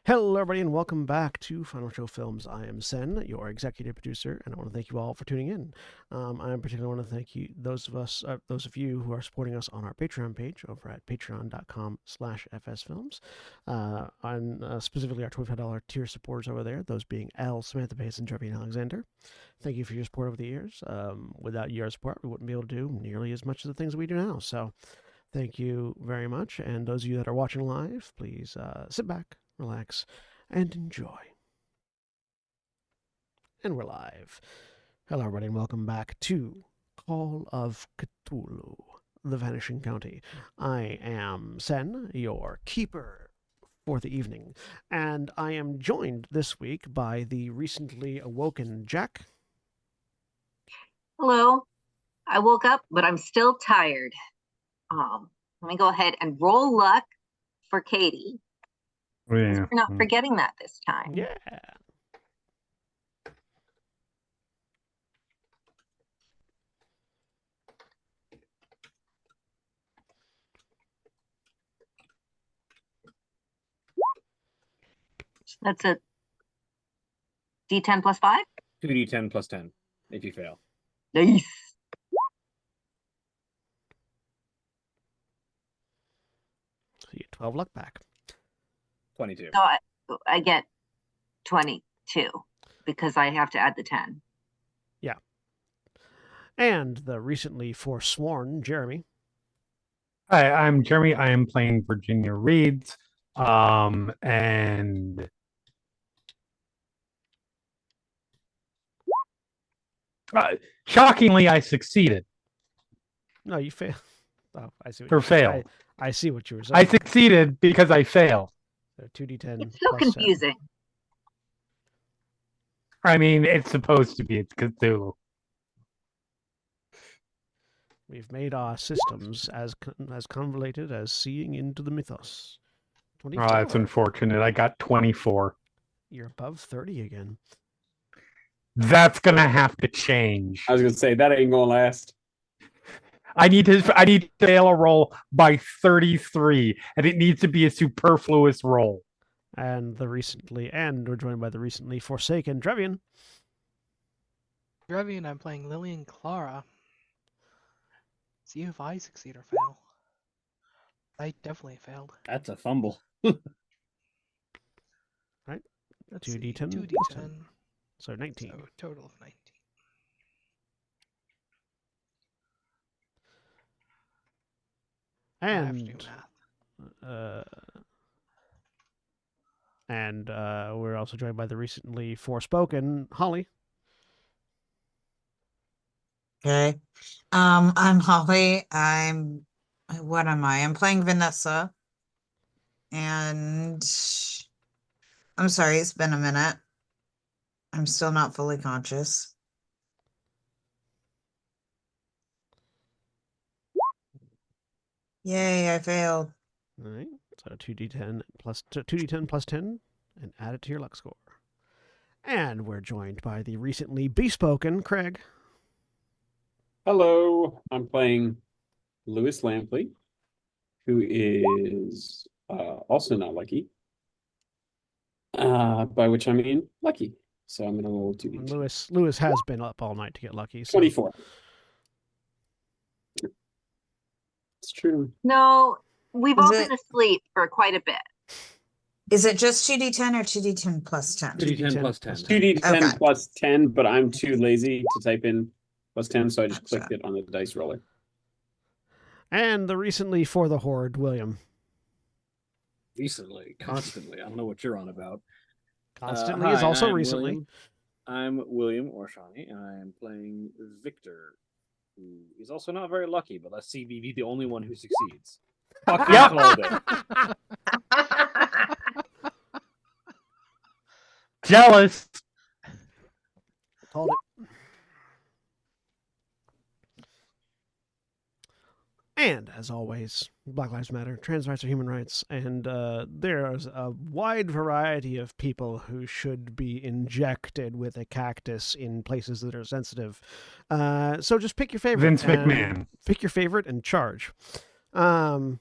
Hello, everybody, and welcome back to Final Show Films. I am Sen, your executive producer, and I want to thank you all for tuning in. I particularly want to thank you, those of you who are supporting us on our Patreon page over at patreon.com/fsfilms, and specifically our $25 tier supporters over there, those being Al, Samantha Pace, and Jeremy Alexander. Thank you for your support over the years. Without your support, we wouldn't be able to do nearly as much of the things we do now. So, thank you very much. And those of you that are watching live, please sit back, relax, and enjoy. And we're live. Hello, everybody, and welcome back to Call of Cthulhu, the Vanishing County. I am Sen, your keeper for the evening, and I am joined this week by the recently awoken Jack. Hello. I woke up, but I'm still tired. Let me go ahead and roll luck for Katie. Yeah. We're not forgetting that this time. Yeah. That's a D10 plus 5. 2d10 plus 10 if you fail. Nice. So you get 12 luck back. 22. So I get 22 because I have to add the 10. Yeah. And the recently forsworn Jeremy. Hi, I'm Jeremy. I am playing Virginia Reeds. And shockingly, I succeeded. No, you failed. Oh, I see. Or failed. I see what you were saying. I succeeded because I failed. So 2d10. It's so plus confusing. 10. I mean, it's supposed to be. It's Cthulhu. We've made our systems as convoluted as seeing into the mythos. 24. Oh, that's unfortunate. I got 24. You're above 30 again. That's gonna have to change. I was going to say, that ain't going to last. I need to fail a roll by 33, and it needs to be a superfluous roll. And we're joined by the recently forsaken Trevian. Trevian, I'm playing Lily and Clara. See if I succeed or fail. I definitely failed. That's a fumble. Right? Let's 2d10 see, plus 2d10. 10. So 19. So total of 19. I have to do And math. we're also joined by the recently forspoken Holly. Okay. I'm Holly. What am I? I'm playing Vanessa. And I'm sorry, it's been a minute. I'm still not fully conscious. Yay, I failed. All right. So 2d10 plus 10 and add it to your luck score. And we're joined by the recently bespoken Craig. Hello. I'm playing Lewis Lampley, who is also not lucky. By which I mean lucky. So I'm going to roll 2d10. Lewis has been up all night to get lucky. So. 24. It's true. No, we've Is all it- been asleep for quite a bit. Is it just 2d10 or 2d10 plus 10? 2d10 plus 10. plus 10. 2d10 Okay. plus 10, but I'm too lazy to type in plus 10, so I just Gotcha. clicked it on the dice roller. And the recently for the Horde, William. Recently, constantly. I don't know what you're on about. Constantly Hi, is also I'm recently. William. I'm William Orshani, and I am playing Victor, who is also not very lucky, but let's see me be the only one who succeeds. Fucking Yep. called it. Jealous. Called it. And as always, Black Lives Matter, trans rights are human rights, and there's a wide variety of people who should be injected with a cactus in places that are sensitive. So just pick your favorite. Vince and McMahon. Pick your favorite and charge. When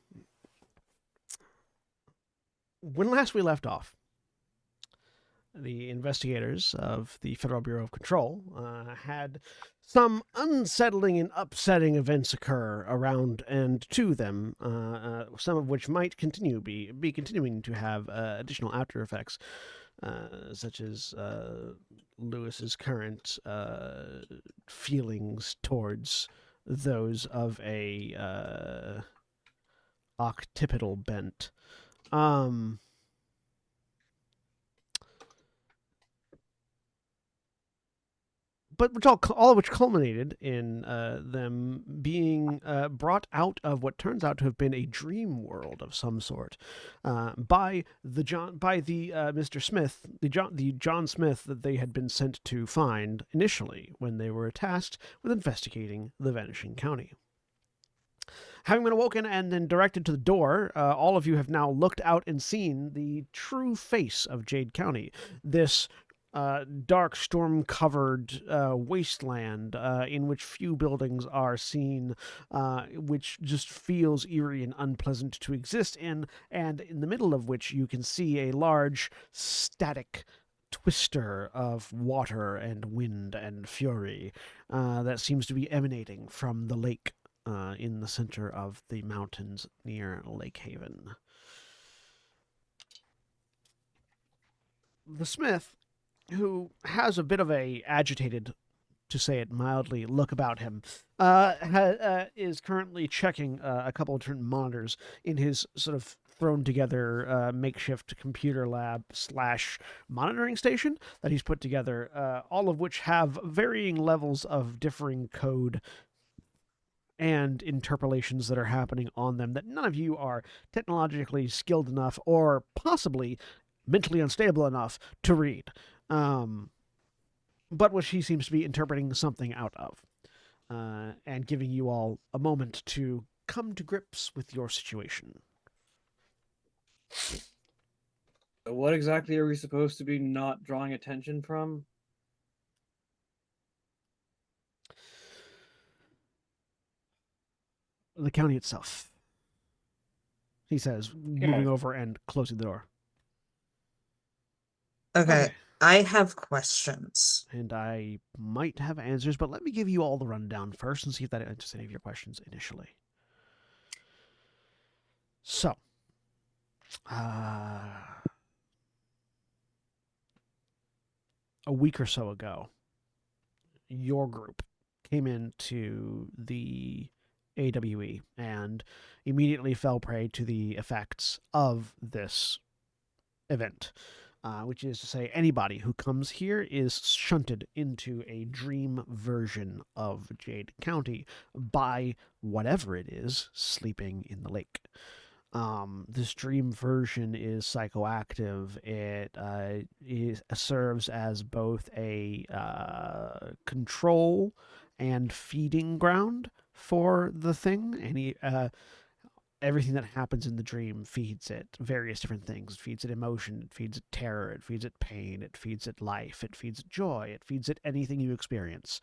last we left off, the investigators of the Federal Bureau of Control had some unsettling and upsetting events occur around and to them, some of which might be continuing to have additional after effects, such as Lewis's current feelings towards those of a occipital bent. But all of which culminated in them being brought out of what turns out to have been a dream world of some sort by the Mr. Smith, the John Smith that they had been sent to find initially when they were tasked with investigating the Vanishing County. Having been awoken and then directed to the door, all of you have now looked out and seen the true face of Jade County. This dark, storm-covered wasteland in which few buildings are seen, which just feels eerie and unpleasant to exist in, and in the middle of which you can see a large, static twister of water and wind and fury that seems to be emanating from the lake in the center of the mountains near Lake Haven. The Smith, who has a bit of a agitated, to say it mildly, look about him, is currently checking a couple of different monitors in his sort of thrown together makeshift computer lab / monitoring station that he's put together, all of which have varying levels of differing code and interpolations that are happening on them that none of you are technologically skilled enough or possibly mentally unstable enough to read. But which he seems to be interpreting something out of, and giving you all a moment to come to grips with your situation. What exactly are we supposed to be not drawing attention from? The county itself, he says, moving over and closing the door. Okay, I have questions. And I might have answers, but let me give you all the rundown first and see if that answers any of your questions initially. So, a week or so ago, your group came into the AWE and immediately fell prey to the effects of this event. Which is to say, anybody who comes here is shunted into a dream version of Jade County by whatever it is sleeping in the lake. This dream version is psychoactive. It serves as both a control and feeding ground for the thing. Everything that happens in the dream feeds it various different things. It feeds it emotion, it feeds it terror, it feeds it pain, it feeds it life, it feeds it joy, it feeds it anything you experience.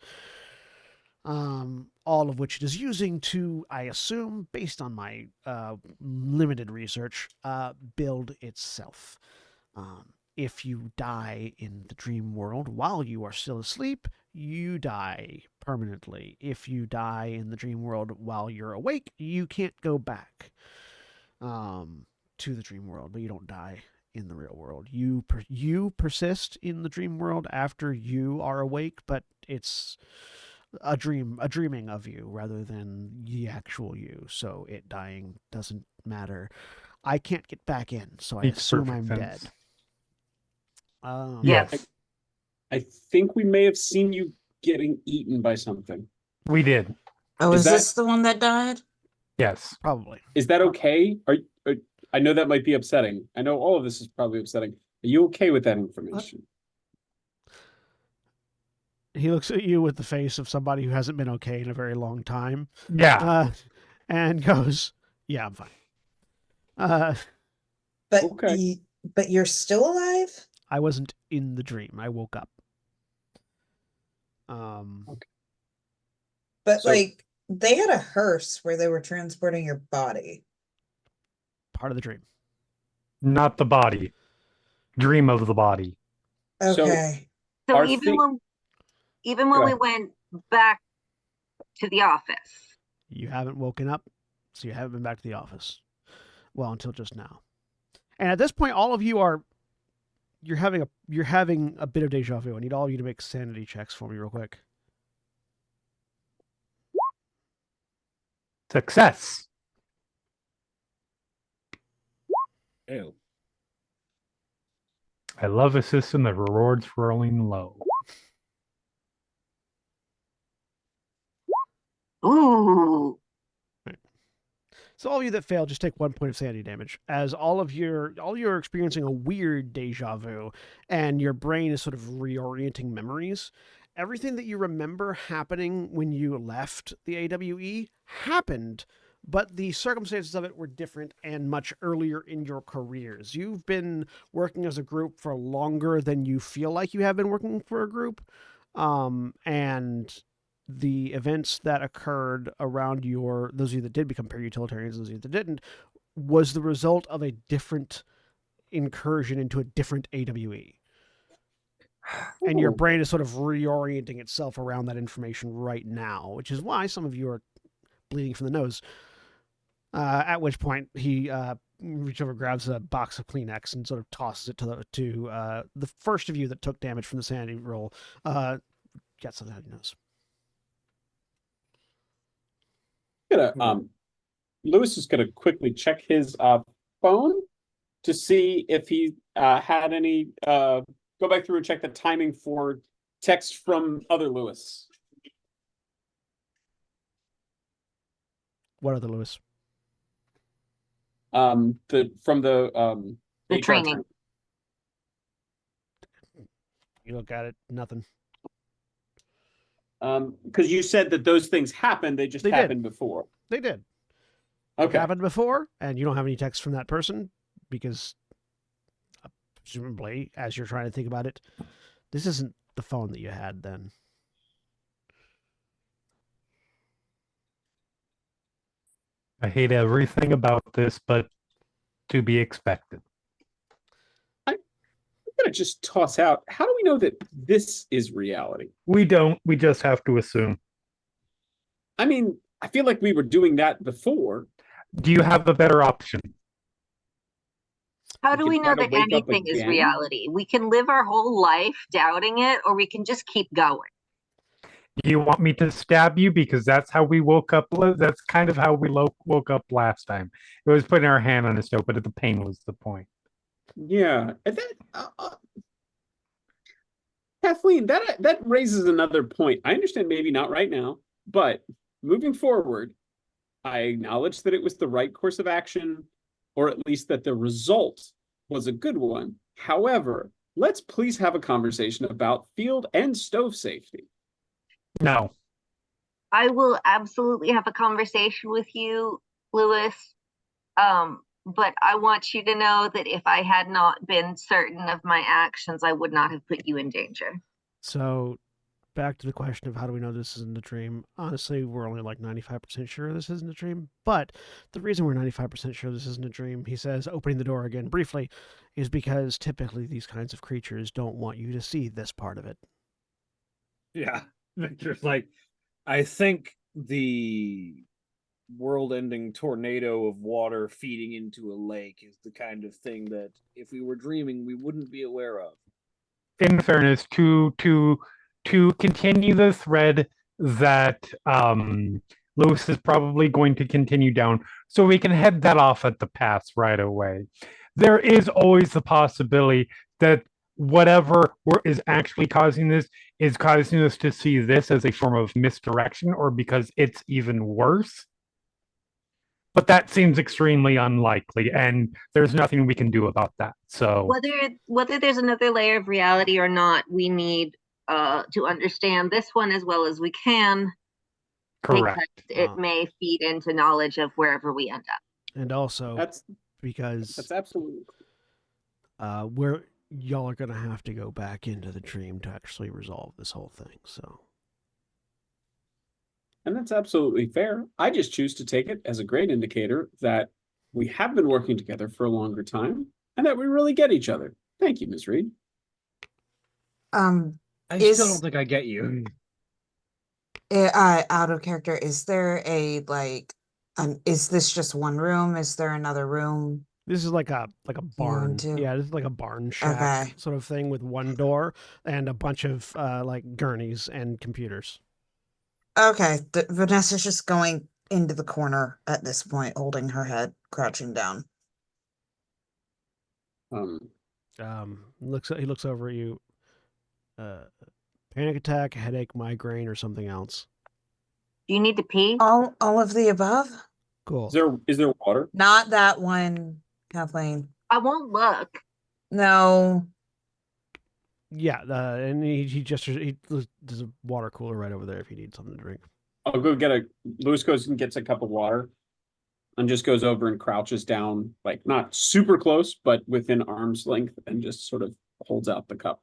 All of which it is using to, I assume, based on my limited research, build itself. If you die in the dream world while you are still asleep, you die permanently. If you die in the dream world while you're awake, you can't go back to the dream world, but you don't die in the real world. You persist in the dream world after you are awake, but it's a dreaming of you rather than the actual you. So it dying doesn't matter. I can't get back in, so I assume I'm dead. Yes. I think we may have seen you getting eaten by something. We did. Oh, Is is this the one that died? Yes. Probably. Is that okay? I know that might be upsetting. I know all of this is probably upsetting. Are you okay with that information? He looks at you with the face of somebody who hasn't been okay in a very long time. Yeah. And goes, "Yeah, I'm fine." But Okay. but you're still alive? I wasn't in the dream. I woke up. Okay. But So- like they had a hearse where they were transporting your body. Part of the dream. Not the body. Dream of the body. So- Okay. So Our even thing- when Go we ahead. went back to the office, You haven't woken up, so you haven't been back to the office. Well, until just now. And at this point, all of you are you're having a bit of deja vu. I need all of you to make sanity checks for me real quick. Success. Ew. I love a system that rewards rolling low. ooh, So all of you that fail, just take 1 point of sanity damage, as all you're experiencing a weird deja vu, and your brain is sort of reorienting memories. Everything that you remember happening when you left the AWE happened, but the circumstances of it were different and much earlier in your careers. You've been working as a group for longer than you feel like you have been working for a group, and the events that occurred around those of you that did become para-utilitarians, those of you that didn't, was the result of a different incursion into a different AWE. And your Ooh. brain is sort of reorienting itself around that information right now, which is why some of you are bleeding from the nose. At which point he reaches over, grabs a box of Kleenex, and sort of tosses it to the first of you that took damage from the sanity roll. Got something on your nose. Lewis is gonna quickly check his phone to see if he had any go back through and check the timing for text from other Lewis. What other Lewis? The the HR training. You look at it, nothing. Because you said that those things happened, they just They did. happened before. They did. It Okay. happened before, and you don't have any text from that person because, presumably, as you're trying to think about it, this isn't the phone that you had then. I hate everything about this, but to be expected. I'm gonna just toss out, how do we know that this is reality? We don't. We just have to assume. I mean, I feel like we were doing that before. Do you have a better option? How We do could we know try to that wake up anything is again. reality? We can live our whole life doubting it, or we can just keep going. Do you want me to stab you? Because that's how we woke up. That's kind of how we woke up last time. It was putting our hand on the stove, but the pain was the point. Yeah, and that Kathleen, that raises another point. I understand maybe not right now, but moving forward, I acknowledge that it was the right course of action, or at least that the result was a good one. However, let's please have a conversation about field and stove safety. No. I will absolutely have a conversation with you, Lewis. But I want you to know that if I had not been certain of my actions, I would not have put you in danger. So, back to the question of how do we know this isn't a dream? Honestly, we're only like 95% sure this isn't a dream. But the reason we're 95% sure this isn't a dream, he says, opening the door again briefly, is because typically these kinds of creatures don't want you to see this part of it. Yeah. Victor's like, I think the world-ending tornado of water feeding into a lake is the kind of thing that if we were dreaming we wouldn't be aware of. In fairness, to continue the thread that Lewis is probably going to continue down, so we can head that off at the pass right away. There is always the possibility that whatever is actually causing this is causing us to see this as a form of misdirection, or because it's even worse. But that seems extremely unlikely, and there's nothing we can do about that. So Whether there's another layer of reality or not, we need to understand this one as well as we can. correct. Because it may feed into knowledge of wherever we end up. And also, That's because absolutely. where y'all are going to have to go back into the dream to actually resolve this whole thing. So, And that's absolutely fair. I just choose to take it as a great indicator that we have been working together for a longer time and that we really get each other. Thank you, Ms. Reed. I Is- still don't think I get you. Out of character, is there a like is this just one room? Is there another room? This is like a barn. too. Yeah, this is like a barn shack Okay. sort of thing with one door and a bunch of like gurneys and computers. Okay, Vanessa's just going into the corner at this point, holding her head, crouching down. He looks over at you. Panic attack, headache, migraine, or something else. Do you need to pee? All of the above? Cool. Is there water? Not that one, Kathleen. I won't look. No. Yeah, and there's a water cooler right over there if you need something to drink. I'll go Lewis goes and gets a cup of water and just goes over and crouches down, like not super close, but within arm's length, and just sort of holds out the cup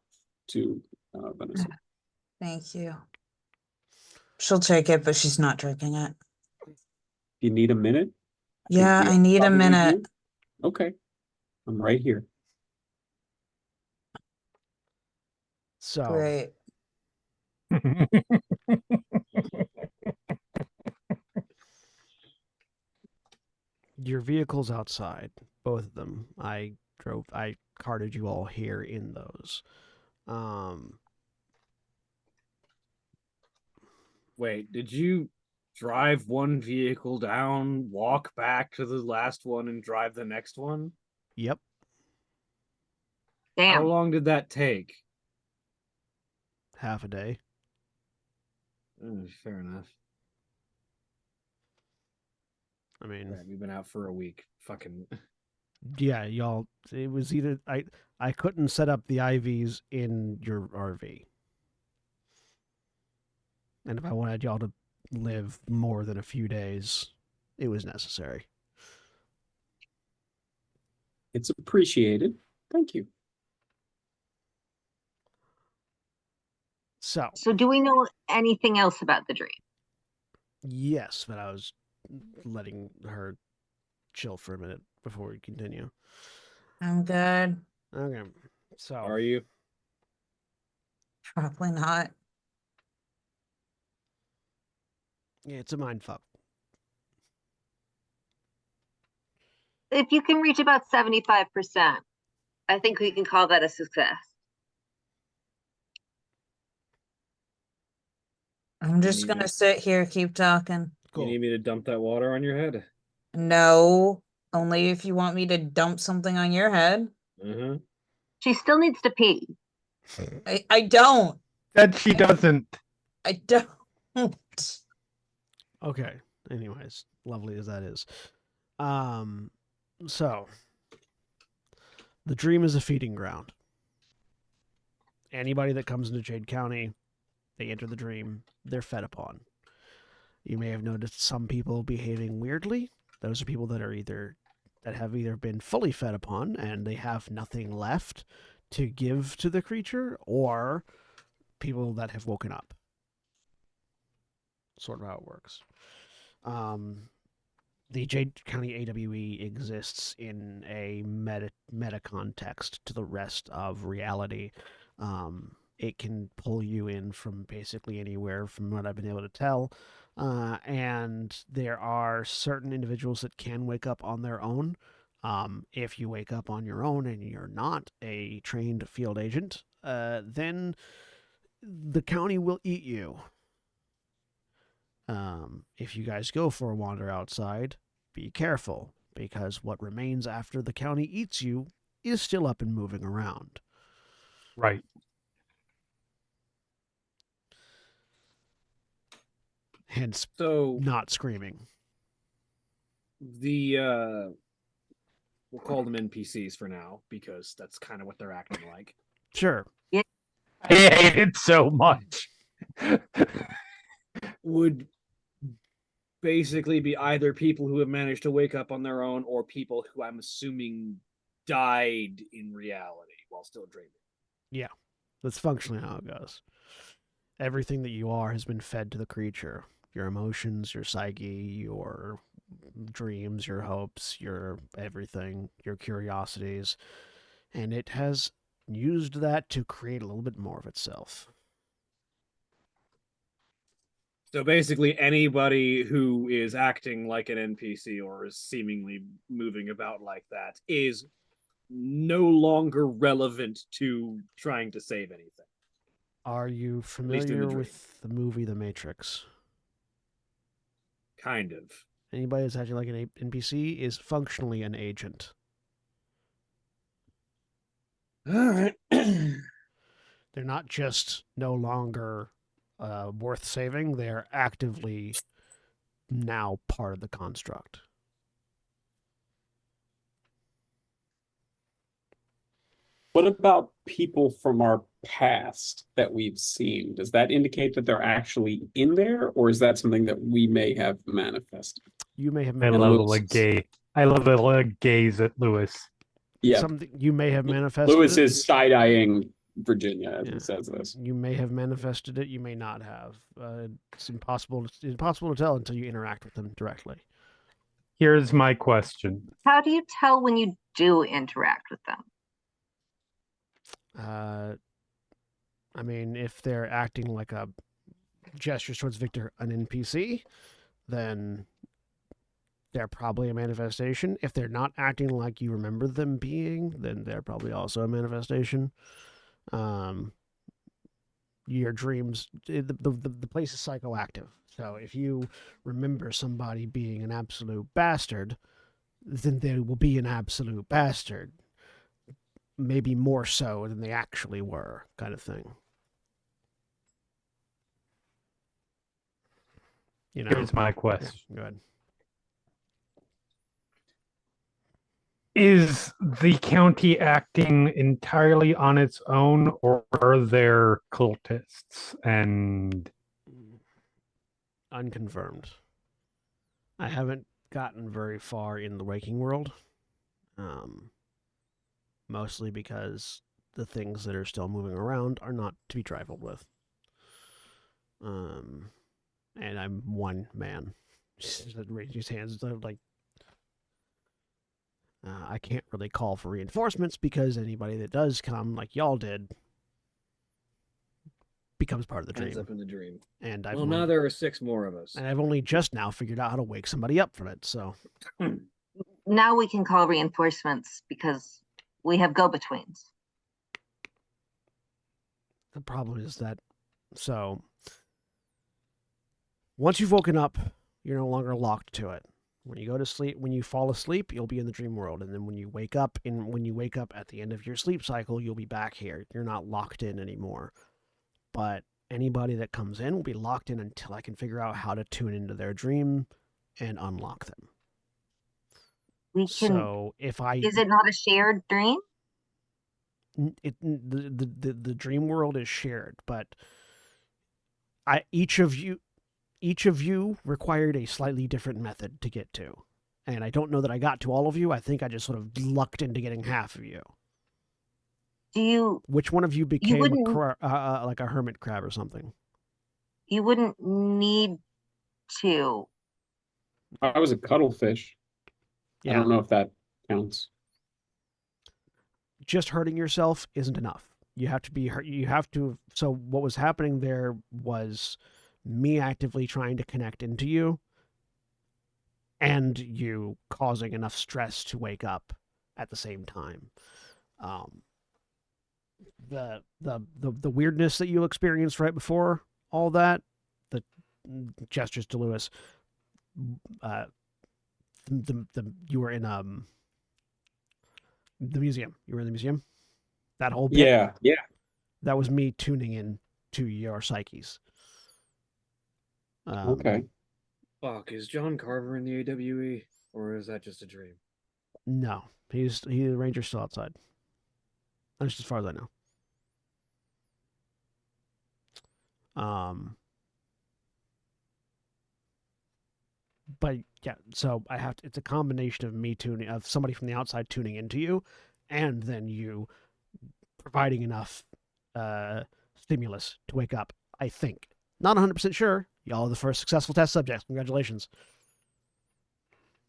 to Vanessa. Thank you. She'll take it, but she's not drinking it. You need a minute? Yeah, I need a Probably minute. do. Okay. I'm right here. So Great. your vehicle's outside, both of them. I carted you all here in those. Wait, did you drive one vehicle down, walk back to the last one, and drive the next one? Yep. How Damn. long did that take? Half a day. Fair enough. I mean, Right, we've been out for a week. Fucking. yeah, y'all. It was either I couldn't set up the IVs in your RV, and if I wanted y'all to live more than a few days, it was necessary. It's appreciated. Thank you. So So do we know anything else about the dream? yes, but I was letting her chill for a minute before we continue. I'm good. Okay, so Are you? Probably not. yeah, it's a mind fuck. If you can reach about 75%, I think we can call that a success. I'm just need gonna me- sit here, keep talking. Cool. You need me to dump that water on your head? No, only if you want me to dump something on your head. Uh-huh. She still needs to pee. I don't. That she doesn't. I don't. Okay. Anyways, lovely as that is. So the dream is a feeding ground. Anybody that comes into Jade County, they enter the dream, they're fed upon. You may have noticed some people behaving weirdly. Those are people that have either been fully fed upon and they have nothing left to give to the creature, or people that have woken up. Sort of how it works. The Jade County AWE exists in a meta context to the rest of reality. It can pull you in from basically anywhere, from what I've been able to tell. And there are certain individuals that can wake up on their own. If you wake up on your own and you're not a trained field agent, then the county will eat you. If you guys go for a wander outside, be careful, because what remains after the county eats you is still up and moving around. Right. Hence, So not screaming. the we'll call them NPCs for now, because that's kind of what they're acting like. Sure. I hate it so much. Would basically be either people who have managed to wake up on their own, or people who I'm assuming died in reality while still dreaming. Yeah. That's functionally how it goes. Everything that you are has been fed to the creature. Your emotions, your psyche, your dreams, your hopes, your everything, your curiosities. And it has used that to create a little bit more of itself. So basically, anybody who is acting like an NPC or is seemingly moving about like that is no longer relevant to trying to save anything. Are you least in the familiar dream. with the movie The Matrix? Kind of. Anybody that's acting like an NPC is functionally an agent. All right. They're not just no longer worth saving, they're actively now part of the construct. What about people from our past that we've seen? Does that indicate that they're actually in there, or is that something that we may have manifested? You may have I And love Lewis a gay. I love a gaze at Lewis. Yeah, something you may have manifested. Lewis it. is side-eyeing Virginia as Yeah. he says this. You may have manifested it. You may not have. It's impossible. It's impossible to tell until you interact with them directly. Here's my question. How do you tell when you do interact with them? I mean, if they're acting like a gestures towards Victor, an NPC, then they're probably a manifestation. If they're not acting like you remember them being, then they're probably also a manifestation. Your dreams, the place is psychoactive. So if you remember somebody being an absolute bastard, then they will be an absolute bastard. Maybe more so than they actually were, kind of thing. You know. Here's my question. Yeah, go ahead. Is the county acting entirely on its own, or are there cultists? And Unconfirmed. I haven't gotten very far in the waking world. Mostly because the things that are still moving around are not to be trifled with. And I'm one man. Raise his hands. Like, I can't really call for reinforcements because anybody that does come, like y'all did, becomes part of the Ends dream. up in the dream. And Well, now there are 6 more of us. And I've only just now figured out how to wake somebody up from it. So Now we can call reinforcements because we have go-betweens. the problem is that, so once you've woken up, you're no longer locked to it. When you go to sleep, when you fall asleep, you'll be in the dream world, and then when you wake up at the end of your sleep cycle, you'll be back here. You're not locked in anymore. But anybody that comes in will be locked in until I can figure out how to tune into their dream and unlock them. We can. So if I Is it not a shared dream? the dream world is shared, but each of you required a slightly different method to get to. And I don't know that I got to all of you. I think I just sort of lucked into getting half of you. Do you? Which one of you became wouldn't- like a hermit crab or something? You wouldn't need to. I was a cuttlefish. Yeah. I don't know if that counts. Just hurting yourself isn't enough. You have to be hurt. You have to. So what was happening there was me actively trying to connect into you and you causing enough stress to wake up at the same time. The weirdness that you experienced right before all that, the gestures to Lewis, you were in the museum. You were in the museum. That whole bit. Yeah. That was me tuning in to your psyches. Okay. Fuck, is John Carver in the AWE, or is that just a dream? No, the ranger's still outside. That's as far as I know. But yeah, so I have to, it's a combination of somebody from the outside tuning into you, and then you providing enough stimulus to wake up. I think. Not 100% sure. Y'all are the first successful test subjects. Congratulations.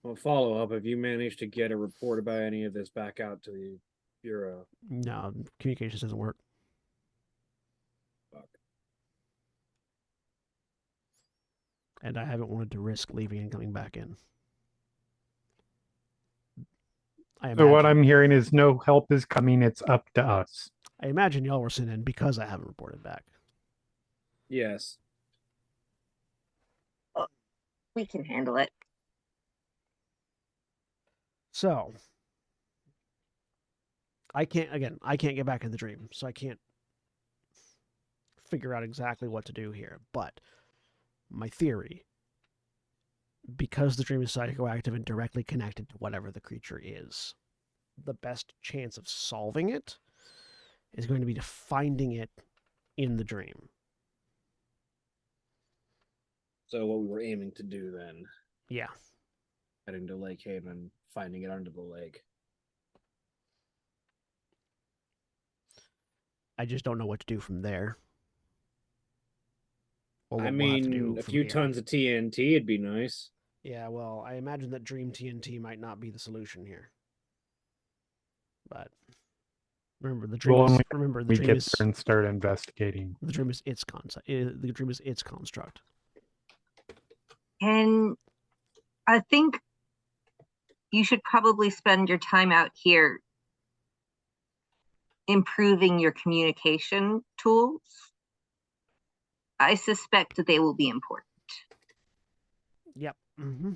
Well, follow up. Have you managed to get a report about any of this back out to the Bureau. No, communications doesn't work. Fuck. And I haven't wanted to risk leaving and coming back in. So what I'm hearing is no help is coming. It's up to us. I imagine y'all were sent in because I haven't reported back. Yes. We can handle it. So I can't get back in the dream, so I can't figure out exactly what to do here. But my theory, because the dream is psychoactive and directly connected to whatever the creature is, the best chance of solving it is going to be to finding it in the dream. So what we were aiming to do then, Yeah. heading to Lake Haven, finding it under the lake. I just don't know what to do from there. Or I what we'll have to do mean, a from few here. tons of TNT would be nice. Yeah, well, I imagine that Dream TNT might not be the solution here. But remember, the dream Well, is when remember the we dream get is there and start investigating. the dream is its concept. The dream is its construct. And I think you should probably spend your time out here improving your communication tools. I suspect that they will be important. Yep. Mm-hmm.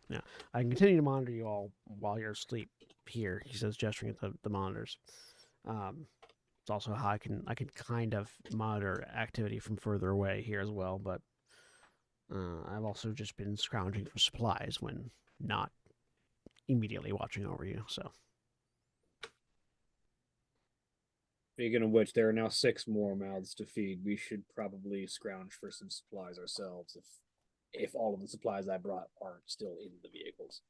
Yeah, I can continue to monitor you all while you're asleep here. He says, gesturing at the monitors. It's also how I can kind of monitor activity from further away here as well. But I've also just been scrounging for supplies when not immediately watching over you. So Speaking of which, there are now 6 more mouths to feed. We should probably scrounge for some supplies ourselves if all of the supplies I brought aren't still in the vehicles.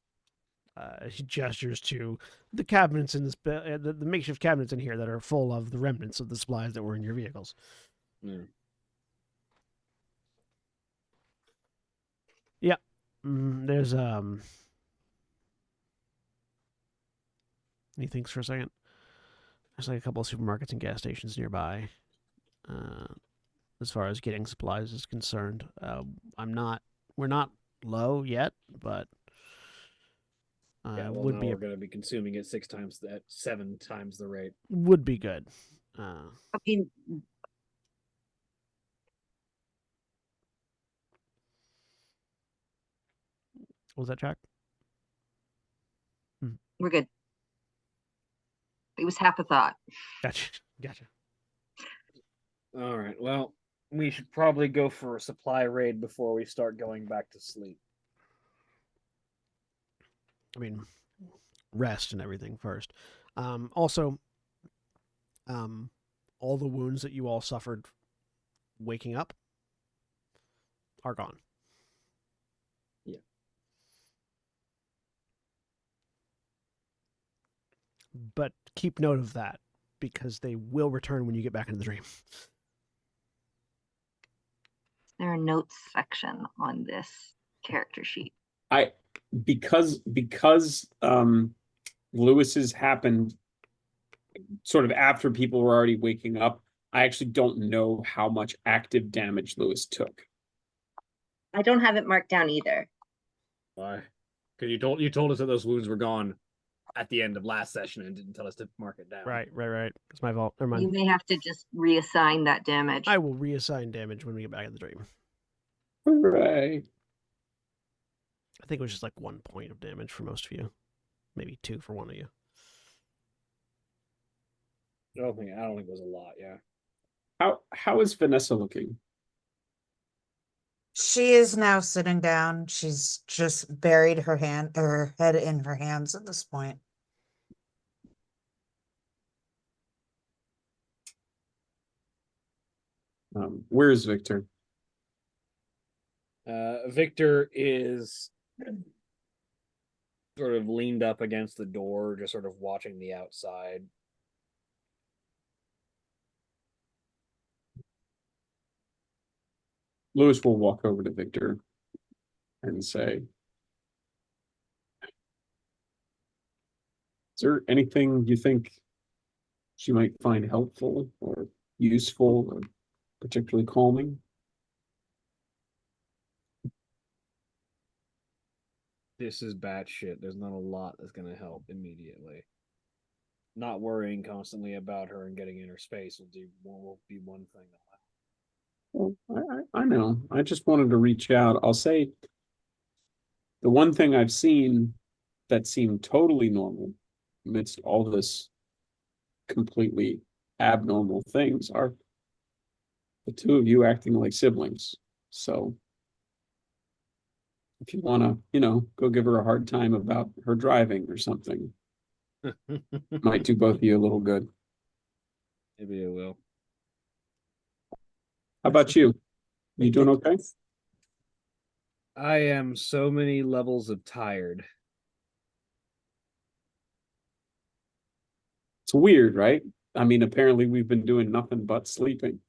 he gestures to the cabinets in this the makeshift cabinets in here that are full of the remnants of the supplies that were in your vehicles. Mm. Yeah. There's he thinks for a second. There's like a couple of supermarkets and gas stations nearby. As far as getting supplies is concerned, we're not low yet, but Yeah, well, would now be we're going to be consuming it 7 times the rate. would be good. I mean, What was that, Jack? we're good. It was half a thought. Gotcha. All right, well, we should probably go for a supply raid before we start going back to sleep. I mean, rest and everything first. Also, all the wounds that you all suffered waking up are gone. Yeah. But keep note of that because they will return when you get back into the dream. There are notes section on this character sheet. Because Lewis's happened sort of after people were already waking up, I actually don't know how much active damage Lewis took. I don't have it marked down either. Why? Because you told us that those wounds were gone at the end of last session and didn't tell us to mark it down. Right. It's my fault. Never mind. You may have to just reassign that damage. I will reassign damage when we get back in the dream. Hooray. I think it was just like 1 point of damage for most of you. Maybe 2 for one of you. I don't think it was a lot, yeah. How is Vanessa looking? She is now sitting down. She's just buried her head in her hands at this point. Where is Victor? Victor is sort of leaned up against the door, just sort of watching the outside. Lewis will walk over to Victor and say, there anything you think she might find helpful or useful or particularly calming? This is batshit. There's not a lot that's gonna help immediately. Not worrying constantly about her and getting in her space will be one thing. Well, I know. I just wanted to reach out. I'll say the one thing I've seen that seemed totally normal amidst all this completely abnormal things are the two of you acting like siblings. So if you want to, go give her a hard time about her driving or something, might do both of you a little good. Maybe it will. How about you? You doing okay? I am so many levels of tired. It's weird, right? I mean, apparently we've been doing nothing but sleeping.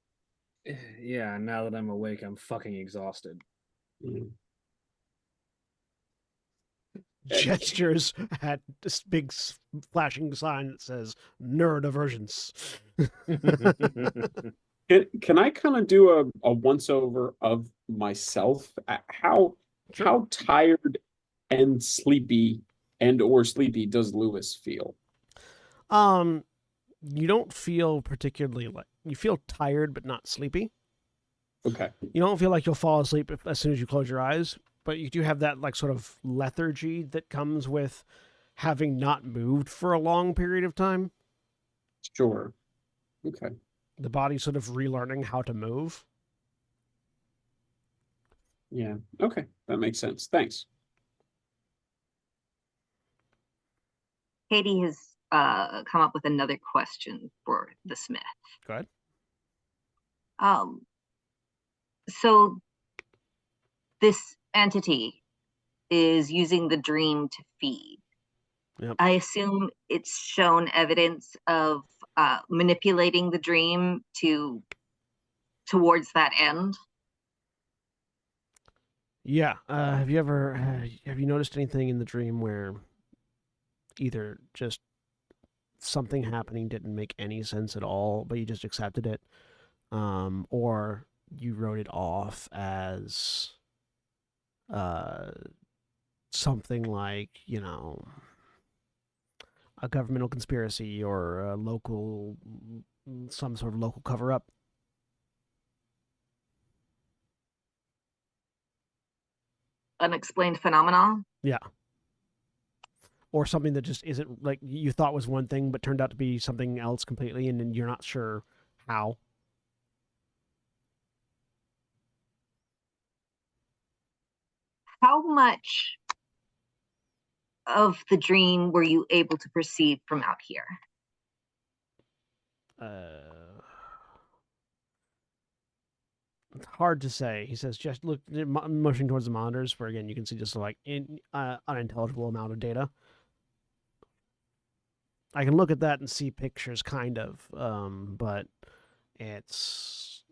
Yeah, now that I'm awake, I'm fucking exhausted. Mm. Gestures at this big flashing sign that says neurodivergence. Can I kind of do a once over of myself? How Sure. how tired and sleepy does Lewis feel? You don't feel particularly you feel tired but not sleepy. Okay. You don't feel like you'll fall asleep as soon as you close your eyes, but you do have that like sort of lethargy that comes with having not moved for a long period of time. Sure. Okay. The body sort of relearning how to move. Yeah. Okay. That makes sense. Thanks. Katie has come up with another question for the Smith. Go ahead. So this entity is using the dream to feed. Yep. I assume it's shown evidence of manipulating the dream towards that end. Yeah. Have you noticed anything in the dream where either just something happening didn't make any sense at all, but you just accepted it, or you wrote it off as something like, a governmental conspiracy or some sort of local cover-up? Unexplained phenomena? Yeah. Or something that just isn't, like, you thought was one thing but turned out to be something else completely, and then you're not sure how. How much of the dream were you able to perceive from out here? It's hard to say. He says, just look, motioning towards the monitors, where again you can see just like unintelligible amount of data. I can look at that and see pictures, kind of, but it's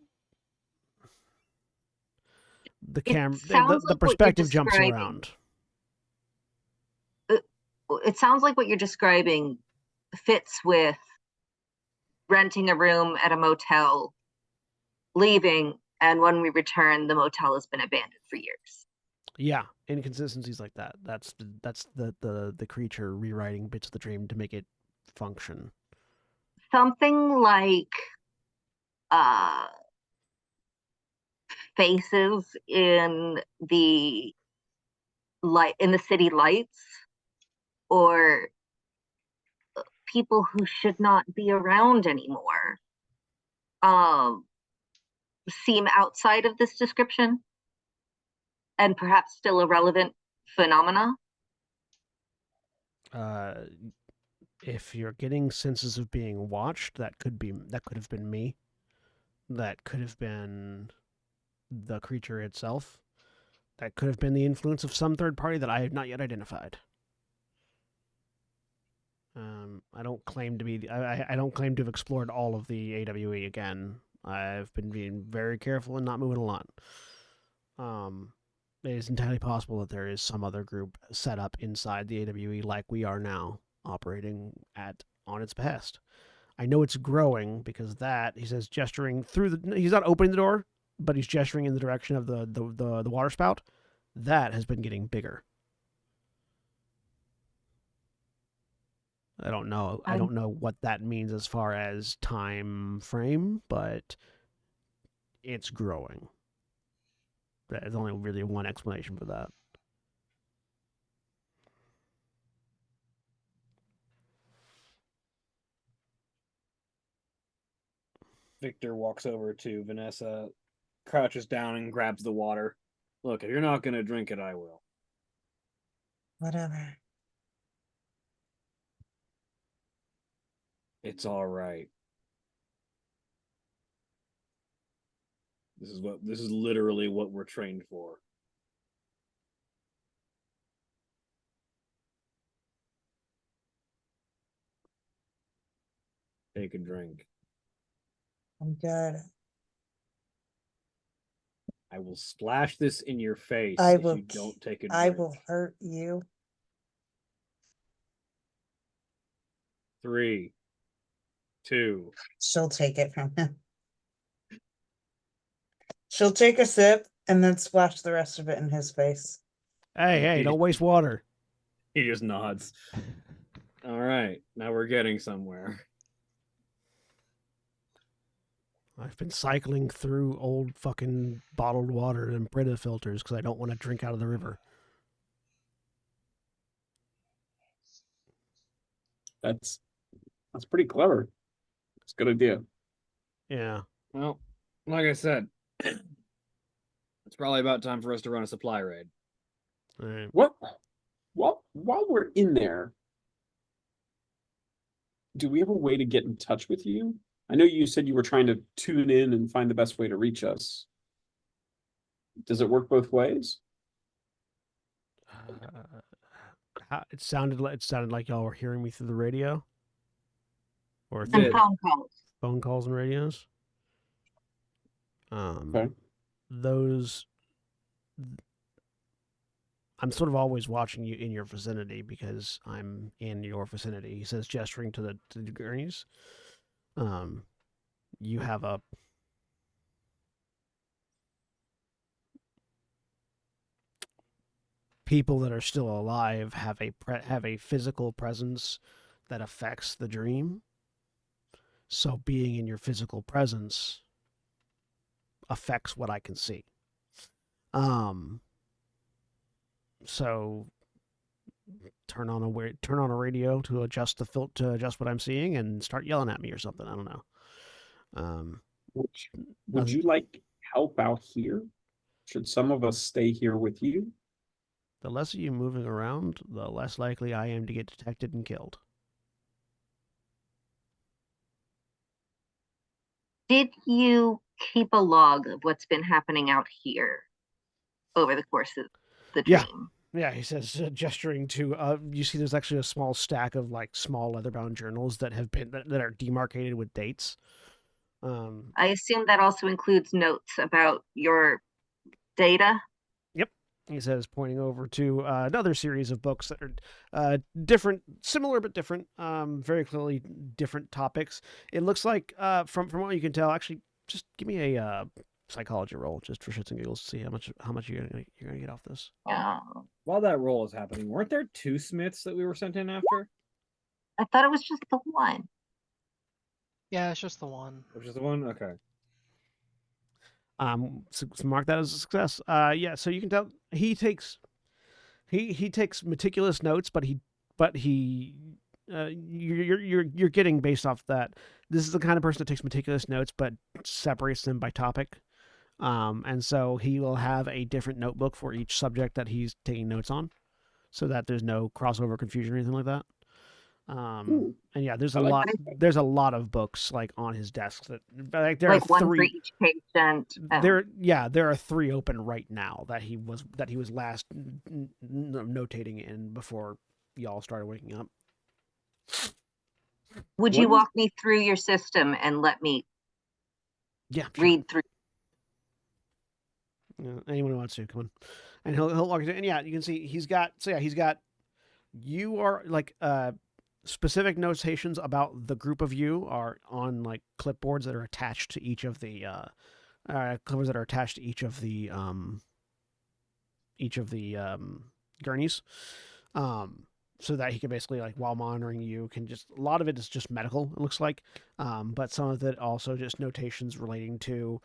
the camera. The perspective jumps around. It sounds like what you're describing fits with renting a room at a motel, leaving, and when we return, the motel has been abandoned for years. Yeah, inconsistencies like that. That's the creature rewriting bits of the dream to make it function. Something like faces in the city lights, or people who should not be around anymore, seem outside of this description and perhaps still a relevant phenomena. If you're getting senses of being watched, that could have been me. That could have been the creature itself. That could have been the influence of some third party that I have not yet identified. I don't claim to be. I don't claim to have explored all of the AWE again. I've been being very careful and not moving a lot. It is entirely possible that there is some other group set up inside the AWE like we are now, operating on its behest. I know it's growing because he says, gesturing through he's not opening the door, but he's gesturing in the direction of the water spout. That has been getting bigger. I don't know. I don't know what that means as far as time frame, but it's growing. There's only really one explanation for that. Victor walks over to Vanessa, crouches down, and grabs the water. Look, if you're not going to drink it, I will. Whatever. It's all right. This is literally what we're trained for. Take a drink. I'm good. I will splash this in your face I if will. you don't take a drink. I will hurt you. 3, 2. She'll take it from him. She'll take a sip and then splash the rest of it in his face. Hey, don't waste water. He just nods. All right, now we're getting somewhere. I've been cycling through old fucking bottled water and Brita filters because I don't want to drink out of the river. That's pretty clever. It's a good idea. Yeah. Well, like I said, it's probably about time for us to run a supply raid. All right. What? While we're in there, do we have a way to get in touch with you? I know you said you were trying to tune in and find the best way to reach us. Does it work both ways? It sounded like y'all were hearing me through the radio, or And through phone calls. phone calls and radios. Okay. Those. I'm sort of always watching you in your vicinity because I'm in your vicinity. He says, gesturing to the gurneys. You have a people that are still alive have a physical presence that affects the dream. So being in your physical presence affects what I can see. So turn on a radio to adjust to adjust what I'm seeing and start yelling at me or something. I don't know. Would you like help out here? Should some of us stay here with you? The less of you moving around, the less likely I am to get detected and killed. Did you keep a log of what's been happening out here over the course of the dream? Yeah, he says, gesturing to, you see there's actually a small stack of like small leather-bound journals that are demarcated with dates. I assume that also includes notes about your data. Yep. He says, pointing over to another series of books that are different, similar but different, very clearly different topics. It looks like, from what you can tell, actually, just give me a psychology roll, just for shits and giggles, to see how much you're gonna get off this. While that roll is happening, weren't there 2 Smiths that we were sent in after? I thought it was just the one. Yeah, it's just the one. Which is the one? Okay. So mark that as a success. Yeah. So you can tell he takes meticulous notes, but you're getting based off that. This is the kind of person that takes meticulous notes, but separates them by topic. And so he will have a different notebook for each subject that he's taking notes on, so that there's no crossover confusion or anything like that. And yeah, there's a lot of books like on his desk that like there like are one 3 for each patient. There are 3 open right now that he was last notating in before y'all started waking up. Would you walk me through your system and let me read through? Anyone who wants to, come on. And he'll walk you through, and yeah, you can see he's got you are like specific notations about the group of you are on like clipboards that are attached to each of the clipboards that are attached to each of the gurneys. So that he can basically, like, while monitoring you, can just, a lot of it is just medical, it looks like, but some of it also just notations relating to.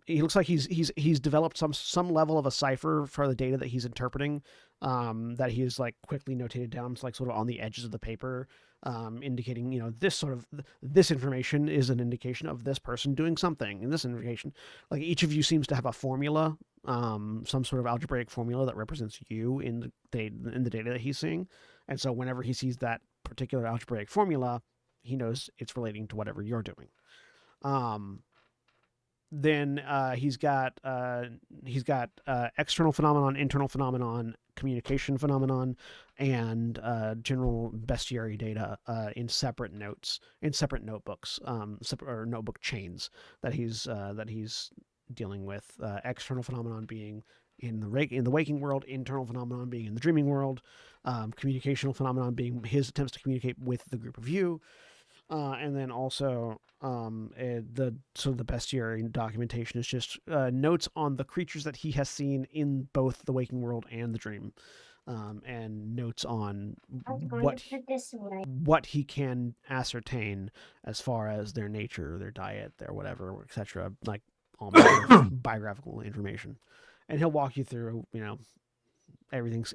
He looks like he's developed some level of a cipher for the data that he's interpreting, that he's like quickly notated down, like sort of on the edges of the paper, indicating, this information is an indication of this person doing something, and this indication, like, each of you seems to have a formula, some sort of algebraic formula that represents you in the data that he's seeing, and so whenever he sees that particular algebraic formula, he knows it's relating to whatever you're doing. Then he's got external phenomenon, internal phenomenon, communication phenomenon, and general bestiary data in separate notes, in separate notebooks, or notebook chains that he's dealing with. External phenomenon being in the waking world, internal phenomenon being in the dreaming world, communicational phenomenon being his attempts to communicate with the group of you. And then also the sort of the bestiary documentation is just notes on the creatures that he has seen in both the waking world and the dream, and notes on what he can ascertain as far as their nature, their diet, their whatever, etc. Like all biographical information, and he'll walk you through, everything's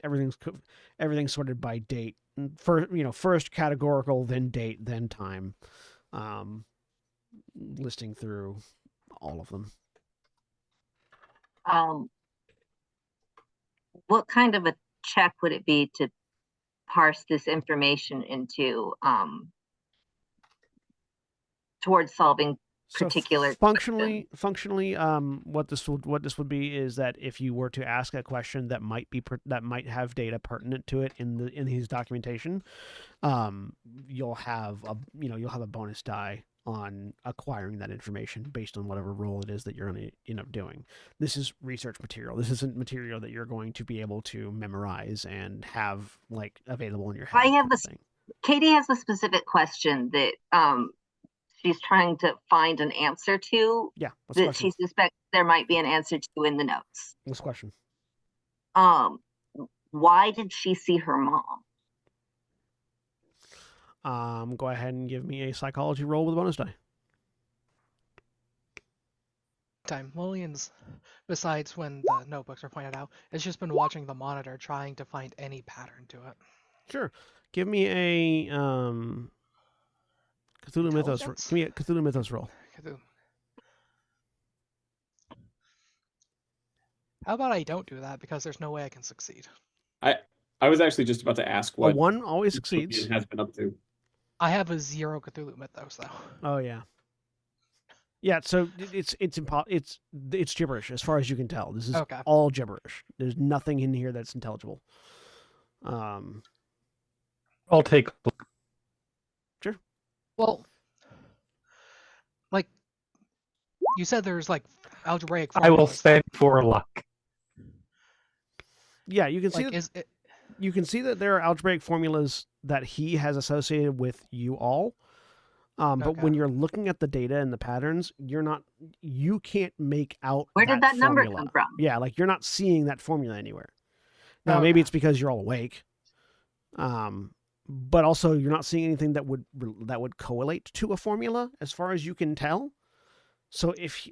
sorted by date. First categorical, then date, then time, listing through all of them. What kind of a check would it be to parse this information into towards solving particular? So functionally, what this would be is that if you were to ask a question that might have data pertinent to it in his documentation, you'll have a bonus die on acquiring that information based on whatever role it is that you're going to end up doing. This is research material. This isn't material that you're going to be able to memorize and have like available in your head. Katie has a specific question that she's trying to find an answer to. Yeah. That she suspects there might be an answer to in the notes. What's the question? Why did she see her mom? Go ahead and give me a psychology roll with a bonus die. Lillian's, besides when the notebooks are pointed out, has just been watching the monitor, trying to find any pattern to it. Sure. Give me a Cthulhu Mythos. Give me a Cthulhu Mythos roll. Cthulhu. How about I don't do that, because there's no way I can succeed. I was actually just about to ask what a 1 always succeeds. Has been up to. I have a 0 Cthulhu Mythos though. Oh yeah. Yeah, so it's gibberish as far as you can tell. This is all gibberish. There's nothing in here that's intelligible. I'll take a look. Sure. Well, like you said, there's like algebraic formulas. I will spend for luck. Yeah, you can see you can see that there are algebraic formulas that he has associated with you all. But when you're looking at the data and the patterns, you can't make out where did that formula. number come from? Yeah, like you're not seeing that formula anywhere. Now maybe it's because you're all awake. But also you're not seeing anything that would correlate to a formula as far as you can tell. So if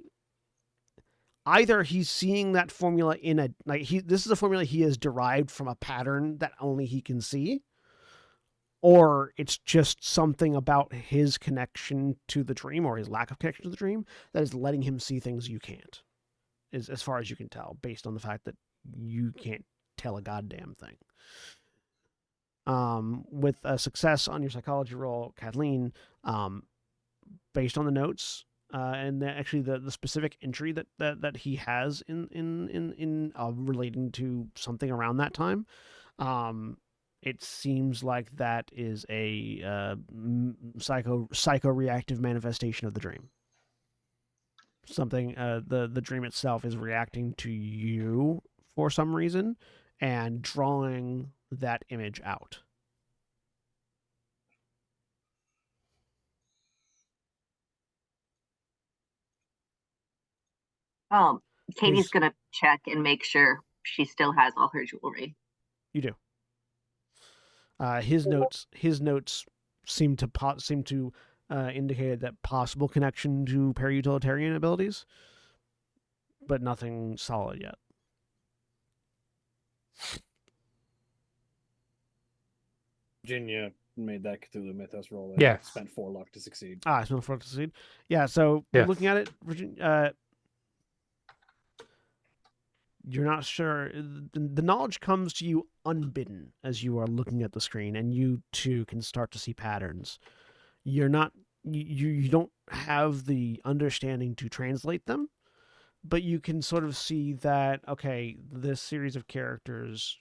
either he's seeing that formula this is a formula he has derived from a pattern that only he can see, or it's just something about his connection to the dream or his lack of connection to the dream that is letting him see things you can't, as far as you can tell, based on the fact that you can't tell a goddamn thing. With a success on your psychology roll, Kathleen, based on the notes, and actually the specific entry that he has in relating to something around that time, it seems like that is a psychoreactive manifestation of the dream. Something the dream itself is reacting to you for some reason and drawing that image out. Katie's His- gonna check and make sure she still has all her jewelry. You do. His notes seem to indicate that possible connection to para-utilitarian abilities, but nothing solid yet. Virginia made that Cthulhu Mythos roll. Yes. Spent 4 luck to succeed. It's been for to succeed. Yeah, so Yes. looking at it, Virginia, you're not sure. The knowledge comes to you unbidden as you are looking at the screen, and you too can start to see patterns. You're not. You don't have the understanding to translate them, but you can sort of see that, okay, this series of characters,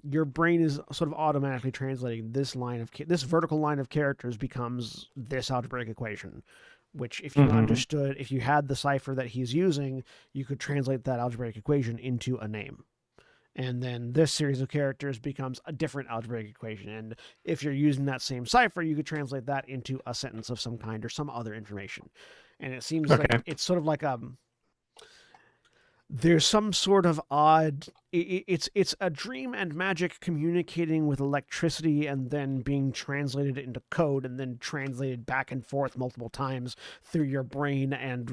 your brain is sort of automatically translating this vertical line of characters becomes this algebraic equation, which if you understood, if you had the cipher that he's using, you could translate that algebraic equation into a name. And then this series of characters becomes a different algebraic equation. And if you're using that same cipher, you could translate that into a sentence of some kind or some other information. And it seems like it's sort of like there's some sort of odd. It's a dream and magic communicating with electricity and then being translated into code and then translated back and forth multiple times through your brain and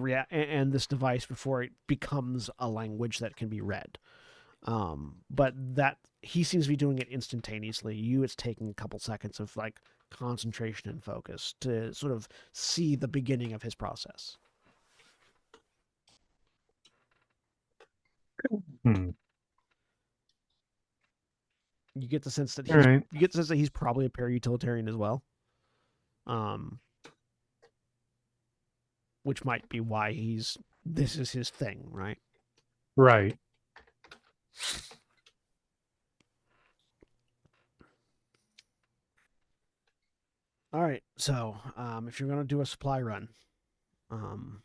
this device before it becomes a language that can be read. But that he seems to be doing it instantaneously. It's taking a couple seconds of like concentration and focus to sort of see the beginning of his process. You get the sense that he's probably a para-utilitarian as well. Which might be why this is his thing, right? Right. All right. So, if you're going to do a supply run, you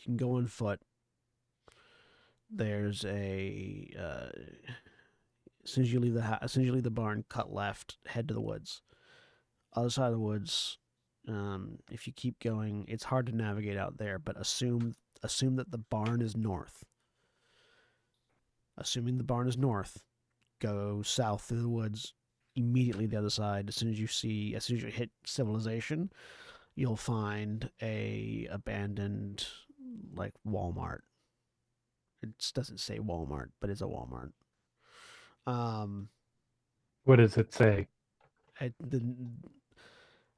can go on foot. There's as soon as you leave the barn, cut left, head to the woods. Other side of the woods, if you keep going, it's hard to navigate out there, but assume that the barn is north. Assuming the barn is north, go south through the woods, immediately the other side. As soon as you hit civilization, you'll find a abandoned like Walmart. It doesn't say Walmart, but it's a Walmart. What does it say?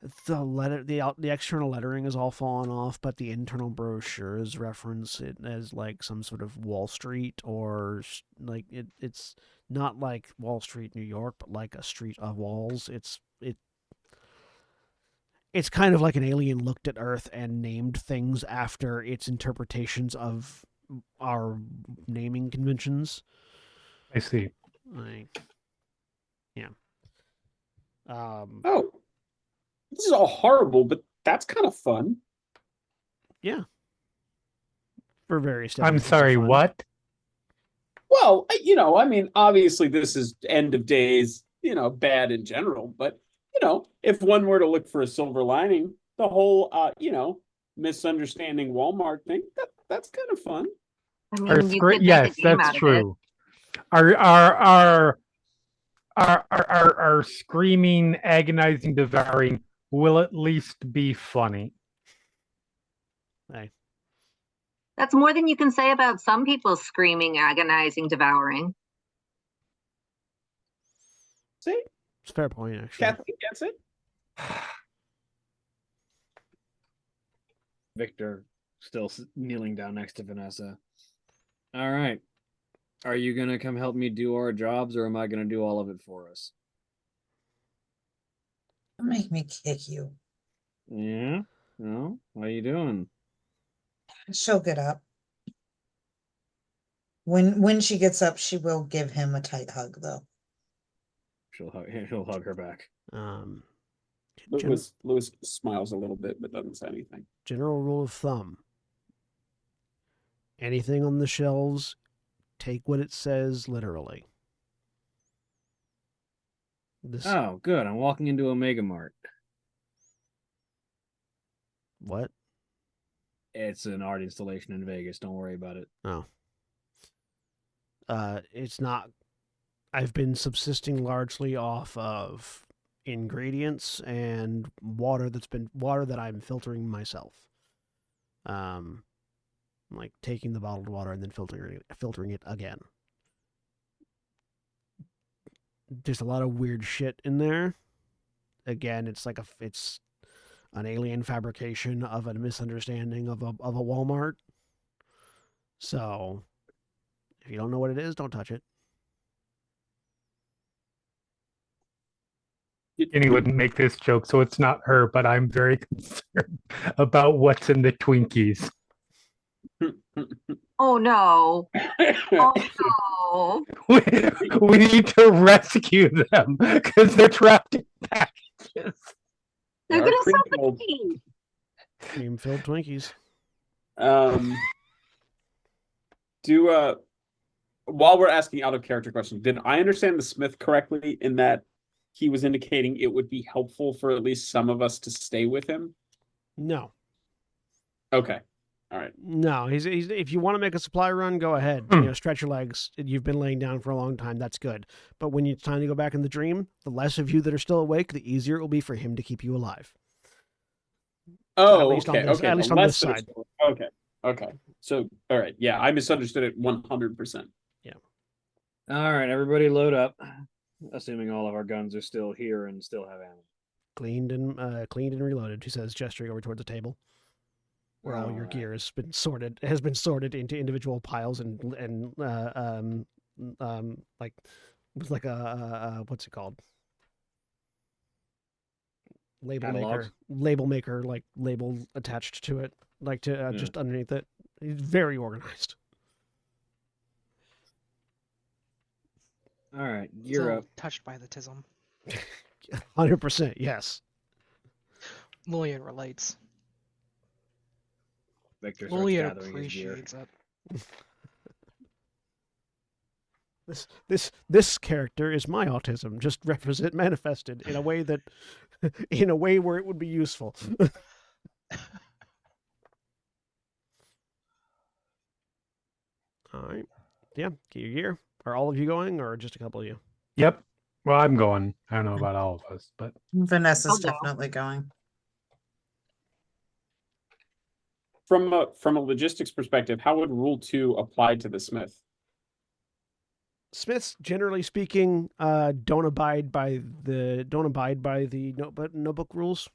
The external lettering is all fallen off, but the internal brochures reference it as like some sort of Wall Street or like it's not like Wall Street, New York, but like a street of walls. It's kind of like an alien looked at Earth and named things after its interpretations of our naming conventions. I see. Yeah. Oh, this is all horrible, but that's kind of fun. Yeah. For various. I'm sorry. What? Well, I mean, obviously this is end of days, bad in general, but if one were to look for a silver lining, the whole, misunderstanding Walmart thing, that's kind of fun. I mean, you could make a Yes, game that's out of true. Our screaming, agonizing, devouring will at least be funny. Hey. That's more than you can say about some people's screaming, agonizing, devouring. See? It's a fair point, actually. Kathleen gets it. Victor still kneeling down next to Vanessa. All right. Are you going to come help me do our jobs, or am I going to do all of it for us? Don't make me kick you. Yeah? No? What are you doing? She'll get up. When she gets up, she will give him a tight hug, though. He'll hug her back. Lewis smiles a little bit, but doesn't say anything. General rule of thumb. Anything on the shelves, take what it says literally. Oh, good. I'm walking into a Mega Mart. What? It's an art installation in Vegas. Don't worry about it. Oh. It's not. I've been subsisting largely off of ingredients and water that I'm filtering myself. Like taking the bottled water and then filtering it again. There's a lot of weird shit in there. Again, it's an alien fabrication of a misunderstanding of a Walmart. So, if you don't know what it is, don't touch it. Jenny wouldn't make this joke, so it's not her, but I'm very concerned about what's in the Twinkies. Oh no. Oh We, we need to rescue them because they're trapped in packages. They're They are gonna crinkled. suffocate. Cream-filled Twinkies. While we're asking out of character questions, did I understand the Smith correctly in that he was indicating it would be helpful for at least some of us to stay with him? No. Okay. All right. No, he's if you want to make a supply run, go ahead. Stretch your legs. You've been laying down for a long time. That's good. But when it's time to go back in the dream, the less of you that are still awake, the easier it will be for him to keep you alive. Oh, At least on okay. this- Okay. at least the on less this that side. it's- Okay. Okay. So, all right. Yeah, I misunderstood it 100%. All right, everybody, load up. Assuming all of our guns are still here and still have ammo. Cleaned and reloaded. He says, gesturing over towards the table, where all your Alright. gear has been sorted into individual piles and like with like a what's it called? Catalogs? Label maker, like label attached to it, like to just underneath it. He's very organized. All right, gear So, up. touched by the tism. 100%, yes. Lillian relates. Victor starts Lillian gathering his gear. appreciates it. This character is my autism, just manifested in a way that in a way where it would be useful. All right. Yeah, get your gear. Are all of you going or just a couple of you? Yep. Well, I'm going. I don't know about all of us, but Vanessa's I'll go. definitely going. From a logistics perspective, how would Rule 2 apply to the Smith? Smiths, generally speaking, don't abide by the notebook rules.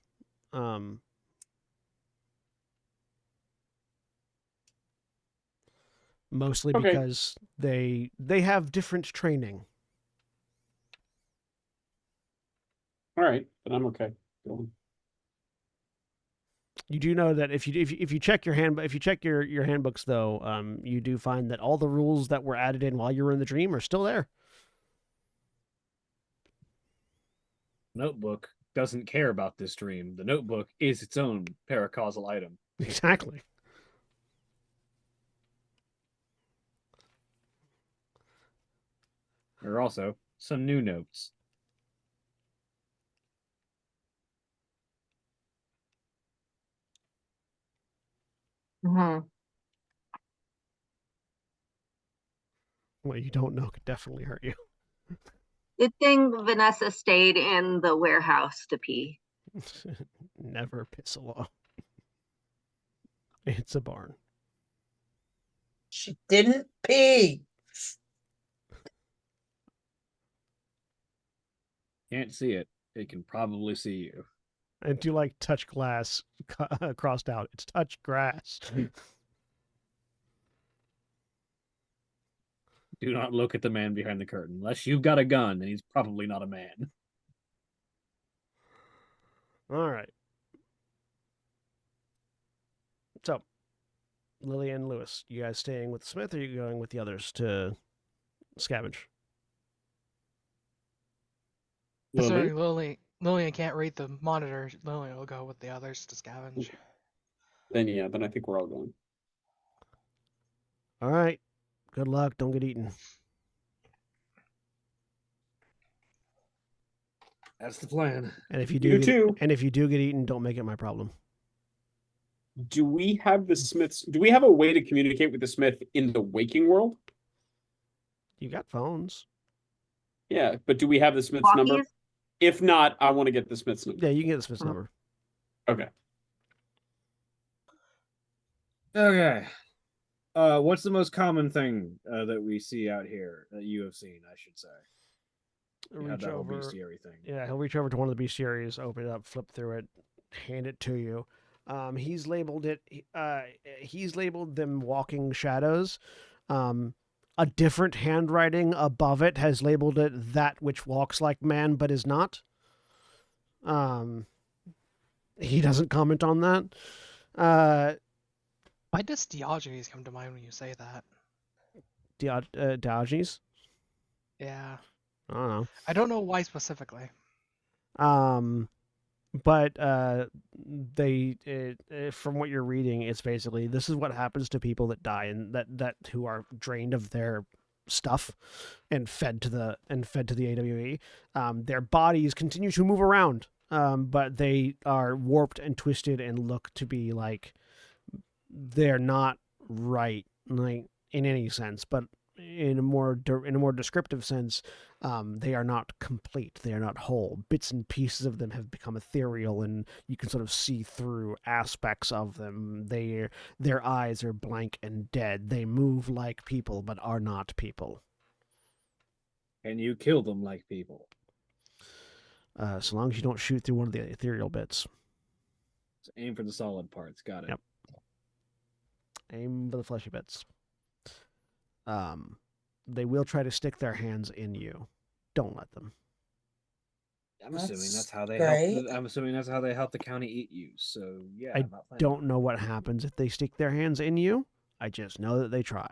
Mostly Okay. because they have different training. All right, then I'm okay. Go on. You do know that if you check your handbooks though, you do find that all the rules that were added in while you were in the dream are still there. Notebook doesn't care about this dream. The notebook is its own paracausal item. Exactly. There are also some new notes. Mhm. What you don't know could definitely hurt you. Good thing Vanessa stayed in the warehouse to pee. Never piss alone. It's a barn. She didn't pee. Can't see it. It can probably see you. I do like touch glass crossed out. It's touch grass. Do not look at the man behind the curtain. Unless you've got a gun, then he's probably not a man. All right. So, Lily and Lewis, you guys staying with Smith or are you going with the others to scavenge? Sorry, Lillian can't read the monitor. Lillian will go with the others to scavenge. Then I think we're all going. All right. Good luck. Don't get eaten. That's the plan. And if you You too. and if you do get eaten, don't make it my problem. Do we have the Smiths? Do we have a way to communicate with the Smith in the waking world? You got phones. Yeah, but do we have the Smith's number? Walkies? If not, I want to get the Smith's number. Yeah, you can get the Smith's number. Okay. Okay. What's the most common thing that we see out here that you have seen? I should say. You had Reach that whole over. bestiary thing. Yeah, he'll reach over to one of the bestiaries, open it up, flip through it, hand it to you. He's labeled it. He's labeled them walking shadows. A different handwriting above it has labeled it that which walks like man but is not. He doesn't comment on that. Why does Diogenes come to mind when you say that? Diogenes. Yeah. I don't know. I don't know why specifically. But from what you're reading, it's basically this is what happens to people that die and that who are drained of their stuff and fed to the AWE. Their bodies continue to move around, but they are warped and twisted and look to be like they're not right, like in any sense, but in a more descriptive sense, they are not complete. They are not whole. Bits and pieces of them have become ethereal, and you can sort of see through aspects of them. Their eyes are blank and dead. They move like people, but are not people. Can you kill them like people? So long as you don't shoot through one of the ethereal bits. So aim for the solid parts. Got it. Yep. Aim for the fleshy bits. They will try to stick their hands in you. Don't let them. I'm assuming that's how they great. help. I'm assuming that's how they help the county eat you. So yeah, I I'm not planning. don't know what happens if they stick their hands in you. I just know that they try.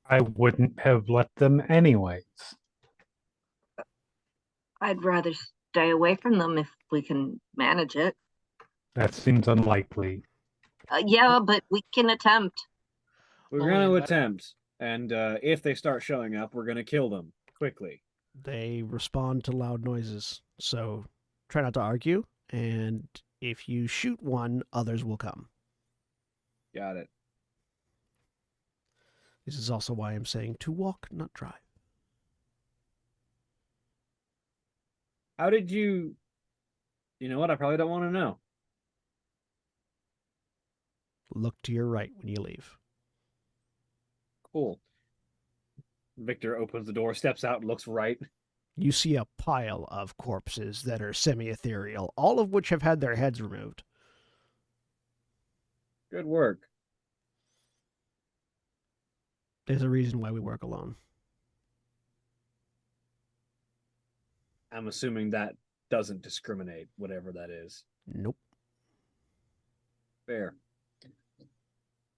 I wouldn't have let them anyways. I'd rather stay away from them if we can manage it. That seems unlikely. Yeah, but we can attempt. We're Only going to that- attempt, and if they start showing up, we're going to kill them quickly. They respond to loud noises, so try not to argue. And if you shoot one, others will come. Got it. This is also why I'm saying to walk, not drive. How did you? You know what? I probably don't want to know. Look to your right when you leave. Cool. Victor opens the door, steps out, and looks right. You see a pile of corpses that are semi-ethereal, all of which have had their heads removed. Good work. There's a reason why we work alone. I'm assuming that doesn't discriminate, whatever that is. Nope. Fair.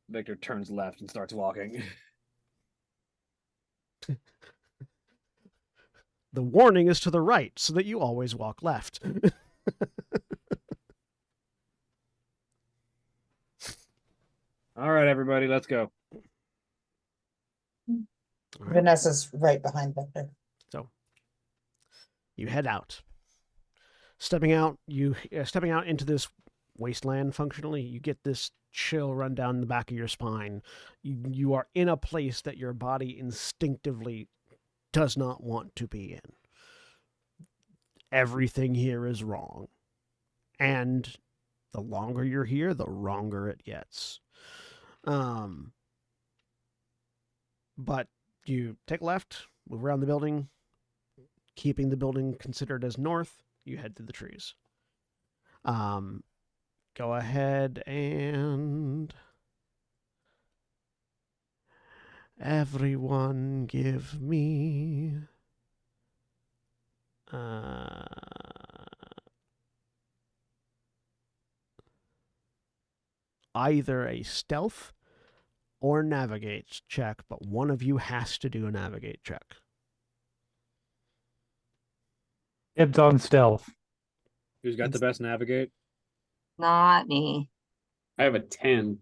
Victor turns left and starts walking. The warning is to the right, so that you always walk left. All right, everybody, let's go. All right. Vanessa's right behind Victor. So you head out. Stepping out into this wasteland. Functionally, you get this chill run down the back of your spine. You are in a place that your body instinctively does not want to be in. Everything here is wrong, and the longer you're here, the wronger it gets. But you take a left, move around the building, keeping the building considered as north. You head through the trees. Go ahead and everyone give me either a stealth or navigate check, but one of you has to do a navigate check. Dibs on stealth. Who's got the best navigate? Not me. I have a 10.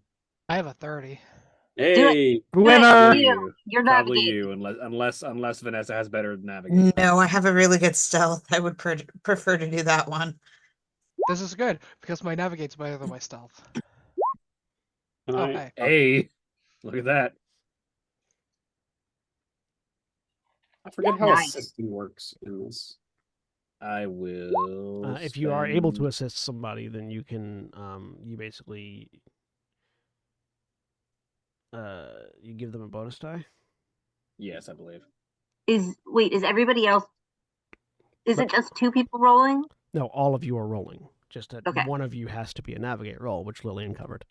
I have a 30. Hey, Winner! You. You're Probably navigating. you, unless Vanessa has better navigation. No, I have a really good stealth. I would prefer to do that one. This is good because my navigate's better than my stealth. Can Oh, I- hey. Hey, look at that. I forget how Nice. assisting works in this. I will. If you are able to spend- assist somebody, then you can you basically you give them a bonus die. Yes, I believe. Wait, is everybody else? Is Right. it just 2 people rolling? No, all of you are rolling. Just that Okay. one of you has to be a navigate roll, which Lillian covered.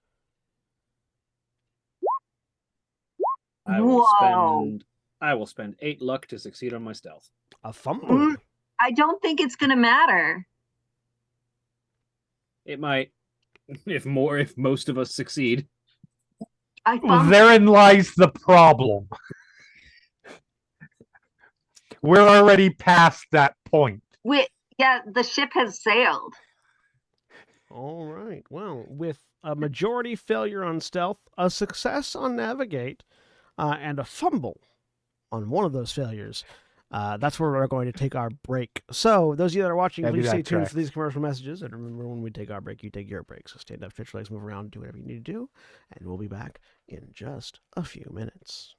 I will Whoa. spend. I will spend 8 luck to succeed on my stealth. A fumble. I don't think it's gonna matter. It might, if most of us succeed. I Well, fumbled. therein lies the problem. We're already past that point. Yeah, the ship has sailed. All right. Well, with a majority failure on stealth, a success on navigate, and a fumble on one of those failures, that's where we're going to take our break. So, those of you that are watching, Maybe please stay that tuned tracks. for these commercial messages. And remember, when we take our break, you take your break. So, stand up, stretch your legs, move around, do whatever you need to do. And we'll be back in just a few minutes.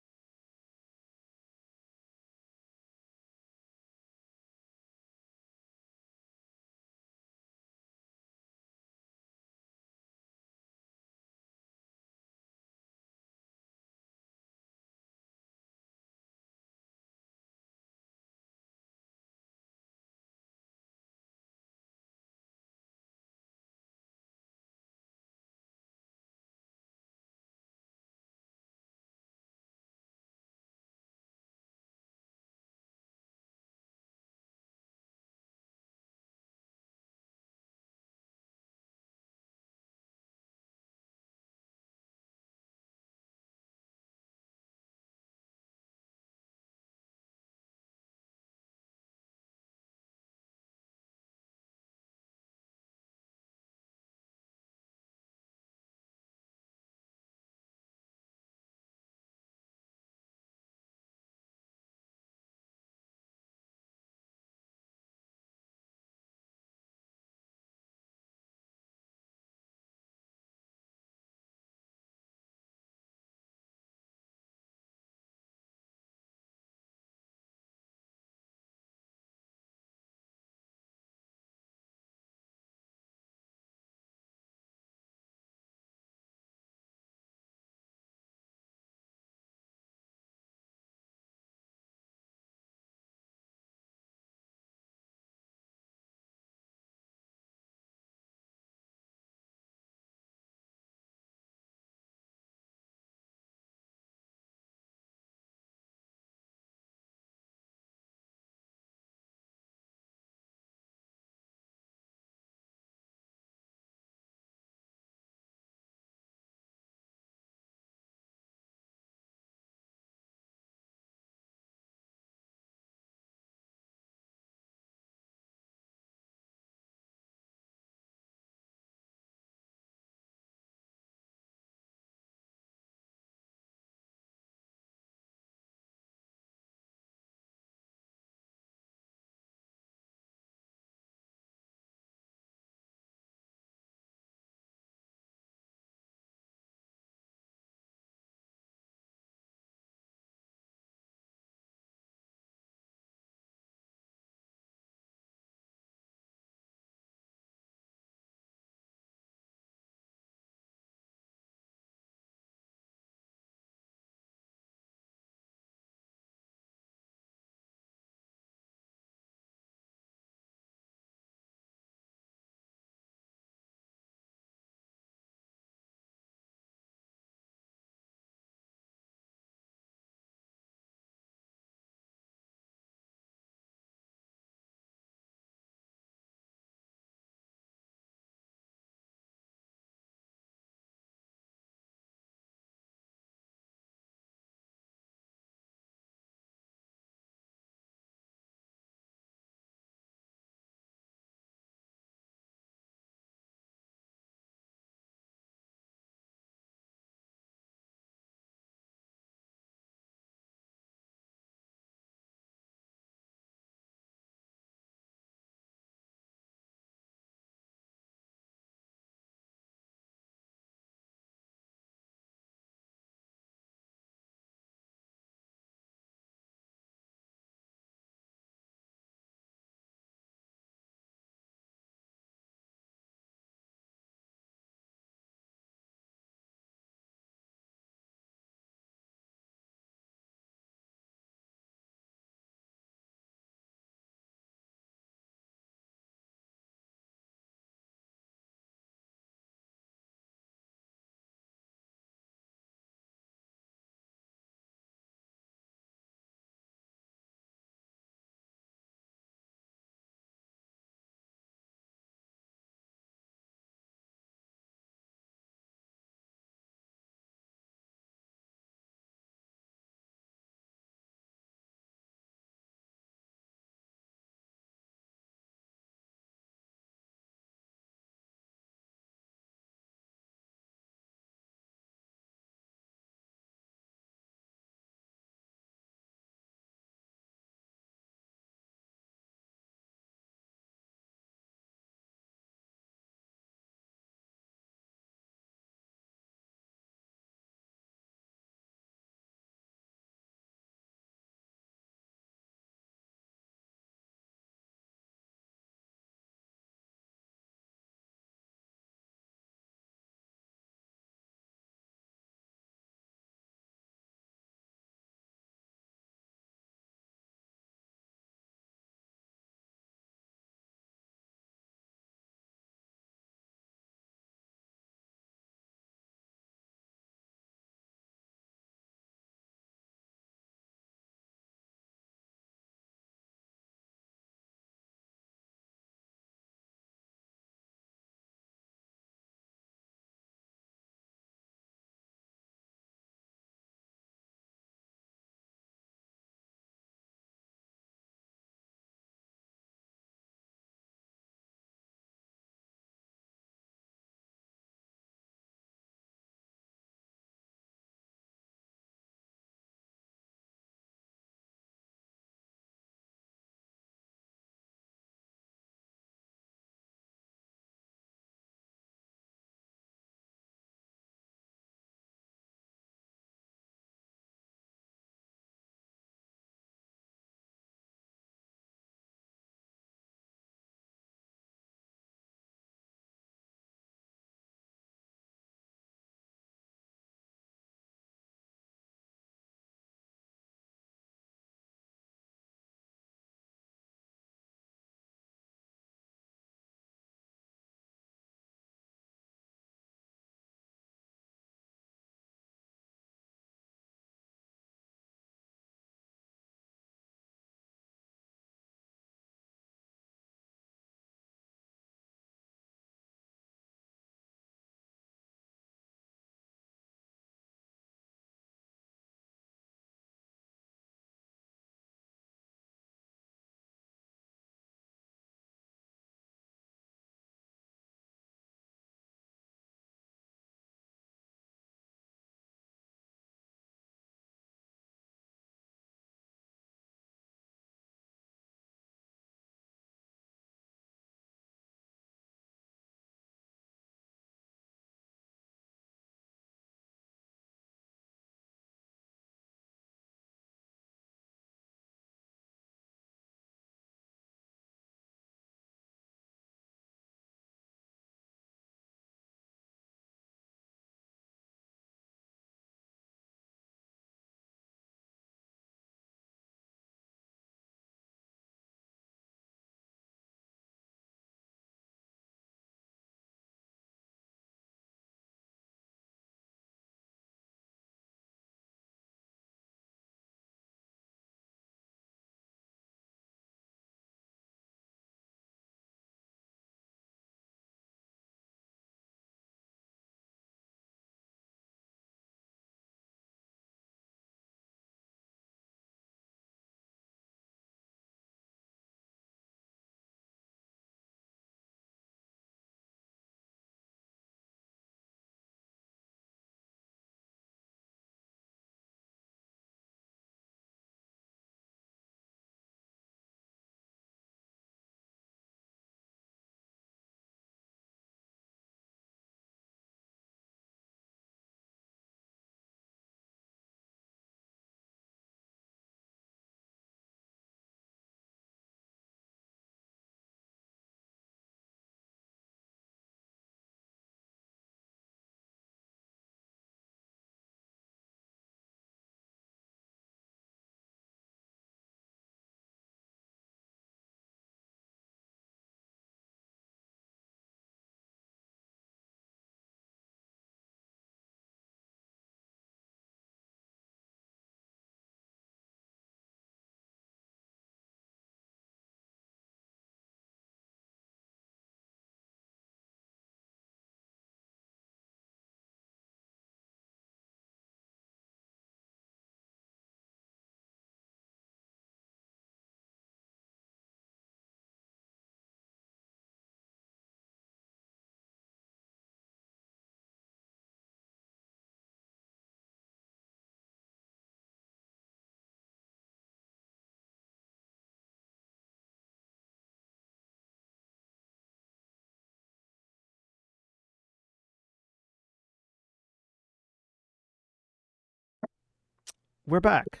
we're back.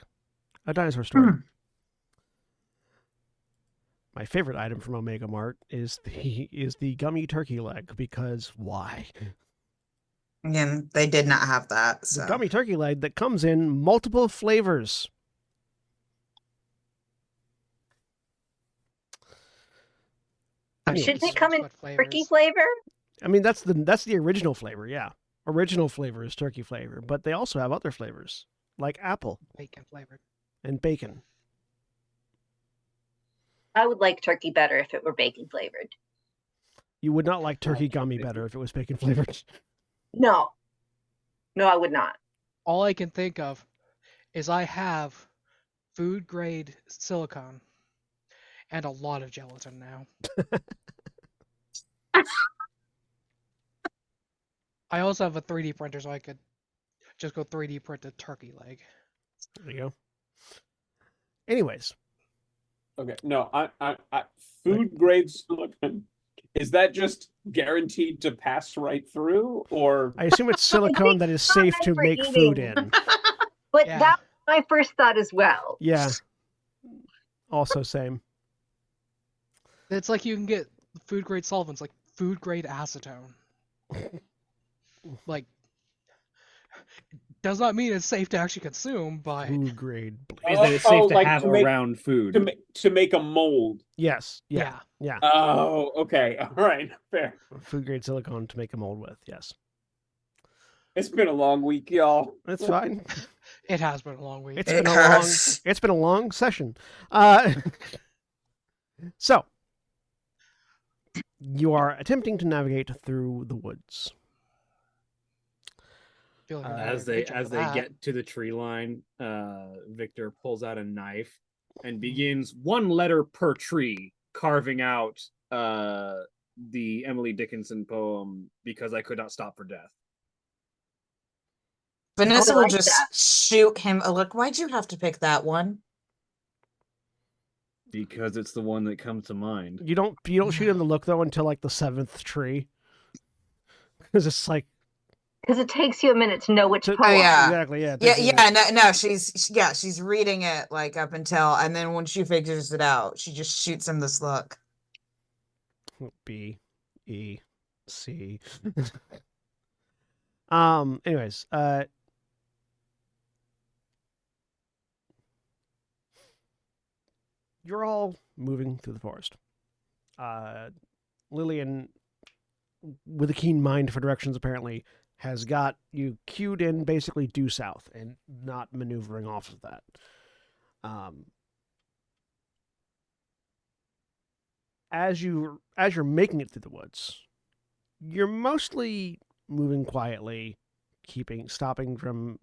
A dinosaur story. Hmm. My favorite item from Omega Mart is the gummy turkey leg, because why? Again, they did not have that. The So gummy turkey leg that comes in multiple flavors. Shouldn't Anyways, it come in What turkey flavors? flavor? I mean, that's the original flavor, yeah. Original flavor is turkey flavor, but they also have other flavors, like apple Bacon flavored. and bacon. I would like turkey better if it were bacon flavored. You would not like turkey like gummy bacon. better if it was bacon flavored. No. No, I would not. All I can think of is I have food grade silicone and a lot of gelatin now. I also have a 3D printer, so I could just go 3D print a turkey leg. There you go. Anyways, Okay, no, I food grade silicone. Is that just guaranteed to pass right through, or I assume it's silicone that is safe to for make food eating. in. But Yeah. that's my first thought as well. Yeah. Also same. It's like you can get food grade solvents, like food grade acetone. Like, does not mean it's safe to actually consume, but Food grade. Is that it's safe to like have to make- around food? to make a mold? Yes. Yeah. Yeah. Oh, okay, all right, fair. Food grade silicone to make a mold with. Yes. It's been a long week, y'all. That's fine. it has been a long week. It's it been a long. has. It's been a long session. So you are attempting to navigate through the woods. Feeling Uh, very As they vigilant for that. get to the tree line, Victor pulls out a knife and begins one letter per tree, carving out the Emily Dickinson poem "Because I Could Not Stop for Death." Vanessa I will like just that. shoot him a look. Why'd you have to pick that one? Because it's the one that comes to mind. You don't shoot him the look though until like the 7th tree, because it's like Because it takes you a minute to know which To- poem. Oh, yeah. exactly yeah. it Yeah, takes you a yeah, minute. no, she's reading it like up until, and then when she figures it out, she just shoots him this look. B, E, C. Anyways, you're all moving through the forest. Lillian, with a keen mind for directions, apparently has got you cued in basically due south and not maneuvering off of that. As you're making it through the woods, you're mostly moving quietly, stopping from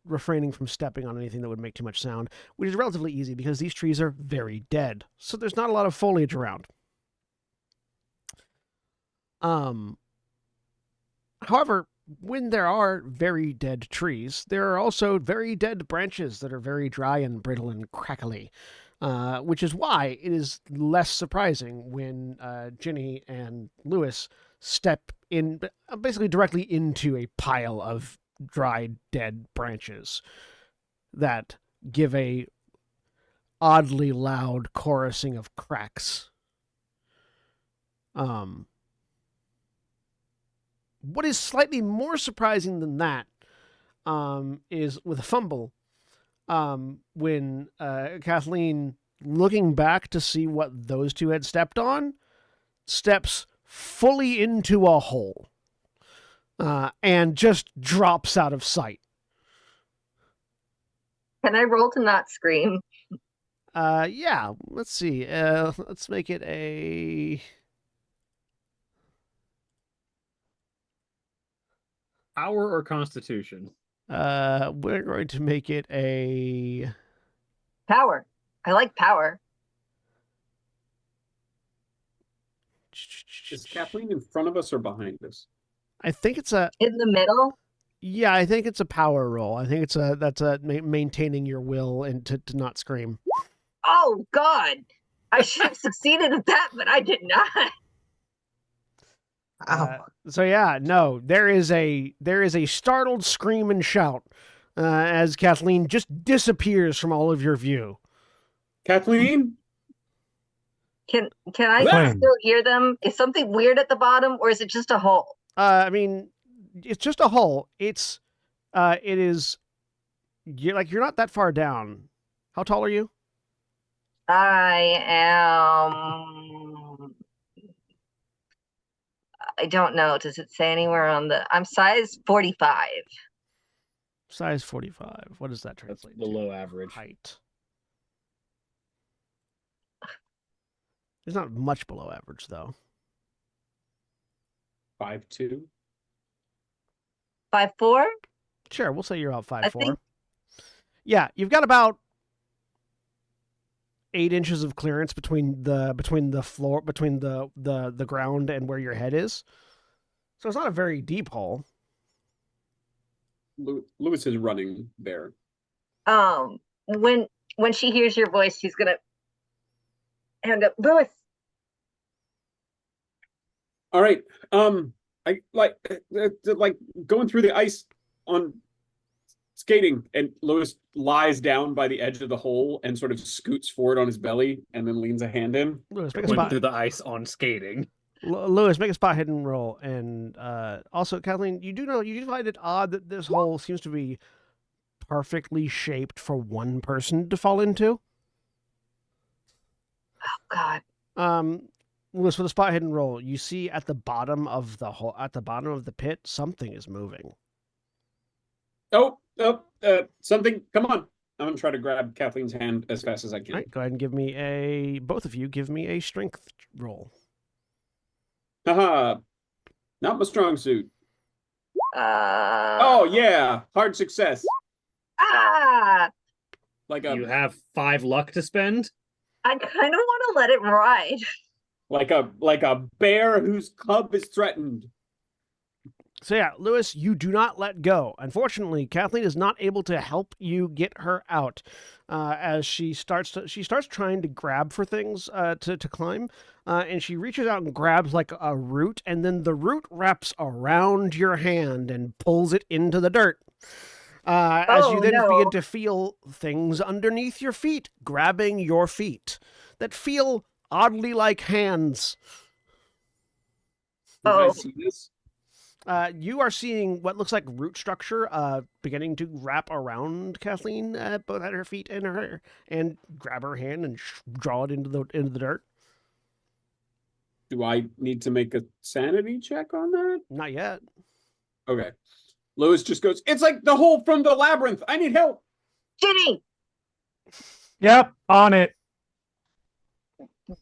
refraining from stepping on anything that would make too much sound, which is relatively easy because these trees are very dead, so there's not a lot of foliage around. However, when there are very dead trees, there are also very dead branches that are very dry and brittle and crackly, which is why it is less surprising when Ginny and Lewis step in basically directly into a pile of dried dead branches that give a oddly loud chorusing of cracks. What is slightly more surprising than that is with a fumble, when Kathleen, looking back to see what those two had stepped on, steps fully into a hole and just drops out of sight. Can I roll to not scream? Yeah, let's see. Let's make it a... Power or Constitution? We're going to make it a... Power. I like power. Is Kathleen in front of us or behind us? I think it's a... In the middle? Yeah, I think it's a power roll. I think that's maintaining your will and to not scream. Oh, God. I should have succeeded at that, but I did not. Oh, So yeah, no, there is a startled scream and shout as Kathleen just disappears from all of your view. Kathleen? Can I Flynn. still hear them? Is something weird at the bottom, or is it just a hole? I mean, it's just a hole. It is. You're not that far down. How tall are you? I am. I don't know. Does it say anywhere on the? I'm size 45. Size 45. What does that That's translate? below to? average. Height. It's not much below average though. 5'2". 5'4"? Sure, we'll say you're about 5'4". think- Yeah, you've got about 8 inches of clearance between the floor, between the ground and where your head is. So it's not a very deep hole. Lewis is running there. When she hears your voice, she's gonna hand up. Lewis. All right. I like going through the ice on skating, and Lewis lies down by the edge of the hole and sort of scoots forward on his belly and then leans a hand in. Lewis, make a Going spot. through the ice on skating. Lewis, make a spot hidden roll, and also Kathleen, you do find it odd that this hole seems to be perfectly shaped for one person to fall into. Oh God. Lewis, with a spot hidden roll, you see at the bottom of the hole, at the bottom of the pit, something is moving. Something. Come on. I'm gonna try to grab Kathleen's hand as fast as I can. All right, go ahead and give me both of you give me a strength roll. Haha. Not my strong suit. Uh, Oh yeah, hard success. Ah! Like You have 5 luck to spend. I kind of want to let it ride. a bear whose cub is threatened. So yeah, Lewis, you do not let go. Unfortunately, Kathleen is not able to help you get her out as she starts trying to grab for things to climb, and she reaches out and grabs like a root, and then the root wraps around your hand and pulls it into the dirt. As you then begin to feel things underneath your feet, grabbing your feet that feel oddly like hands. Do I see this? You are seeing what looks like root structure beginning to wrap around Kathleen, both at her feet and her, and grab her hand and draw it into the dirt. Do I need to make a sanity check on that? Not yet. Okay. Lewis just goes, "It's like the hole from the labyrinth. I need help." Ginny! Yep, on it.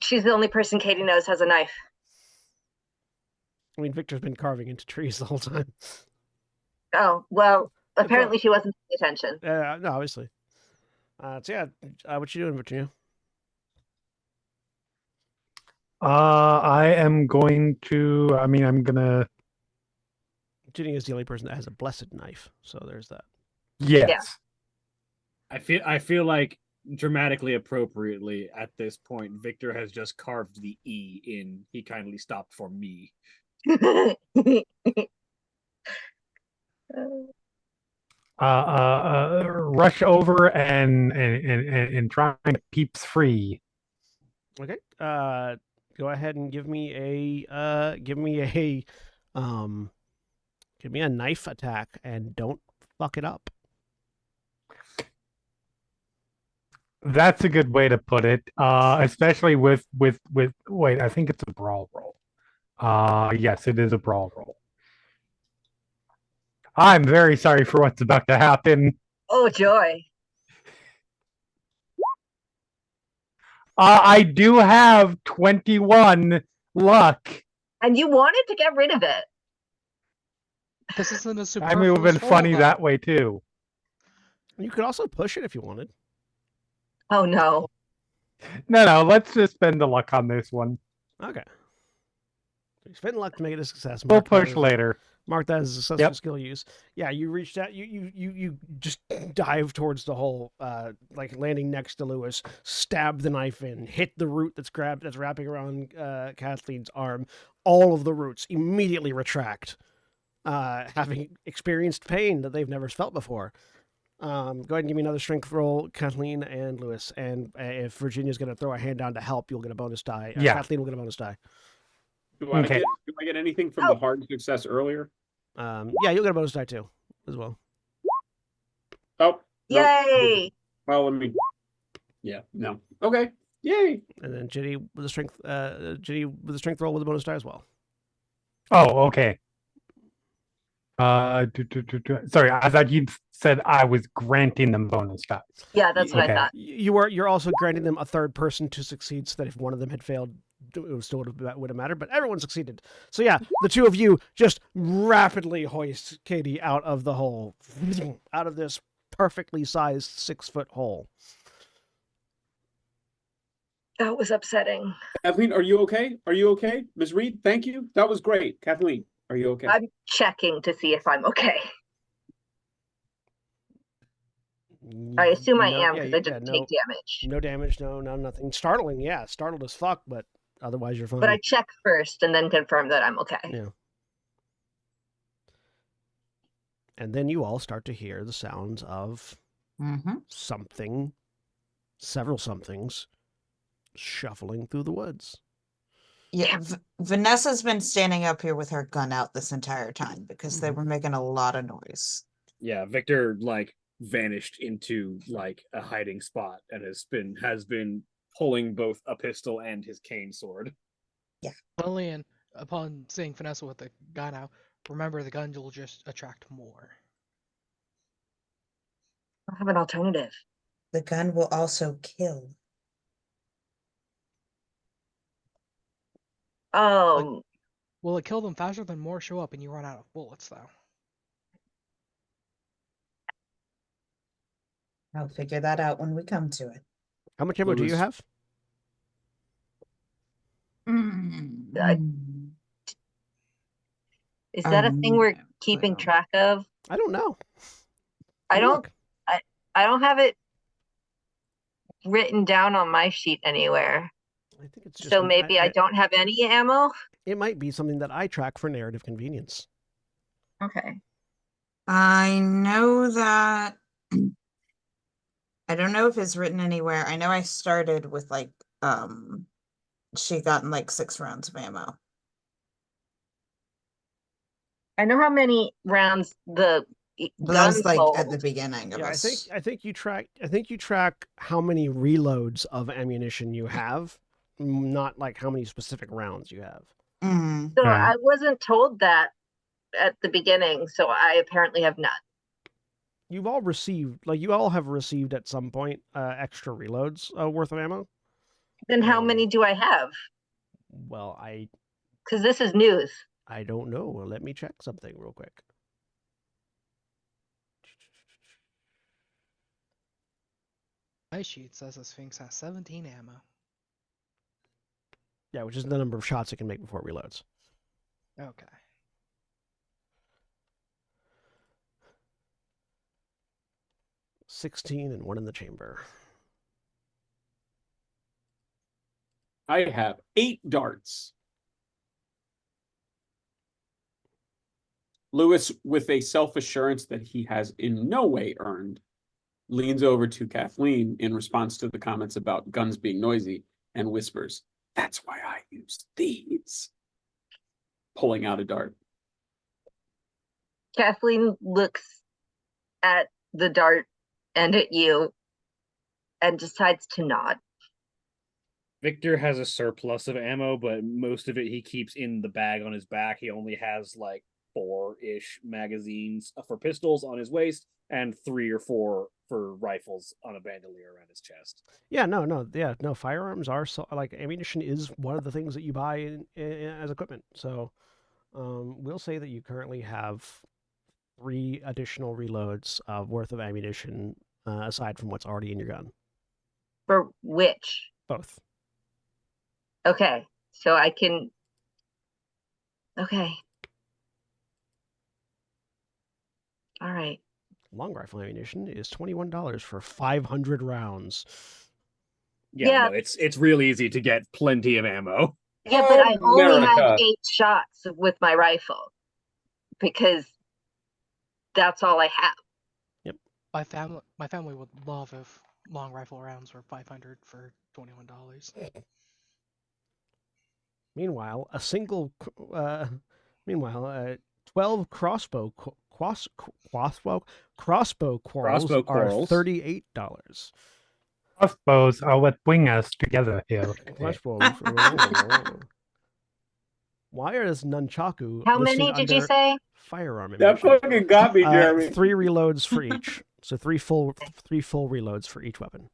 She's the only person Katie knows has a knife. I mean, Victor's been carving into trees the whole time. Oh, well, apparently she wasn't paying attention. No, obviously. So yeah, what you doing, Virginia? I am going to. I mean, I'm gonna. Ginny is the only person that has a blessed knife, so there's that. Yes. Yeah. I feel like dramatically appropriately at this point, Victor has just carved the E in "He kindly stopped for me." Rush over and try and peeps free. Okay. Go ahead and give me a knife attack, and don't fuck it up. That's a good way to put it. Especially with wait, I think it's a brawl roll. Yes, it is a brawl roll. I'm very sorry for what's about to happen. Oh, joy. I do have 21 luck. And you wanted to get rid of it. This isn't a I superfluous mean, it would have been funny roll, that though. way too. You could also push it if you wanted. Oh, no. No, let's just spend the luck on this one. Okay. So you spend luck to make it a success. We'll Mark that push as- later. Mark that as a successful Yep. skill use. Yeah, you reached out. You just dive towards the hole, like landing next to Lewis. Stab the knife in. Hit the root that's wrapping around Kathleen's arm. All of the roots immediately retract, having experienced pain that they've never felt before. Go ahead and give me another strength roll, Kathleen and Lewis. And if Virginia's going to throw a hand down to help, you'll get a bonus die. Yeah. Kathleen will get a bonus die. Do I Okay. get anything from the hard success earlier? Yeah, you'll get a bonus die too, as well. Oh. no. Yay! Well, let me. Yeah. No. Okay. Yay. And then Ginny with a strength roll with a bonus die as well. Oh, okay. Sorry, I thought you said I was granting them bonus dice. Yeah, that's what I Okay. thought. You're also granting them a third person to succeed, so that if one of them had failed, it still would have mattered. But everyone succeeded. So yeah, the two of you just rapidly hoist Katie out of the hole, out of this perfectly sized 6-foot hole. That was upsetting. Kathleen, are you okay? Are you okay? Ms. Reed, thank you. That was great. Kathleen, are you okay? I'm checking to see if I'm okay. I assume I am because I didn't take damage. No damage, nothing. Startling, yeah. Startled as fuck, but otherwise you're fine. But I check first and then confirm that I'm okay. Yeah. And then you all start to hear the sounds of something, several somethings, shuffling through the woods. Yeah, Vanessa's been standing up here with her gun out this entire time because they were making a lot of noise. Yeah, Victor vanished into a hiding spot and has been pulling both a pistol and his cane sword. Yeah. Lillian, upon seeing Vanessa with the gun out, remember the gun will just attract more. I have an alternative. The gun will also kill. Will it kill them faster than more show up and you run out of bullets, though? I'll figure that out when we come to it. How much ammo do you have? Is that a thing we're keeping track of? I don't know. I don't have it written down on my sheet anywhere. I think it's just, so maybe I don't have any ammo? It might be something that I track for narrative convenience. Okay. I know that. I don't know if it's written anywhere. I know I started with she gotten 6 rounds of ammo. I know how many rounds the That's guns hold. at the beginning of us. I think you track how many reloads of ammunition you have, not how many specific rounds you have. So I wasn't told that at the beginning, so I apparently have none. You've all received, you all have received at some point extra reloads worth of ammo. Then how many do I have? Well, because this is news. I don't know. Well, let me check something real quick. My sheet says the Sphinx has 17 ammo. Yeah, which is the number of shots it can make before it reloads. Okay. $16 and 1 in the chamber. I have 8 darts. Lewis, with a self-assurance that he has in no way earned, leans over to Kathleen in response to the comments about guns being noisy and whispers, "That's why I use these." Pulling out a dart. Kathleen looks at the dart and at you and decides to nod. Victor has a surplus of ammo, but most of it he keeps in the bag on his back. He only has 4-ish magazines for pistols on his waist and 3 or 4 for rifles on a bandolier around his chest. Yeah, no. Firearms are ammunition is one of the things that you buy as equipment. So, we'll say that you currently have 3 additional reloads worth of ammunition aside from what's already in your gun. For which? Both. Okay, so I can. Okay. All right. Long rifle ammunition is $21 for 500 rounds. Yeah. No, it's really easy to get plenty of ammo. Yeah, but I only have America. 8 shots with my rifle because that's all I have. Yep. My family would love if long rifle rounds were 500 for $21. Meanwhile, 12 crossbow quarrels Crossbow are quarrels. $38. Crossbows are what bring us together here. Crossbows. Why is nunchaku How listed many did you under say? firearm That ammunition? fucking got me, Jeremy. 3 reloads for each. So three full reloads for each weapon.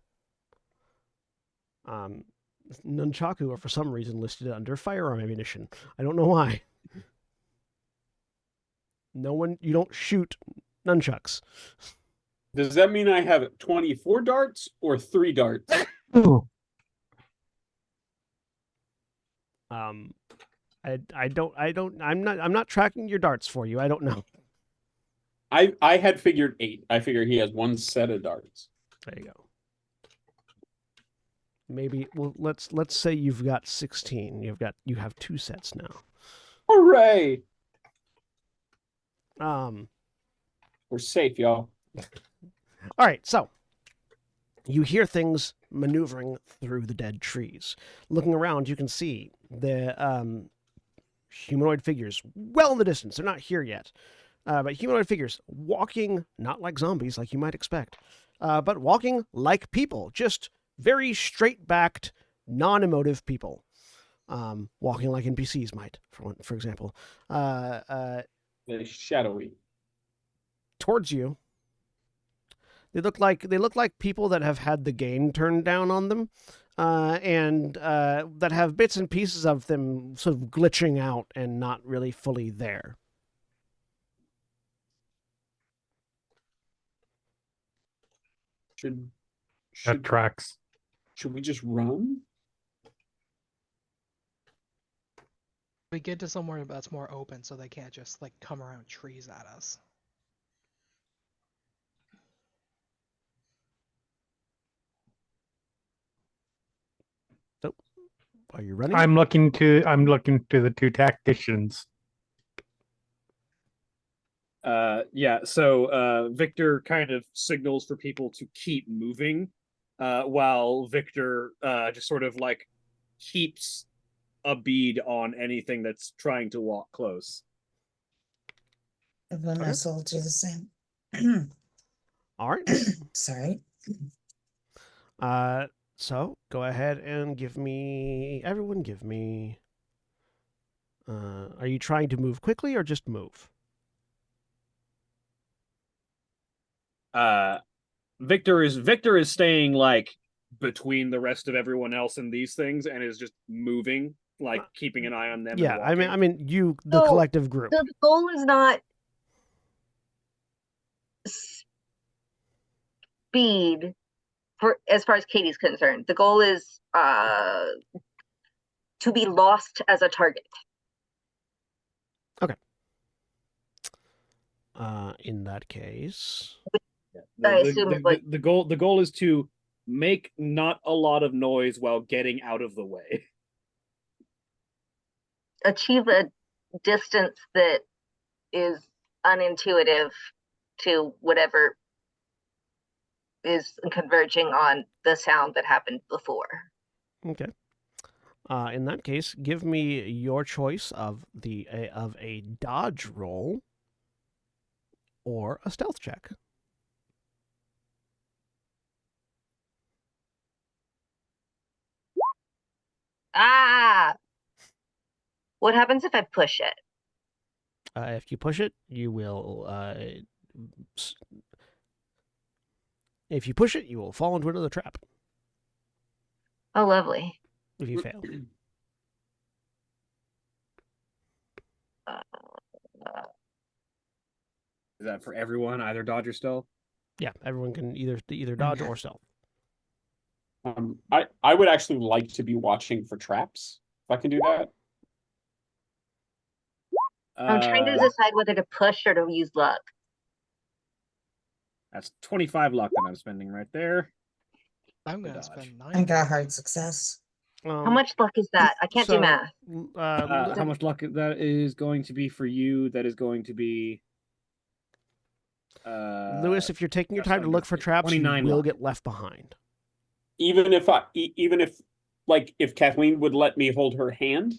Nunchaku are for some reason listed under firearm ammunition. I don't know why. You don't shoot nunchucks. Does that mean I have 24 darts or 3 darts? Ooh, I'm not tracking your darts for you. I don't know. I had figured 8. I figure he has 1 set of darts. There you go. Maybe let's say you've got 16. You have 2 sets now. Hooray! We're safe, y'all. All right, so you hear things maneuvering through the dead trees. Looking around, you can see the humanoid figures well in the distance. They're not here yet, but humanoid figures walking not like zombies, like you might expect, but walking like people, just very straight-backed, non-emotive people, walking like NPCs might, for example. They're shadowy. Towards you. They look like people that have had the gain turned down on them, and that have bits and pieces of them sort of glitching out and not really fully there. that tracks. Should we just run? We get to somewhere that's more open, so they can't just like come around trees at us. So, are you running? I'm looking to the 2 tacticians. Yeah, so Victor kind of signals for people to keep moving, while Victor just sort of like keeps a bead on anything that's trying to walk close. Vanessa will do the same. All right. Sorry. So go ahead and everyone give me. Are you trying to move quickly or just move? Victor is staying like between the rest of everyone else and these things, and is just moving, like keeping an eye on them. Yeah, and I mean, the collective group. So the goal is not speed, for as far as Katie's concerned. The goal is to be lost as a target. Okay. In that case, the goal is to make not a lot of noise while getting out of the way. Achieve a distance that is unintuitive to whatever is converging on the sound that happened before. okay. In that case, give me your choice of a dodge roll or a stealth check. Ah! What happens if I push it? If you push it, you will. If you push it, you will fall into another trap. Oh, lovely. If you fail. Is that for everyone, either dodge or stealth? Yeah, everyone can either dodge or stealth. I would actually like to be watching for traps, if I can do that. I'm trying to decide whether to push or to use luck. That's 25 luck that I'm spending right there. I'm gonna dodge. spend 9. I got hard success. How much luck is that? I can't do math. How much luck that is going to be for you? That is going to be Lewis, if you're taking your just time to under look for traps, you 29 will luck. get left behind. Even if if Kathleen would let me hold her hand.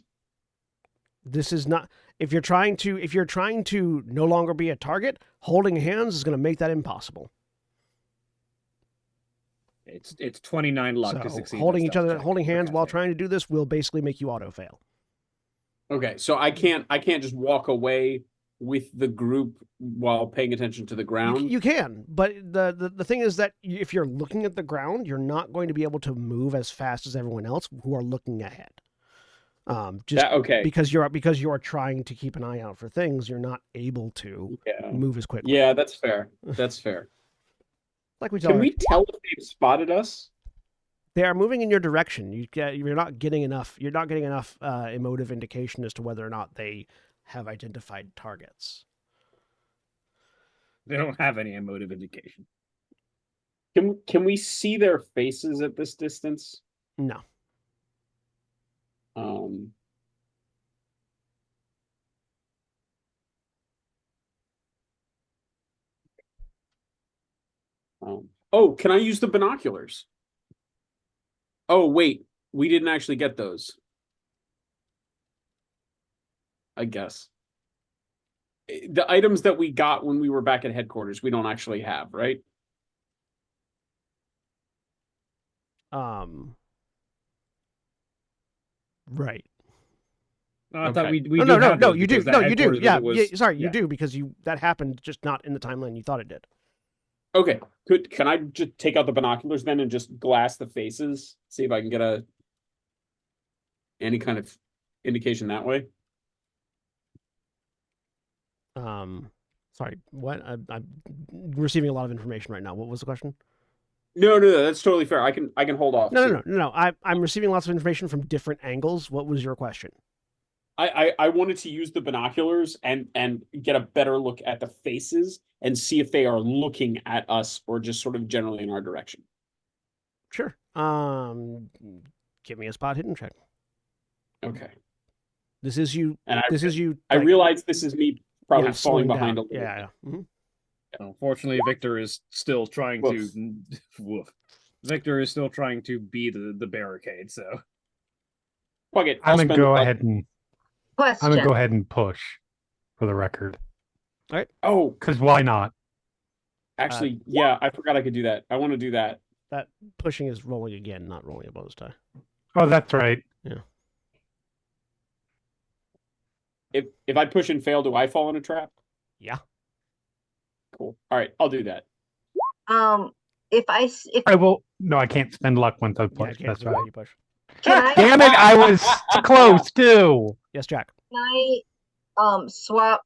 This is not if you're trying to no longer be a target, holding hands is going to make that impossible. It's 29 luck to So succeed. holding the each stealth other, check holding for hands while Kathleen. trying to do this will basically make you auto fail. Okay, so I can't just walk away with the group while paying attention to the ground. You can, but the thing is that if you're looking at the ground, you're not going to be able to move as fast as everyone else who are looking ahead. Just okay. because you're trying to keep an eye out for things, you're not able to move as quickly. Yeah, that's fair. That's fair. Like we tell Can her, we tell if they've spotted us? they are moving in your direction. You're not getting enough. You're not getting enough emotive indication as to whether or not they have identified targets. They don't have any emotive indication. Can we see their faces at this distance? No. Oh, can I use the binoculars? Oh, wait, we didn't actually get those. I guess. The items that we got when we were back at headquarters, we don't actually have, right? Right. I thought Okay. we No, do have those you do. because that No, you do. headquarters Yeah, visit was- sorry, you yeah. do because that happened just not in the timeline you thought it did. Okay, can I just take out the binoculars then and just glass the faces? See if I can get any kind of indication that way? Sorry, what? I'm receiving a lot of information right now. What was the question? No, that's totally fair. I can hold off. No. I'm receiving lots of information from different angles. What was your question? I wanted to use the binoculars and get a better look at the faces and see if they are looking at us or just sort of generally in our direction. Sure. Give me a spot hidden check. Okay. This is you. And I like, realize this is me probably falling slowing behind down. a little Yeah. bit. Mhm. Unfortunately, Victor is still trying Woof. to. Woof. Victor is still trying to be the barricade. So Fuck it. I'm gonna go ahead and push, for the record. Oh, Because why not? actually, yeah, I forgot I could do that. I want to do that. That pushing is rolling again, not rolling a bonus die. Oh, that's right. Yeah. If I push and fail, do I fall in a trap? Yeah. Cool. All right, I'll do that. If I will. No, I can't spend luck once I Yeah, push. can't That's do it when right. you push. can I Damn it! I was close too. Yes, Jack. swap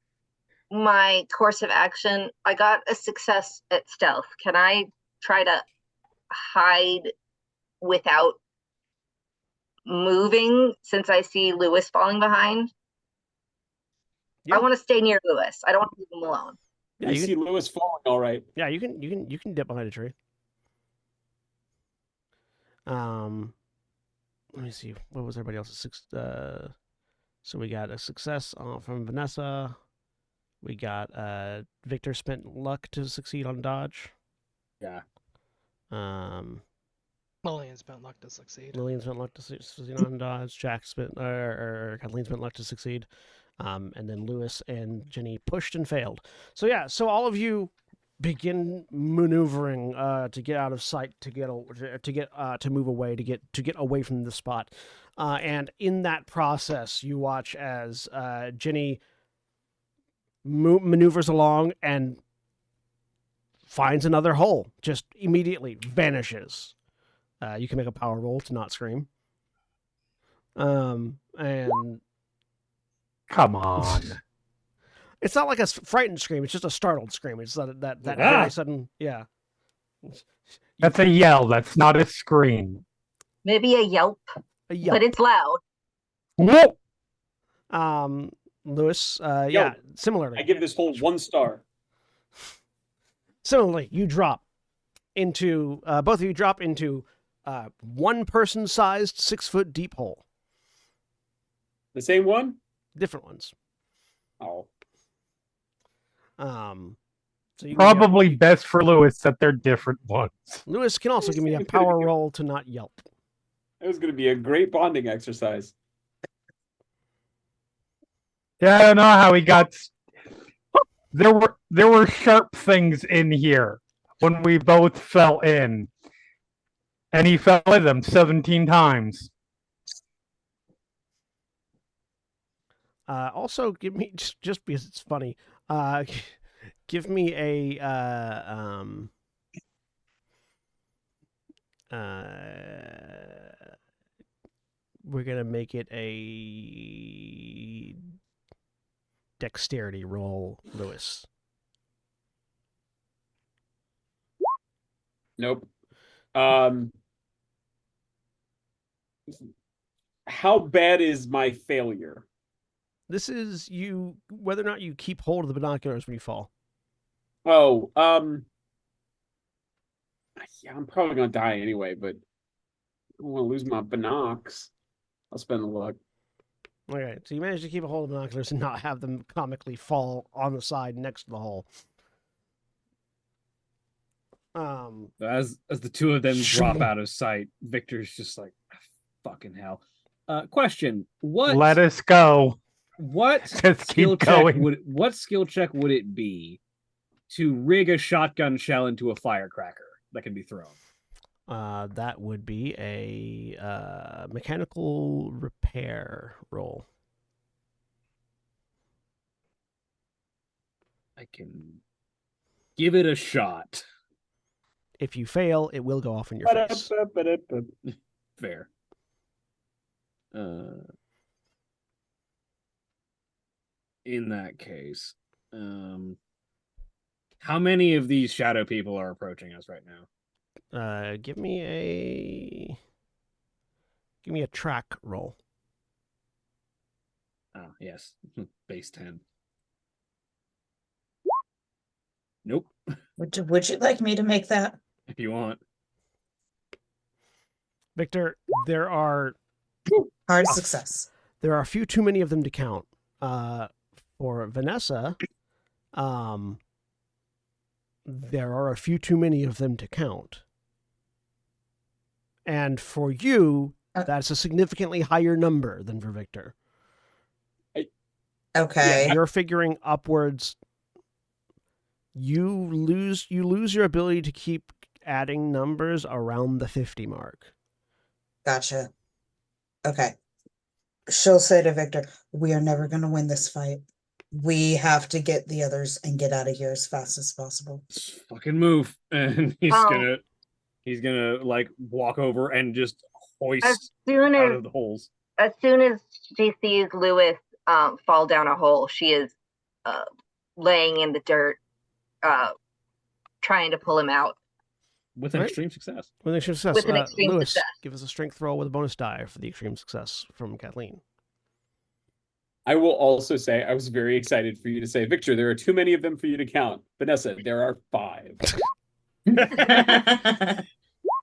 my course of action? I got a success at stealth. Can I try to hide without moving since I see Lewis falling behind? Yeah. I want to stay near Lewis. I don't want to leave him alone. Yeah, you you see Lewis falling, all right. Yeah, you can dip behind a tree. Let me see. What was everybody else's so we got a success from Vanessa. We got Victor spent luck to succeed on dodge. yeah, Lillian spent luck to succeed. Lillian spent luck to succeed on dodge. Jack spent or Kathleen spent luck to succeed. And then Lewis and Jenny pushed and failed. So yeah, so all of you begin maneuvering to get out of sight, to move away, to get away from the spot. And in that process, you watch as Jenny maneuvers along and finds another hole. Just immediately vanishes. You can make a power roll to not scream. And Come on. it's not like a frightened scream. It's just a startled scream. It's that very sudden, yeah. That's a yell. That's not a scream. Maybe a yelp, A yelp. but it's loud. Whoop! Lewis, yeah, similarly. I give this hole 1 star. Similarly, you drop into both of you drop into one person-sized 6-foot deep hole. The same one? Different ones. Oh. So you can yelp. Probably best for Lewis that they're different ones. Lewis can also give me a It's gonna power be- roll to not yelp. It was going to be a great bonding exercise. Yeah, I don't know how he got. There were sharp things in here when we both fell in, and he fell in them 17 times. Also, give me just because it's funny. Give me a we're gonna make it a dexterity roll, Lewis. Nope. How bad is my failure? This is you whether or not you keep hold of the binoculars when you fall. Oh, yeah, I'm probably gonna die anyway, but I don't want to lose my binocs. I'll spend the luck. Okay, so you managed to keep a hold of the binoculars and not have them comically fall on the side next to the hole. As the two of them drop out of sight, Victor's just like, "Ah, fucking hell." Question: Let us go. What Just skill keep check going. what skill check would it be to rig a shotgun shell into a firecracker that can be thrown? That would be a mechanical repair roll. I can give it a shot. If you fail, it will go off in your face. Fair. In that case, how many of these shadow people are approaching us right now? Give me a track roll. Oh, yes. Base 10. Nope. Would you like me to make that? If you want. Victor, there are Hard success. a few too many of them to count. For Vanessa, there are a few too many of them to count. And for you, that's a significantly higher number than for Victor. Okay. You're figuring upwards. You lose your ability to keep adding numbers around the 50 mark. Gotcha. Okay. She'll say to Victor, "We are never going to win this fight. We have to get the others and get out of here as fast as possible." Fucking move. And he's Oh. gonna like walk over and just As hoist soon out as of the holes. she sees Lewis fall down a hole, she is laying in the dirt, trying to pull him out. With an Right. extreme success. With an extreme success. With an extreme Lewis, success. give us a strength roll with a bonus die for the extreme success from Kathleen. I will also say I was very excited for you to say, Victor, there are too many of them for you to count. Vanessa, there are 5.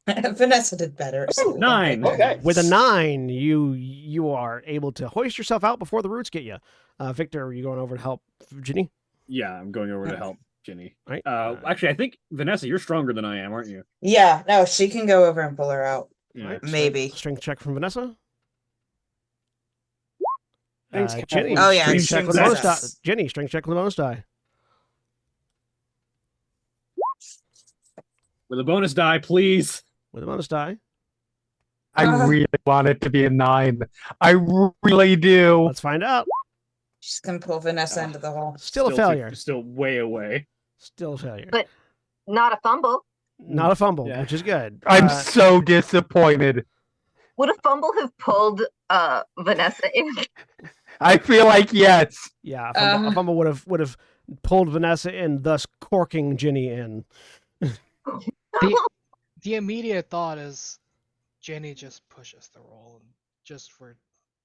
Vanessa did better. So 9. Okay. With a 9, you are able to hoist yourself out before the roots get you. Victor, are you going over to help Ginny? Yeah, I'm going over to help Ginny. Right. Actually, I think Vanessa, you're stronger than I am, aren't you? Yeah, no, she can go over and pull her out. Yeah. Right. Maybe. Strength check from Vanessa. Thanks, Jenny. Kathleen. Oh, yeah, Strength extreme check with a bonus die. success. Jenny, strength check with a bonus die. With a bonus die, please. With a bonus die. I Uh. really want it to be a 9. I really do. Let's find out. She's going to pull Vanessa into the hole. Still a failure. Still way away. Still a failure. But- Not a fumble. Not a fumble, Yeah. which is good. I'm so disappointed. Would a fumble have pulled Vanessa in? I feel like yes. Yeah, a fumble would have pulled Vanessa in, thus corking Ginny in. The immediate thought is Jenny just pushes the roll and just for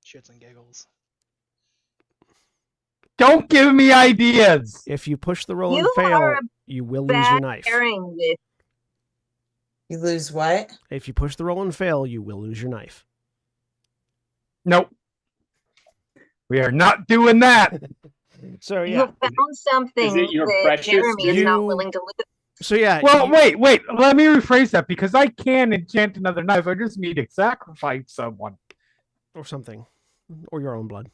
shits and giggles. Don't give me ideas. If you push the roll You and fail, are a you will lose your Bad knife. pairing with You lose what? If you push the roll and fail, you will lose your knife. Nope. We are not doing that. So You yeah. have found something it your that precious Jeremy is not you- willing to lose. So yeah. Well, you- wait. Let me rephrase that because I can enchant another knife. I just need to sacrifice someone. or something, or your own blood.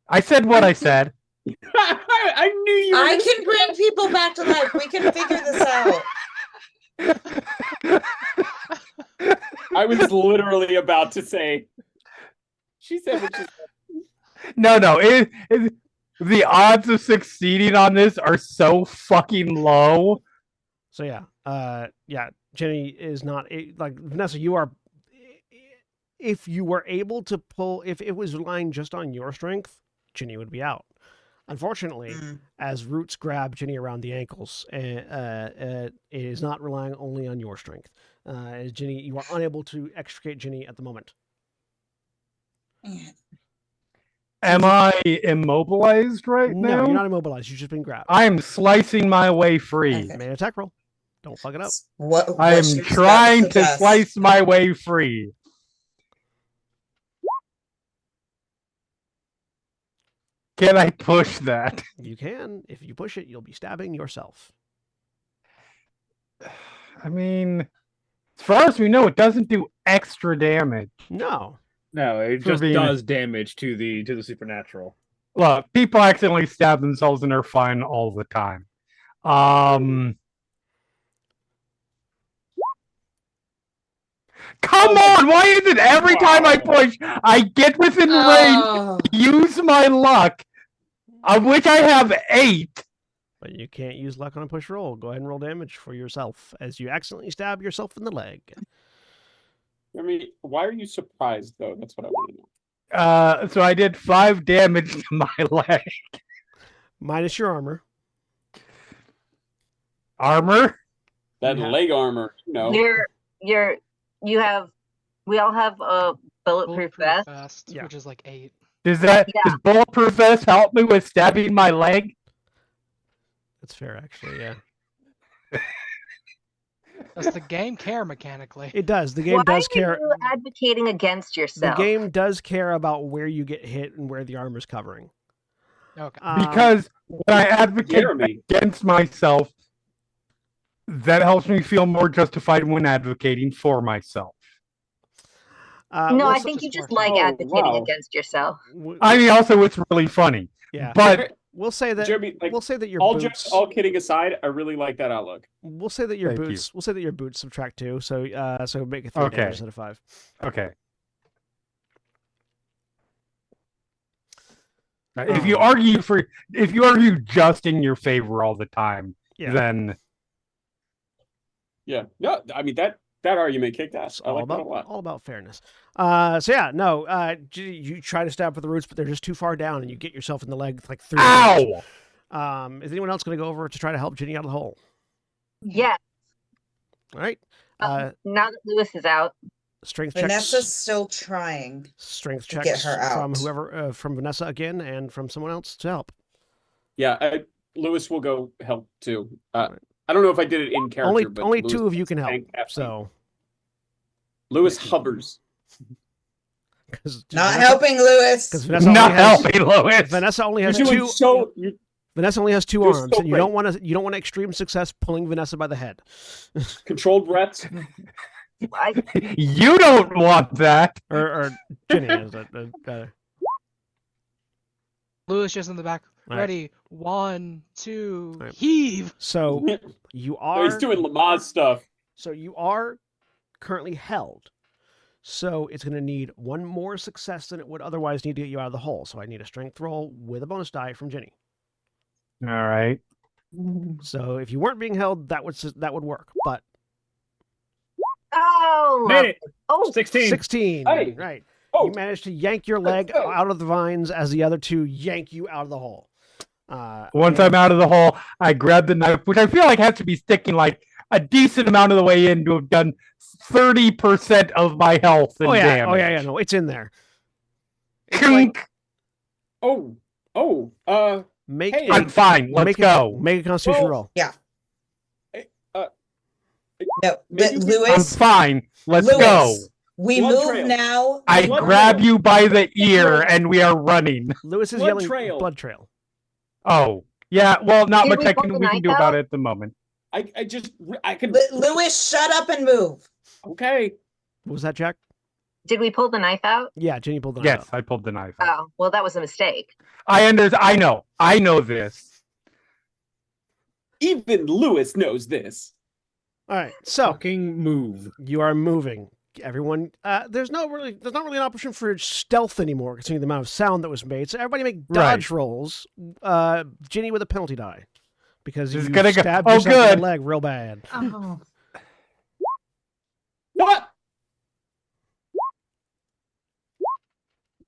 I said what I said. I knew you. Were I gonna can say bring people back to life. We can figure this out. that. I was literally about to say. She said what she said. No. The odds of succeeding on this are so fucking low. So yeah, Jenny is not like Vanessa. You are, if you were able to pull, if it was relying just on your strength, Jenny would be out. Unfortunately, as roots grab Jenny around the ankles, it is not relying only on your strength. As Jenny, you are unable to extricate Jenny at the moment. Am I immobilized right No, now? you're not immobilized. You've just been grabbed. I am slicing my way free. Okay. Made an attack roll. Don't fuck it up. What I am she was about trying to suggest. slice my way free. Can I push that? You can. If you push it, you'll be stabbing yourself. I mean, as far as we know, it doesn't do extra damage. No. No, it For just being- does damage to the supernatural. Look, people accidentally stab themselves and they're fine all the time. Come on! Why is it every time I push, I get within range, Oh, use my luck, of which I have 8. But you can't use luck on a push roll. Go ahead and roll damage for yourself as you accidentally stab yourself in the leg. I mean, why are you surprised though? That's what I want to know. So I did 5 damage to my leg. Minus your armor. Armor? That Yeah. leg armor, you know. We all have a bulletproof vest. Yeah. which is like 8. Does Yeah. bulletproof vest help me with stabbing my leg? That's fair, actually. Yeah, Does the game care mechanically? it does. The game Why does are care. you advocating against The yourself? game does care about where you get hit and where the armor's covering. Okay. Because when I advocate Jeremy. against myself, that helps me feel more justified when advocating for myself. No, we'll I s- think you just Oh, like advocating wow. against yourself. I mean, also, it's really funny. yeah. But We'll say that. Jeremy, like, We'll say that your all boots. jokes, all kidding aside, I really like that outlook. We'll say that your Thank you. boots. We'll say that your boots subtract 2, so make it 3 Okay. damage instead of 5. okay. If you argue just in your favor all the time, Yeah. then Yeah. No, I mean that argument kicked ass. It's I like that a all lot. about fairness. You try to stab for the roots, but they're just too far down, and you get yourself in the leg with like 3 damage. ow! Is anyone else going to go over to try to help Ginny out of the hole? Yeah. All right. Now that Lewis is out, Strength checks. Vanessa's still trying. Strength to get checks her from out. whoever, from Vanessa again, and from someone else to help. Yeah, Lewis will go help too. Right. I don't know if I did it in character, but Only Lewis 2 of you can help. tank captain. So Lewis hovers. because Not helping Lewis. because Vanessa Not only has helping, Lois. Vanessa only You're has doing 2. so. Vanessa only has 2 you're arms, so and you don't want extreme success pulling Vanessa by the head. Controlled breaths. You don't want that. or Ginny is Lewis just in the back. All right. Ready? 1, 2, All right. heave. So you So are he's doing Lamaze stuff. So you are currently held. So it's going to need 1 more success than it would otherwise need to get you out of the hole. So I need a strength roll with a bonus die from Ginny. All right. So if you weren't being held, that would work. But oh, Made it. oh, 16. 16, Hey. right? Oh, You managed to yank your leg go. out of the vines as the other 2 yank you out of the hole. Once I'm out of the hole, I grab the knife, which I feel like has to be sticking like a decent amount of the way in to have done 30% of my health and damage. Oh yeah, no, it's in there. Kink. Make Hey, a, I'm fine. Let's make go. Make a Constitution Well, roll. No, Maybe but we- I'm Lewis, fine. Let's Lewis, go. we Blood move trail. now. I Blood grab trail. you by the ear and we are running. Lewis is Blood yelling trail. blood trail. Oh, yeah. Well, not Did much we pull the we can knife do about out? it at the moment. I can. Lewis, shut up and move. Okay. What was that, Jack? Did we pull the knife out? Yeah, Jenny pulled the knife Yes, out. I pulled the knife out. Oh, well, that was a mistake. I know. I know this. Even Lewis knows this. All right, so Fucking move. you are moving. Everyone, there's not really an option for stealth anymore, considering the amount of sound that was made. So everybody make dodge rolls. Ginny with a penalty die because Just you gonna go- stabbed oh, yourself in good. the leg real bad. Oh. What?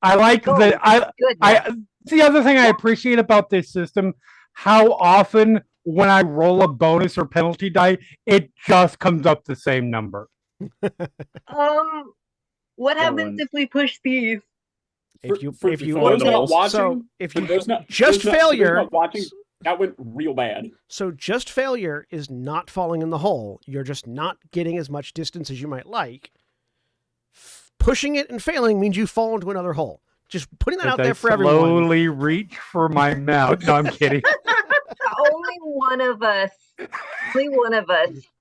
I like Oh, that. Goodness. The other thing I appreciate about this system, how often when I roll a bonus or penalty die, it just comes up the same number. What happens Going. if we push these? If you for if you those not rolls. watching, so if for you those not just those not- for those failure not watching, that went real bad. So just failure is not falling in the hole. You're just not getting as much distance as you might like. Pushing it and failing means you fall into another hole. Just putting that out there for everyone. Slowly reach for my mouth. No, I'm kidding. Only one of us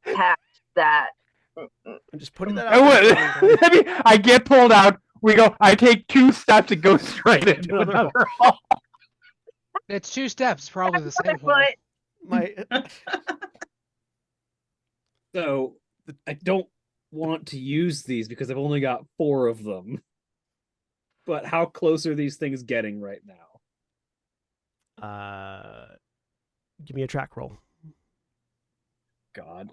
passed that. I'm just putting that out there. For everyone. I mean, I get pulled out. We go. I take 2 steps and go straight into another hole. It's 2 steps, probably the same hole. But My So I don't want to use these because I've only got 4 of them. But how close are these things getting right now? give me a track roll. God.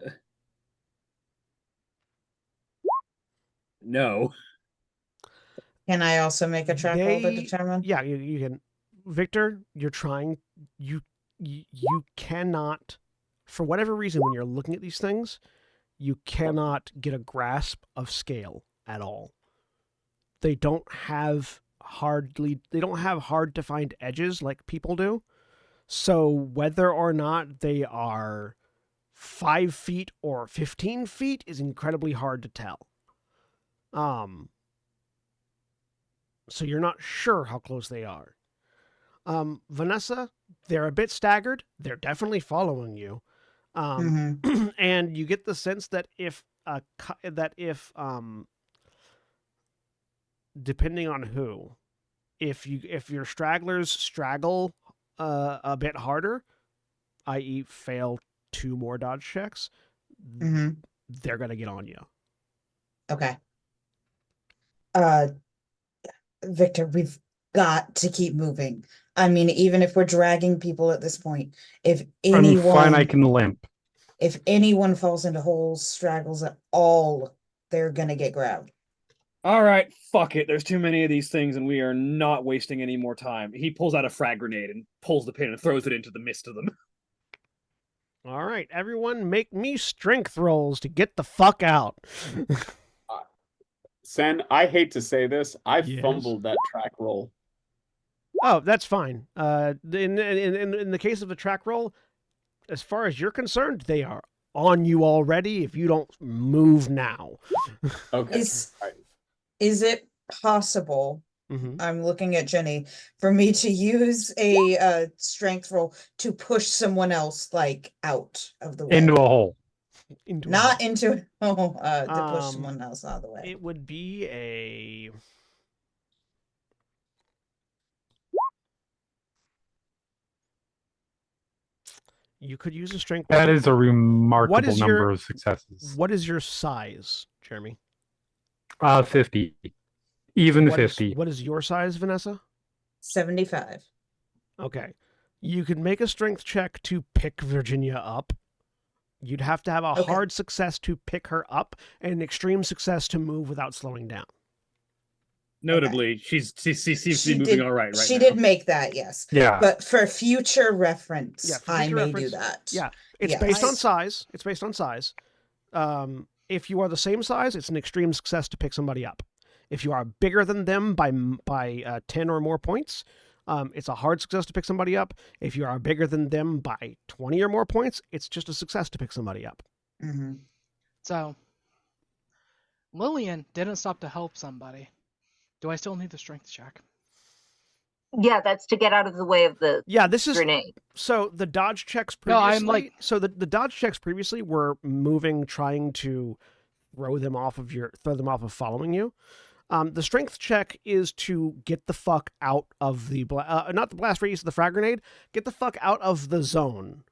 No. Can I also make a track roll to They- determine? Yeah, you can. Victor, you're trying. You cannot, for whatever reason, when you're looking at these things, you cannot get a grasp of scale at all. They don't have hard to find edges like people do. So whether or not they are 5 feet or 15 feet is incredibly hard to tell. So you're not sure how close they are. Vanessa, they're a bit staggered. They're definitely following you. And you get the sense that if depending on who, if your stragglers straggle a bit harder, i.e. fail 2 more dodge checks, they're gonna get on you. Okay. Victor, we've got to keep moving. I mean, even if we're dragging people at this point, if I'm fine. I anyone can limp. falls into holes, straggles at all, they're gonna get grabbed. All right, fuck it. There's too many of these things, and we are not wasting any more time. He pulls out a frag grenade and pulls the pin and throws it into the midst of them. All right, everyone, make me strength rolls to get the fuck out. Sen, I hate to say this, I Yes. fumbled that track roll. Oh, that's fine. In the case of a track roll, as far as you're concerned, they are on you already. If you don't move now, Okay. Is it possible? Mhm. I'm looking at Jenny for me to use a strength roll to push someone else like out of the way, Into a hole. Into a not hole. into to push Um, someone else out of the way. It would be a. You could use a strength. That is a remarkable is your- number of successes. What is your size, Jeremy? 50. Even What is- 50. what is your size, Vanessa? 75. Okay. You could make a strength check to pick Virginia up. You'd have to have a Okay. hard success to pick her up and an extreme success to move without slowing down. Notably, she seems to She be moving did- all right She now. did make that, yes. Yeah. But for future reference, Yeah, for I future may reference, do that. Yeah, it's Yes. based on size. It's based on size. If you are the same size, it's an extreme success to pick somebody up. If you are bigger than them by 10 or more points, it's a hard success to pick somebody up. If you are bigger than them by 20 or more points, it's just a success to pick somebody up. Mm-hmm. So, Lillian didn't stop to help somebody. Do I still need the strength check? Yeah, that's to get out of the way of the Yeah, this is grenade. so the dodge checks No, previously. I'm like- so the dodge checks previously were moving, trying to throw them off of following you. The strength check is to get the fuck out of the not the blast radius of the frag grenade. Get the fuck out of the zone,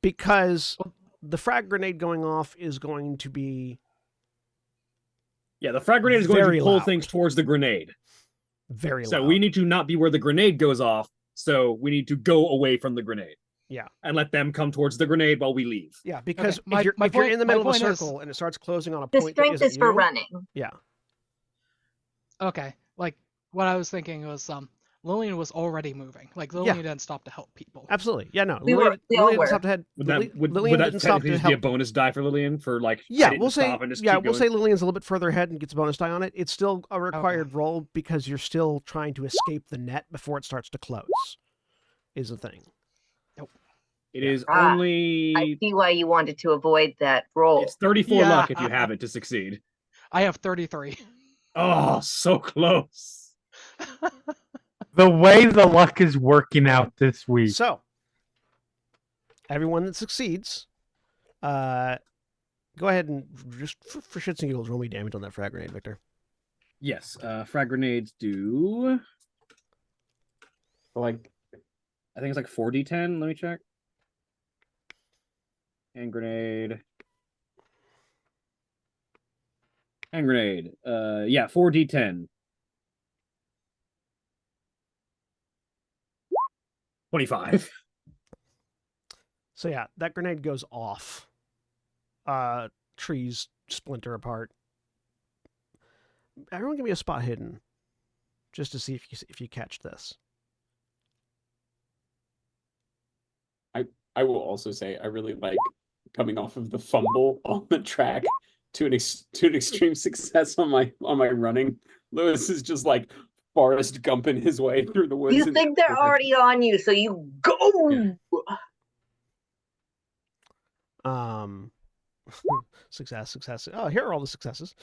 because the frag grenade going off is going to be Yeah, the frag grenade is going Very to pull loud. things towards the grenade. very So loud. we need to not be where the grenade goes off. So we need to go away from the grenade. Yeah. And let them come towards the grenade while we leave. Yeah, because my- if you're my if you're point- in the my middle of a point is- circle and it starts closing on a The point that strength isn't is for you, running. yeah, Okay, like what I was thinking was Lillian was already moving. Like Lillian didn't stop to help people. absolutely. Yeah, no, We all Lillian didn't were. stop to head. Would that, Lillian would that didn't stop technically to just be a help. bonus die for Lillian for like? I Yeah, didn't we'll say stop and just yeah, keep we'll going? say Lillian's a little bit further ahead and gets a bonus die on it. It's still a required roll because you're still trying to escape the net before it starts to close. Is the thing. It is Ah, only I see why you wanted to avoid that roll. it's 34 Yeah. luck if you have it to succeed. I have 33. Oh, so close. The way the luck is working out this week. So, everyone that succeeds, go ahead and just for shits and giggles roll me damage on that frag grenade, Victor. Yes, frag grenades do. Like, I think it's like 4d10. Let me check. Hand grenade. Hand grenade. Yeah, 4d10. 25. So yeah, that grenade goes off. Trees splinter apart. Everyone give me a spot hidden, just to see if you catch this. I will also say I really like coming off of the fumble on the track to an extreme success on my running. Lewis is just like Forrest Gumping his way through the woods. You and- think they're already on you, so you go. Success. Oh, here are all the successes,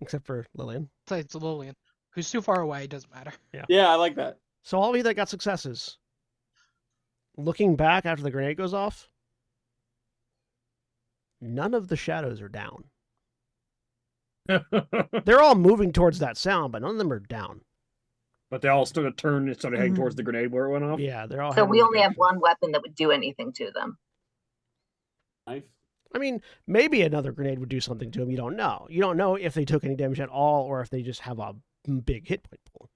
except for Lillian. It's Lillian, who's too far away. Doesn't matter. Yeah, I like that. So all of you that got successes, looking back after the grenade goes off, none of the shadows are down. They're all moving towards that sound, but none of them are down. But they all started to turn and started heading towards the grenade where it went off. Yeah, they're all. So heading we in that only have direction. one weapon that would do anything to them. Nice. I mean, maybe another grenade would do something to them. You don't know. You don't know if they took any damage at all, or if they just have a big hit point pool.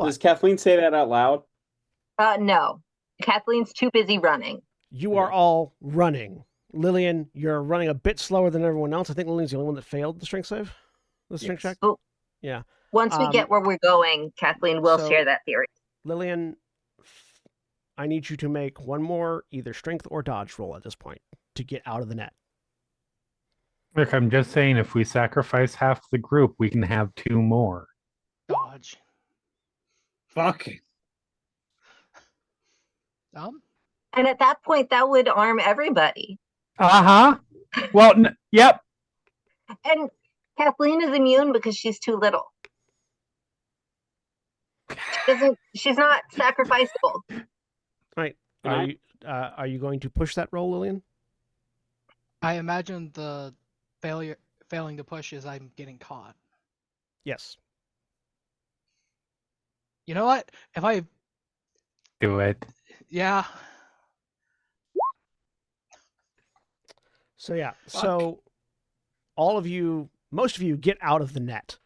Does Kathleen say that out loud? No. Kathleen's too busy running. You are all running. Lillian, you're running a bit slower than everyone else. I think Lillian's the only one that failed the strength save. The strength Yes. check. Oh. Yeah. Once we get where we're going, Kathleen will so- share that theory. Lillian, I need you to make one more either strength or dodge roll at this point to get out of the net. Look, I'm just saying, if we sacrifice half the group, we can have 2 more. Dodge. Fuck. And at that point, that would arm everybody. Well, yep. And Kathleen is immune because she's too little. She's not sacrificable. Right. Are you going to push that roll, Lillian? I imagine the failing to push is I'm getting caught. Yes. You know what? If I Do it. yeah. So yeah. So all of you, most of you, get out of the net.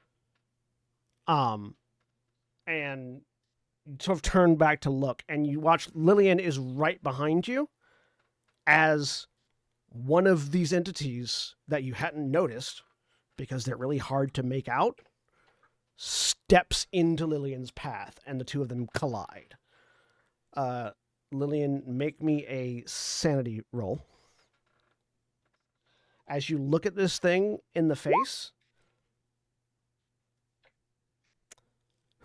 And sort of turn back to look, and you watch Lillian is right behind you as one of these entities that you hadn't noticed because they're really hard to make out steps into Lillian's path, and the two of them collide. Lillian, make me a sanity roll. As you look at this thing in the face,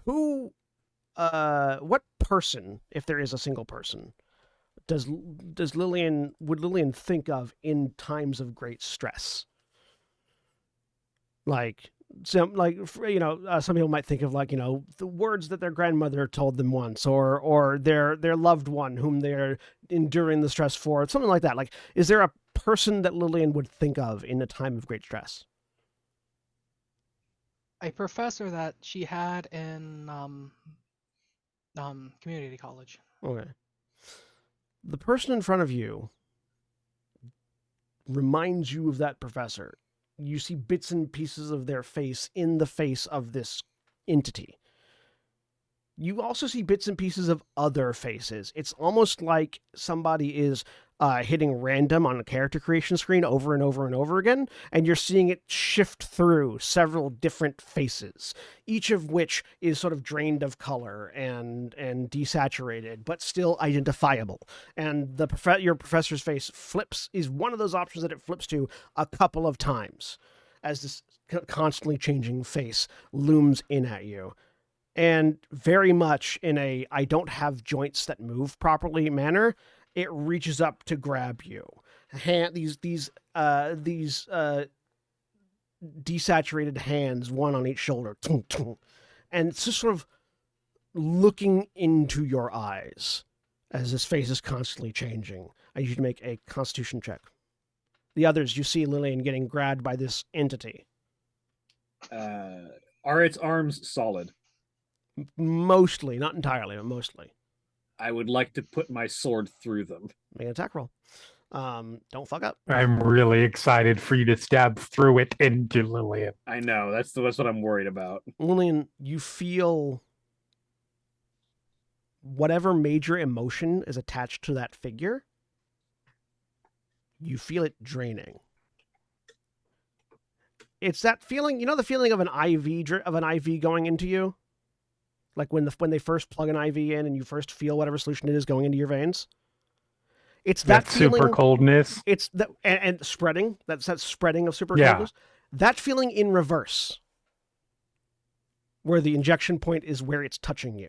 what person, if there is a single person, would Lillian think of in times of great stress? Like some some people might think of like the words that their grandmother told them once, or their loved one whom they're enduring the stress for, something like that. Like, is there a person that Lillian would think of in a time of great stress? A professor that she had in community college. Okay. The person in front of you reminds you of that professor. You see bits and pieces of their face in the face of this entity. You also see bits and pieces of other faces. It's almost like somebody is hitting random on a character creation screen over and over and over again, and you're seeing it shift through several different faces, each of which is sort of drained of color and desaturated, but still identifiable. And your professor's face is one of those options that it flips to a couple of times as this constantly changing face looms in at you. And very much in a I don't have joints that move properly manner, it reaches up to grab you. These desaturated hands, one on each shoulder, and it's just sort of looking into your eyes as this face is constantly changing. I need you to make a Constitution check. The others, you see Lillian getting grabbed by this entity. Are its arms solid? Mostly, not entirely, but mostly. I would like to put my sword through them. Make an attack roll. Don't fuck up. I'm really excited for you to stab through it into Lillian. I know, that's what I'm worried about. Lillian, you feel whatever major emotion is attached to that figure, you feel it draining. It's that feeling, the feeling of an IV going into you? Like when they first plug an IV in and you first feel whatever solution it is going into your veins. It's that feeling, super coldness. It's that and spreading. That's that spreading of super Yeah. coldness. That feeling in reverse, where the injection point is where it's touching you.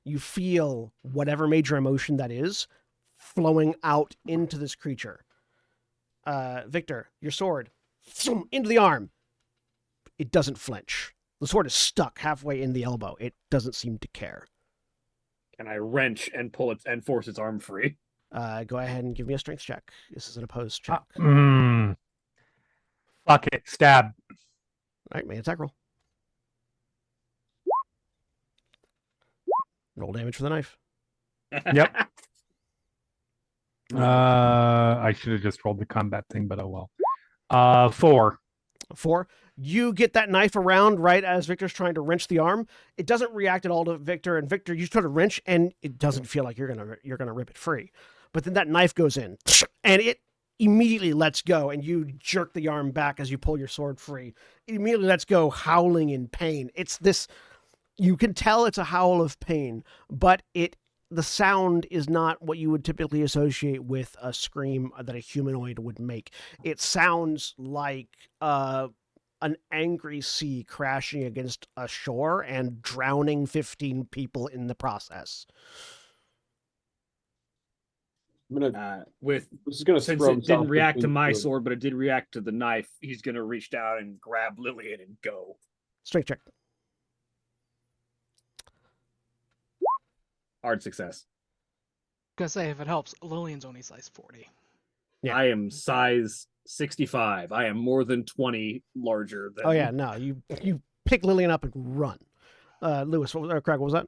You feel whatever major emotion that is flowing out into this creature. Victor, your sword into the arm. It doesn't flinch. The sword is stuck halfway in the elbow. It doesn't seem to care. Can I wrench and pull it and force its arm free? Go ahead and give me a strength check. This is an opposed check. Fuck it. Stab. All right, make an attack roll. Roll damage for the knife. Yep. I should have just rolled the combat thing, but oh well. 4. 4. You get that knife around right as Victor's trying to wrench the arm. It doesn't react at all to Victor, and Victor, you try to wrench, and it doesn't feel like you're gonna rip it free. But then that knife goes in, and it immediately lets go, and you jerk the arm back as you pull your sword free. It immediately lets go, howling in pain. It's this. You can tell it's a howl of pain, but the sound is not what you would typically associate with a scream that a humanoid would make. It sounds like an angry sea crashing against a shore and drowning 15 people in the process. I'm gonna This is gonna since it didn't react to my sword, but it did react to the knife, he's gonna reach down and grab Lillian and go. Strength check. Hard success. Gonna say, if it helps, Lillian's only size 40. Yeah. I am size 65. I am more than 20 larger than. Oh yeah, no, you pick Lillian up and run. Lewis, Craig, what was that?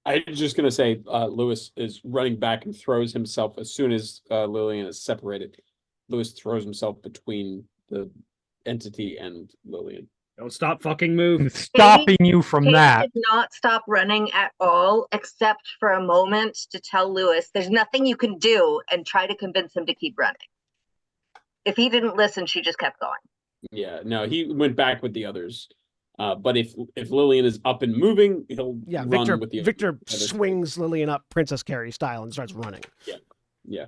I was just gonna say, Lewis is running back and throws himself as soon as Lillian is separated. Lewis throws himself between the entity and Lillian. Don't stop fucking moving. Stopping you from Kate that. did not stop running at all, except for a moment to tell Lewis there's nothing you can do and try to convince him to keep running. If he didn't listen, she just kept going. Yeah, no, he went back with the others. But if Lillian is up and moving, he'll run with the Victor others. swings Lillian up Princess Carrie style and starts running. Yeah.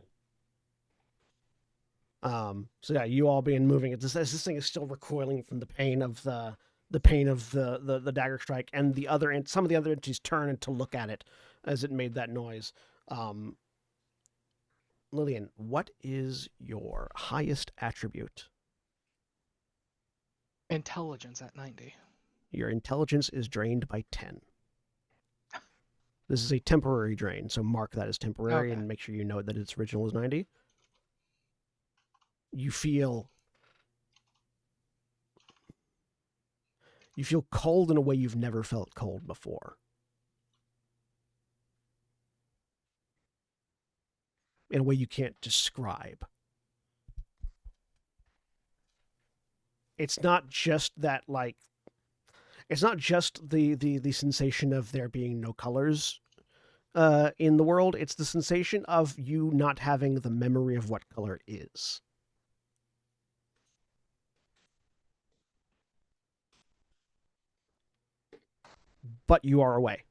So yeah, you all being moving. This thing is still recoiling from the pain of the dagger strike, and some of the other entities turn to look at it as it made that noise. Lillian, what is your highest attribute? Intelligence at 90. Your intelligence is drained by 10. This is a temporary drain, so mark that as temporary Okay. and make sure you know that its original is 90. You feel cold in a way you've never felt cold before. In a way you can't describe. It's not just that, like, it's not just the sensation of there being no colors in the world. It's the sensation of you not having the memory of what color is. But you are away.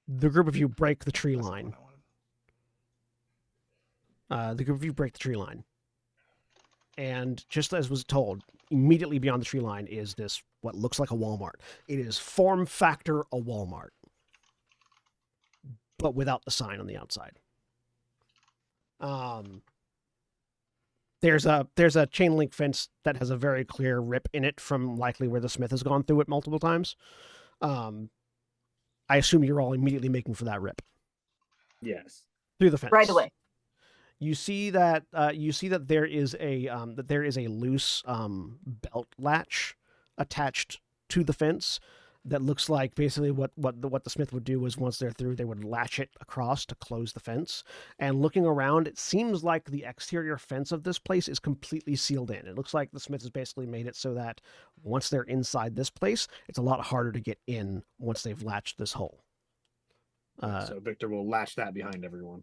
The group of you break the tree That's not line. what I wanted. The group of you break the tree line. And just as was told, immediately beyond the tree line is this, what looks like a Walmart. It is form factor a Walmart, but without the sign on the outside. There's a chain link fence that has a very clear rip in it from likely where the smith has gone through it multiple times. I assume you're all immediately making for that rip Yes. through the fence Right away. You see that there is a loose belt latch attached to the fence that looks like basically what the smith would do is once they're through, they would latch it across to close the fence. And looking around, it seems like the exterior fence of this place is completely sealed in. It looks like the smith has basically made it so that once they're inside this place, it's a lot harder to get in once they've latched this hole. So Victor will latch that behind everyone.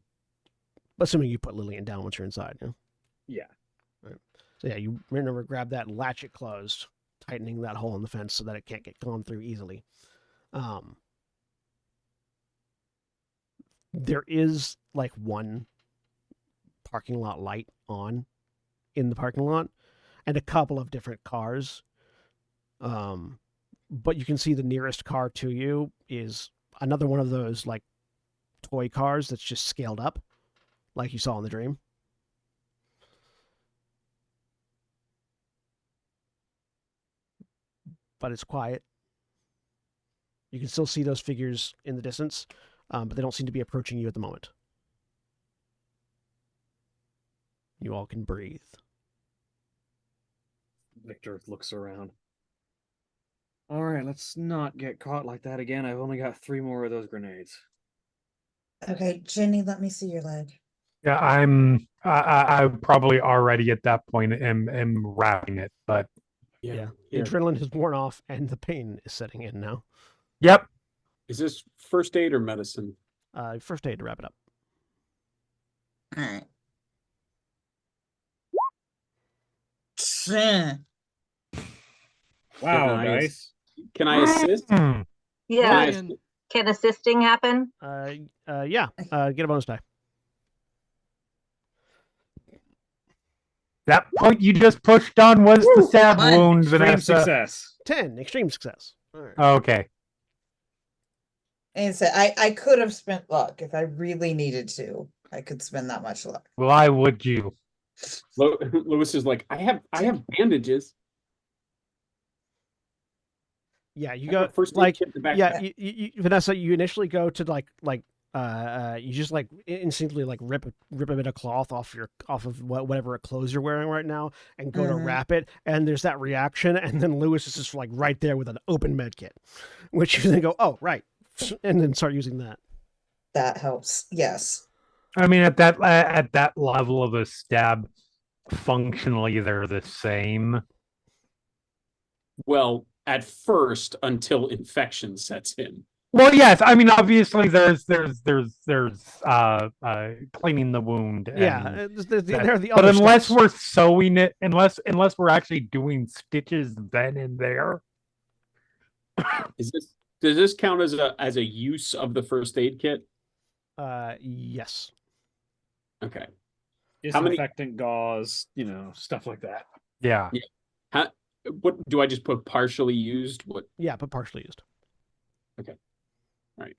Assuming you put Lillian down once you're inside. Yeah. Yeah. Right. So yeah, you remember grab that, latch it closed, tightening that hole in the fence so that it can't get gone through easily. There is like one parking lot light on in the parking lot and a couple of different cars. But you can see the nearest car to you is another one of those like toy cars that's just scaled up, like you saw in the dream. But it's quiet. You can still see those figures in the distance, but they don't seem to be approaching you at the moment. You all can breathe. Victor looks around. All right, let's not get caught like that again. I've only got 3 more of those grenades. Okay, Jenny, let me see your leg. Yeah, I probably already at that point am wrapping it, but Yeah. The Here. adrenaline has worn off and the pain is setting in now. yep. Is this first aid or medicine? First aid to wrap it up. All right. Huh. Wow, I guys. Can I assist? Hmm. Yeah. Lillian, Can assisting happen? Yeah. Get a bonus die. That point you just pushed on was the stab One. wound, Extreme Vanessa. success. 10. Extreme success. All right. Okay. And so I could have spent luck if I really needed to. I could spend that much luck. Why would you? Lewis is like, I have bandages. Yeah, you I have go a first aid like kit in the backpack. yeah, you, Vanessa. You initially go to you just like instinctively like rip a bit of cloth off of whatever clothes you're wearing right now and go to Mhm. wrap it, and there's that reaction, and then Lewis is just like right there with an open med kit, which you then go, oh right, and then start using that. That helps. Yes. I mean, at that level of a stab, functionally they're the same. Well, at first, until infection sets in. Well, yes. I mean, obviously there's cleaning the wound. Yeah, and they're the but other unless steps. we're sewing it, unless we're actually doing stitches then and there. Does this count as a use of the first aid kit? Yes. Okay. How many- Disinfectant gauze, stuff like that. Yeah. What do I just put partially used? What? Yeah, but partially used. Okay. All right.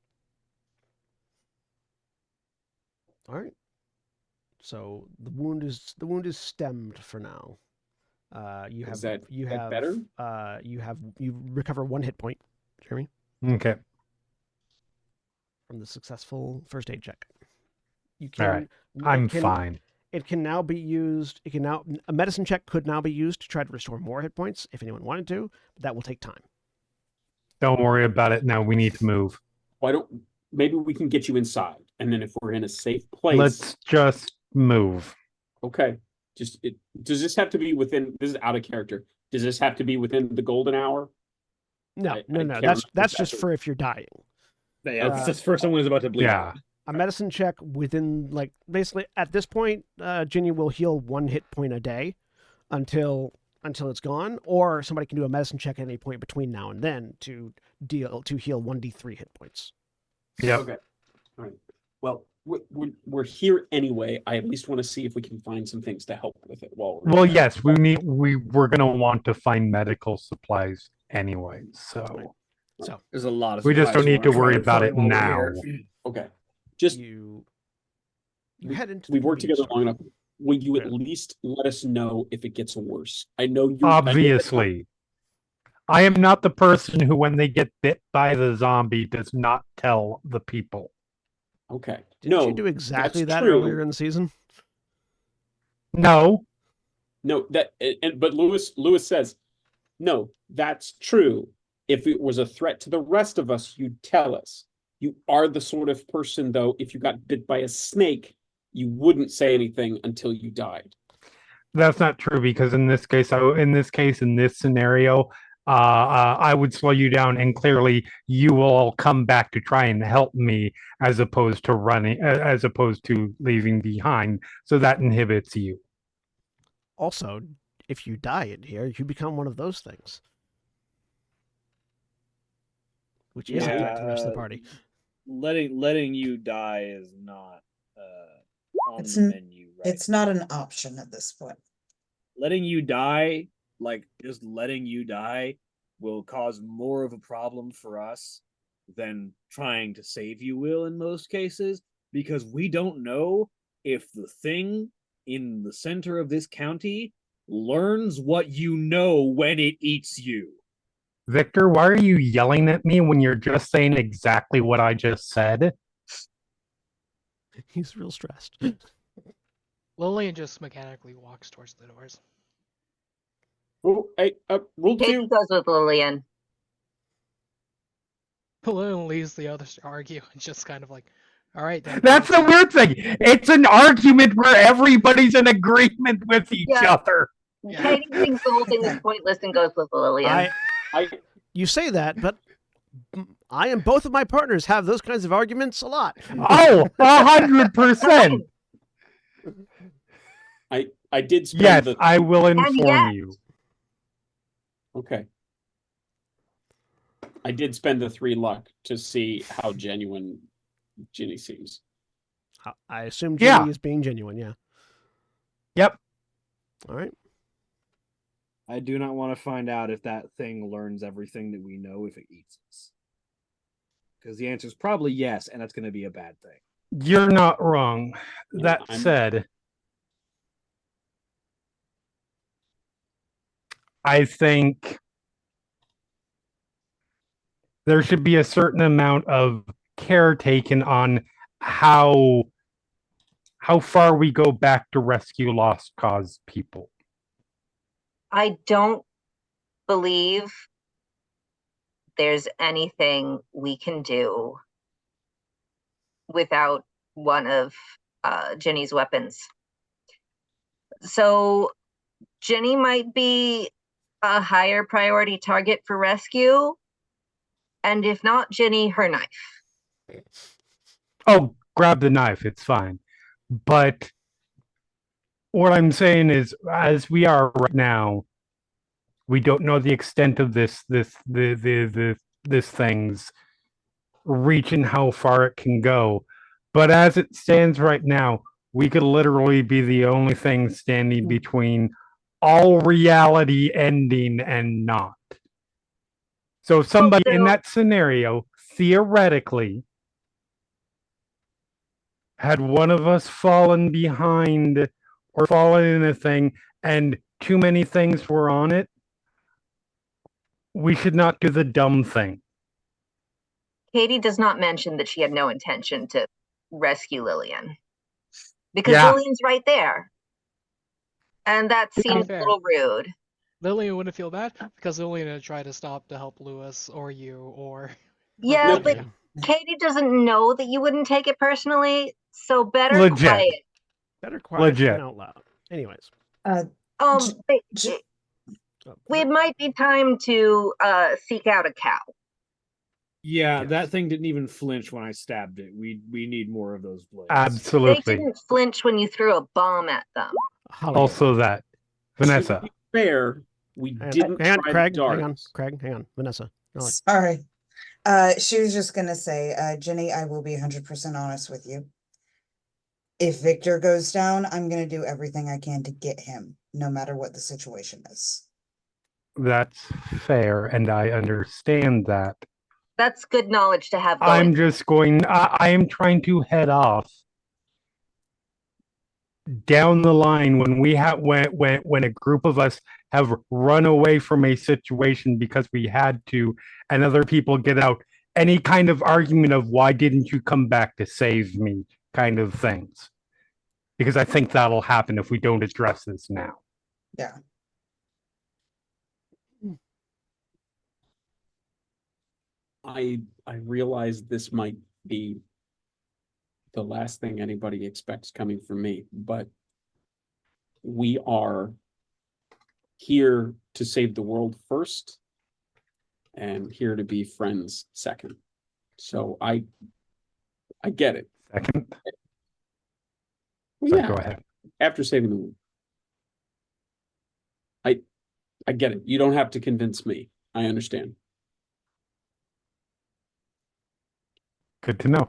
All right. So the wound is stemmed for now. You have Is that you that have better? you recover 1 hit point, Jeremy, Okay. from the successful first aid check. You All right. I'm fine. It can now be used. It can now a medicine check could now be used to try to restore more hit points if anyone wanted to, but that will take time. Don't worry about it now. We need to move. Why don't maybe we can get you inside, and then if we're in a safe place, Let's just move. okay. Does this have to be within? This is out of character. Does this have to be within the golden hour? No, I no. can't That's remember just exactly. for if you're dying. Yeah, that's for someone who's about to bleed Yeah. out. A medicine check within, like, basically at this point, Ginny will heal 1 hit point a day until it's gone, or somebody can do a medicine check at any point between now and then to heal 1d3 hit points. Yep. Okay. All right. Well, we're here anyway. I at least want to see if we can find some things to help with it while we're Well, there. yes, we're gonna want to find medical supplies anyway. So So There's a lot of. we just don't supplies we need to wanna try worry to about find it while we're now. here. Okay. Just you head into. we've the worked convenience together long store. enough. Will you at Yeah. least let us know if it gets worse? I know you. Obviously, I am not the person who, when they get bit by the zombie, does not tell the people. Okay. Didn't No, you do exactly that's that true. earlier in the season? No, No, but Lewis says, no, that's true. If it was a threat to the rest of us, you'd tell us. You are the sort of person, though, if you got bit by a snake, you wouldn't say anything until you died. that's not true because in this case, in this scenario, I would slow you down, and clearly you will all come back to try and help me, as opposed to leaving behind. So that inhibits you. Also, if you die in here, you become one of those things, which is a threat to the rest of the party. Letting you die is not on It's the menu. Right? It's not an option at this point. Letting you die, like just letting you die, will cause more of a problem for us than trying to save you will in most cases, because we don't know if the thing in the center of this county learns what you know when it eats you. Victor, why are you yelling at me when you're just saying exactly what I just said? He's real stressed. Lillian just mechanically walks towards the doors. Oh, hey, rule Kate 2. goes with Lillian. Lillian leaves the others to argue and just kind of like, all right, then. That's the weird thing. It's an argument where everybody's in agreement with each Yeah. other. Yeah. Katie thinks the whole thing is pointless and goes with Lillian. You say that, but I and both of my partners have those kinds of arguments a lot. Oh, 100%. I did spend Yes, the I will yet- inform you. okay. I did spend the 3 luck to see how genuine Ginny seems. I assume Ginny Yeah. is being genuine, yeah. Yep. All right. I do not want to find out if that thing learns everything that we know if it eats us. Because the answer is probably yes, and that's going to be a bad thing. You're not wrong. Yeah, That I'm- said, I think there should be a certain amount of care taken on how far we go back to rescue lost cause people. I don't believe there's anything we can do without one of Jenny's weapons. So Jenny might be a higher priority target for rescue. And if not Jenny, her knife. Oh, grab the knife, it's fine. But what I'm saying is, as we are right now, we don't know the extent of this thing's reach and how far it can go. But as it stands right now, we could literally be the only thing standing between all reality ending and not. So if somebody in that scenario, theoretically, Had one of us fallen behind or fallen in a thing and too many things were on it, we should not do the dumb thing. Katie does not mention that she had no intention to rescue Lillian. Because Yeah. Lillian's right there. And that be seems a fair. little rude. Lillian wouldn't feel bad because Lillian had tried to stop to help Lewis or you or. Yeah, No, but Katie doesn't know that you wouldn't take it personally, so better Legit. quiet. Better quiet Legit. than out loud. Anyways. Uh, But j- it might be time to seek out a cow. Yeah, Yes. that thing didn't even flinch when I stabbed it. We need more of those blades. They Absolutely. didn't flinch when you threw a bomb at them. Hollywood. Also that. Vanessa. To be fair, we Hang on, didn't hang on, try Craig. the darts. Hang on. Vanessa. No, Sorry. She was just gonna say, Jenny, I will be 100% honest with you. If Victor goes down, I'm gonna do everything I can to get him, no matter what the situation is. That's fair, and I understand that. That's good knowledge to have I going. am trying to head off down the line when we have when a group of us have run away from a situation because we had to, and other people get out any kind of argument of why didn't you come back to save me kind of things. Because I think that'll happen if we don't address this now. Yeah. I realize this might be the last thing anybody expects coming from me, but we are here to save the world first and here to be friends second. So I get it. Second. Well, Sorry, yeah, go ahead. after saving the world. I get it. You don't have to convince me. I understand. Good to know.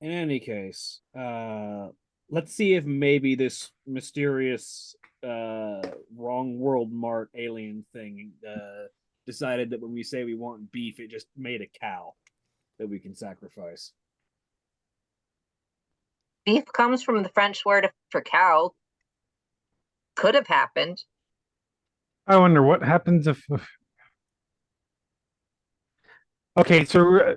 In any case, let's see if maybe this mysterious wrong world mart alien thing decided that when we say we want beef, it just made a cow that we can sacrifice. Beef comes from the French word for cow. Could have happened. I wonder what happens if. Okay, so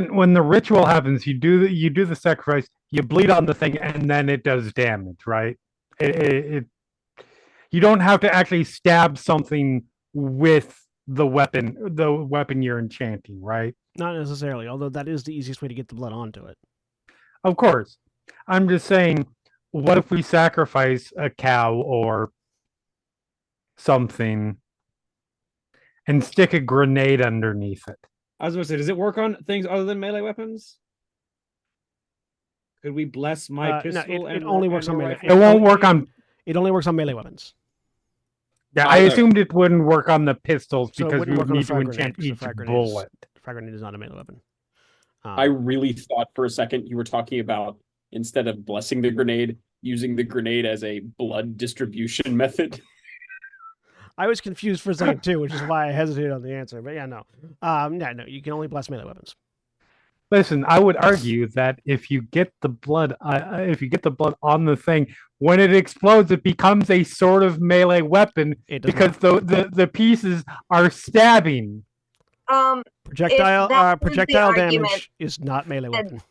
when the ritual happens, you do the sacrifice, you bleed on the thing, and then it does damage, right? You don't have to actually stab something with the weapon you're enchanting, right? not necessarily, although that is the easiest way to get the blood onto it. Of course. I'm just saying, what if we sacrifice a cow or something and stick a grenade underneath it? I was going to say, does it work on things other than melee weapons? Could we bless my pistol? No, it only works on melee. rifle? It won't work on. It only works on melee weapons. Yeah, I assumed it wouldn't work on the pistols So it because wouldn't we work would on the need to frag grenade, enchant 'cause the each frag grenade bullet. Frag grenade is not a melee weapon. I really thought for a second you were talking about, instead of blessing the grenade, using the grenade as a blood distribution method. I was confused for a second too, which is why I hesitated on the answer. But yeah, no, no, you can only bless melee weapons. Listen, I would argue that if you get the blood, on the thing, when it explodes, it becomes a sort of melee weapon It does because the pieces are stabbing. Projectile that is the projectile damage argument, is not melee then- weapon.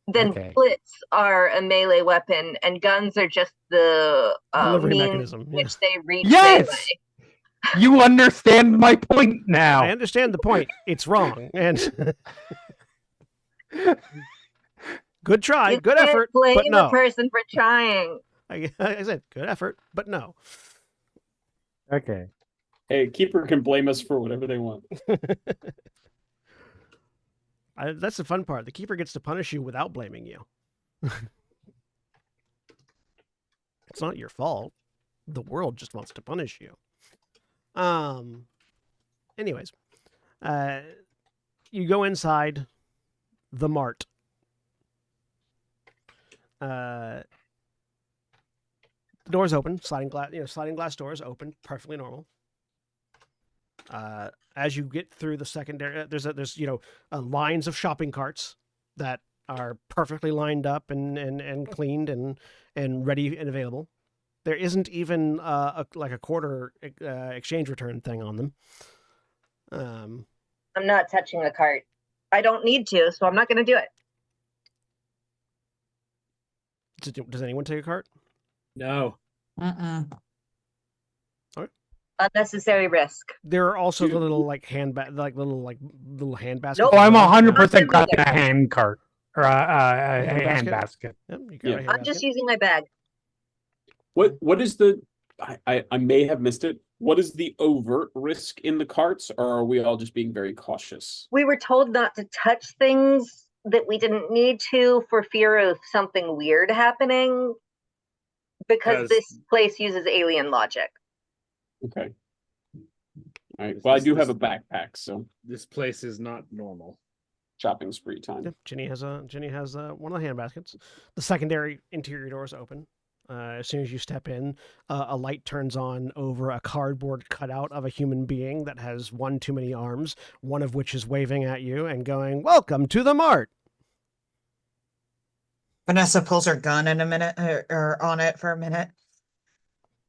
Then Okay. bullets are a melee weapon, and guns are just the Delivery means mechanism, in yeah. which they reach Yes! melee. You understand my point I now. understand the point. It's wrong, and good try, You good can't effort, blame but no. a person for trying. I said good effort, but no. Okay. Hey, Keeper can blame us for whatever they want. That's the fun part. The keeper gets to punish you without blaming you. It's not your fault. The world just wants to punish you. Anyways, you go inside the mart. The doors open, sliding glass doors open, perfectly normal. As you get through the secondary, there's lines of shopping carts that are perfectly lined up and cleaned and ready and available. There isn't even like a quarter exchange return thing on them. I'm not touching a cart. I don't need to, so I'm not going to do it. Does anyone take a cart? No. Unnecessary risk. There are also the Dude. little like hand baskets. Nope. Oh, I'm Not 100% them grabbing either. a hand cart or a Hand hand basket? basket. Yep, you grab Yeah. a hand I'm basket. just using my bag. What is the I may have missed it. What is the overt risk in the carts, or are we all just being very cautious? We were told not to touch things that we didn't need to for fear of something weird happening because 'Cause- this place uses alien logic. Okay. All right. Well, I do have a backpack, so This place is not normal. shopping spree time. Yep, Ginny has one of the hand baskets. The secondary interior doors open. As soon as you step in, a light turns on over a cardboard cutout of a human being that has one too many arms, one of which is waving at you and going, "Welcome to the mart." Vanessa pulls her gun in a minute or on it for a minute.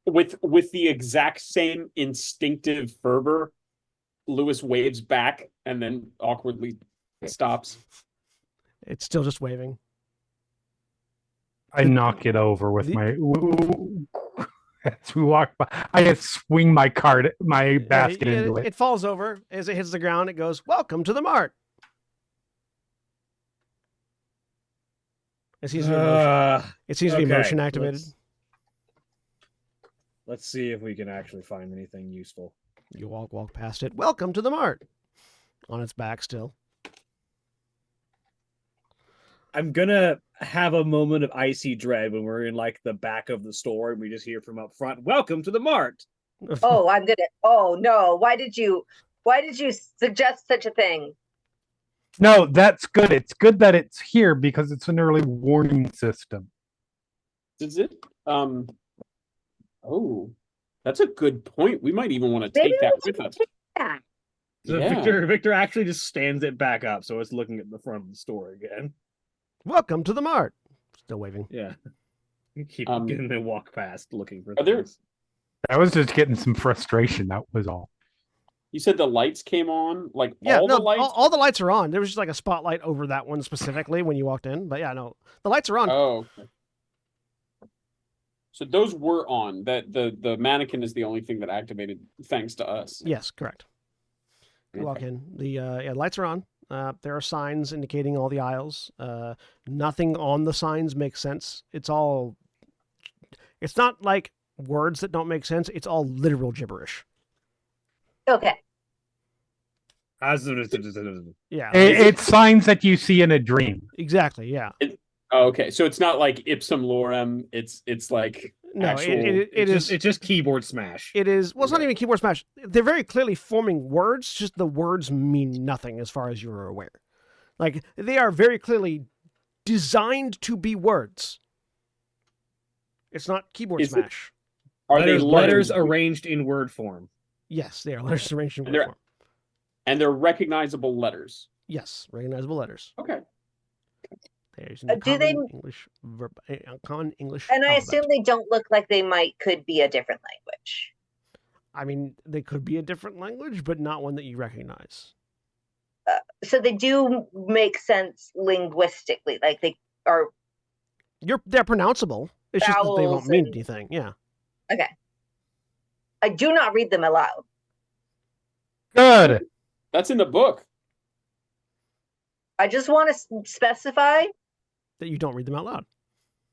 With the exact same instinctive fervor, Lewis waves back and then awkwardly stops. It's still just waving. I knock it over with The- my. As we walk by, I just swing my basket into it. It falls over as it hits the ground. It goes, "Welcome to the mart." It seems to be motion okay, activated. Let's see if we can actually find anything useful. You walk past it. "Welcome to the mart." On its back still. I'm gonna have a moment of icy dread when we're in like the back of the store and we just hear from up front, "Welcome to the mart." Oh, I'm gonna. Oh no! Why did you suggest such a thing? No, that's good. It's good that it's here because it's an early warning system. Is it? Oh, that's a good point. We might even want to Maybe take that we with us. Yeah. So Yeah. Victor actually just stands it back up, so it's looking at the front of the store again. "Welcome to the mart." Still waving. Yeah. Keep Um, getting to walk past looking for are there- things. I was just getting some frustration. That was all. You said the lights came on, like Yeah, all no, the lights. all the lights are on. There was just like a spotlight over that one specifically when you walked in. But yeah, no, the lights are on. Oh, okay. So those were on. That the mannequin is the only thing that activated, thanks to us. Yes, correct. You walk Okay. in. The lights are on. There are signs indicating all the aisles. Nothing on the signs makes sense. It's not like words that don't make sense. It's all literal gibberish. Okay. Yeah, It's signs that you see in a dream. exactly. Yeah. Oh, okay. So it's not like ipsum lorem. It's like No, actual. it's just keyboard smash. It is. Well, it's not Okay. even keyboard smash. They're very clearly forming words. Just the words mean nothing as far as you are aware. Like they are very clearly designed to be words. It's not keyboard Is it- smash. Are they letters arranged in word form? Yes, they are letters arranged in And word they're- form. and they're recognizable letters? Yes, recognizable letters. Okay. They're using the Do they- common English. And I alphabet. assume they don't look like they could be a different language. I mean, they could be a different language, but not one that you recognize. So they do make sense linguistically. Like they are. They're pronounceable. It's just that they Vowels won't mean and- anything. Yeah. Okay. I do not read them aloud. Good. That's in the book. I just want to specify That you don't read them out loud.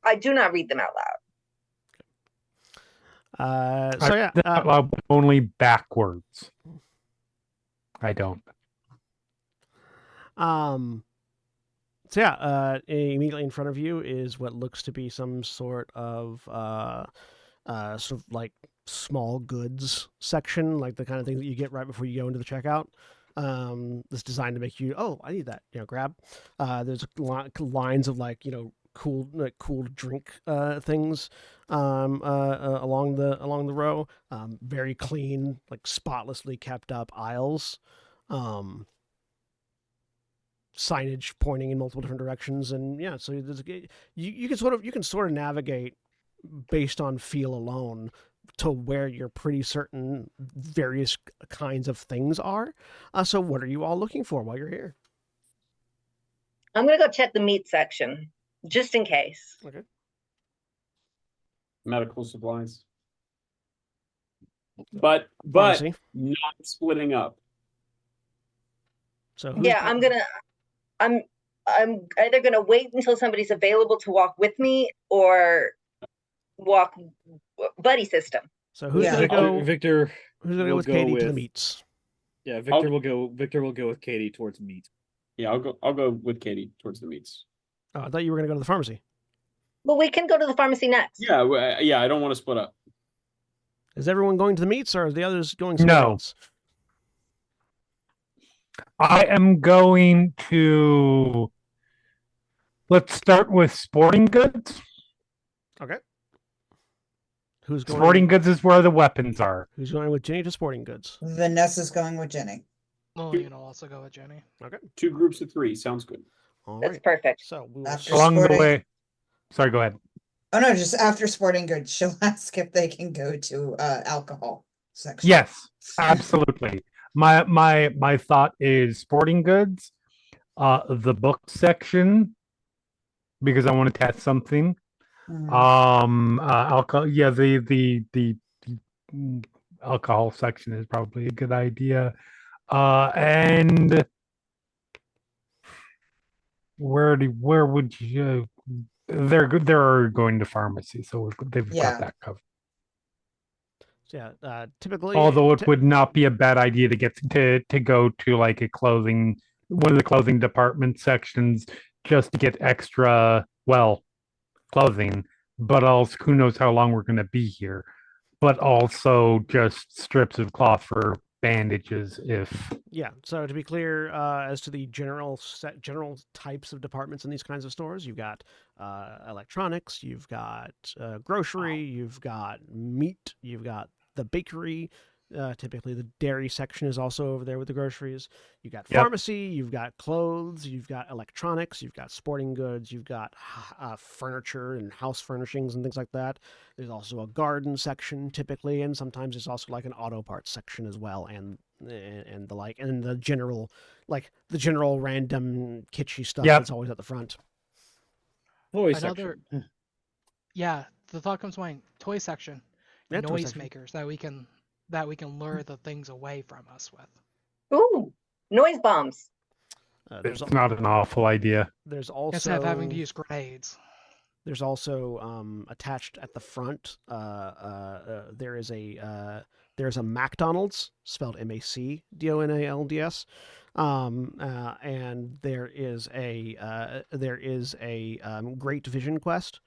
I do not read them out loud. So yeah. Only backwards. I don't. So yeah, immediately in front of you is what looks to be some sort of like small goods section, like the kind of thing that you get right before you go into the checkout. That's designed to make you, oh, I need that, grab. There's lines of like, cool drink things along the row. Very clean, like spotlessly kept up aisles. signage pointing in multiple different directions, and yeah, so you can sort of navigate based on feel alone to where you're pretty certain various kinds of things are. So what are you all looking for while you're here? I'm gonna go check the meat section, just in case. Okay. Medical supplies. But Pharmacy. not splitting up. So Yeah, I'm either gonna wait until somebody's available to walk with me or walk buddy system. So who's Yeah. gonna go? Victor Who's gonna go will with go Katie to the with- meats? Yeah, Victor will go. Victor will go with Katie towards meat. Yeah, I'll go with Katie towards the meats. Oh, I thought you were gonna go to the pharmacy. But we can go to the pharmacy next. Yeah, yeah, I don't want to split up. Is everyone going to the meats, or are the others going somewhere No. else? I am going to. Let's start with sporting goods. Okay. Who's going? Sporting goods is where the weapons are. Who's going with Ginny to sporting goods? Vanessa's going with Jenny. Lillian will also go with Jenny. Okay. 2 groups of 3 sounds good. All That's right. perfect. So we will After Along the sporting- way. Sorry, go ahead. Oh no, just after sporting goods, she'll ask if they can go to alcohol section. Yes, absolutely. My thought is sporting goods, the book section, because I want to test something. Alcohol. Yeah, the alcohol section is probably a good idea. And where would you? They're going to pharmacy, so they've Yeah. got that covered. Yeah. Typically, Although it would not be a bad idea to get to go to like one of the clothing department sections just to get extra clothing, but also who knows how long we're going to be here, but also just strips of cloth for bandages if Yeah. So to be clear, as to the general types of departments in these kinds of stores, you've got electronics, you've got grocery, you've got meat, you've got the bakery. Typically, the dairy section is also over there with the groceries. You've got Yep. pharmacy, you've got clothes, you've got electronics, you've got sporting goods, you've got furniture and house furnishings and things like that. There's also a garden section typically, and sometimes there's also like an auto parts section as well, and the like, and the general random kitschy stuff Yep. that's always at the front. Toy Another- section. Yeah, the thought comes to mind. Toy section. Yeah, toy Noise section. makers that we can lure the things away from us with. Ooh, noise bombs. There's it's not an awful idea. there's also Instead of having to use grenades. There's also attached at the front. There is a McDonald's, spelled MacDonalds, and there is a Great Vision Quest,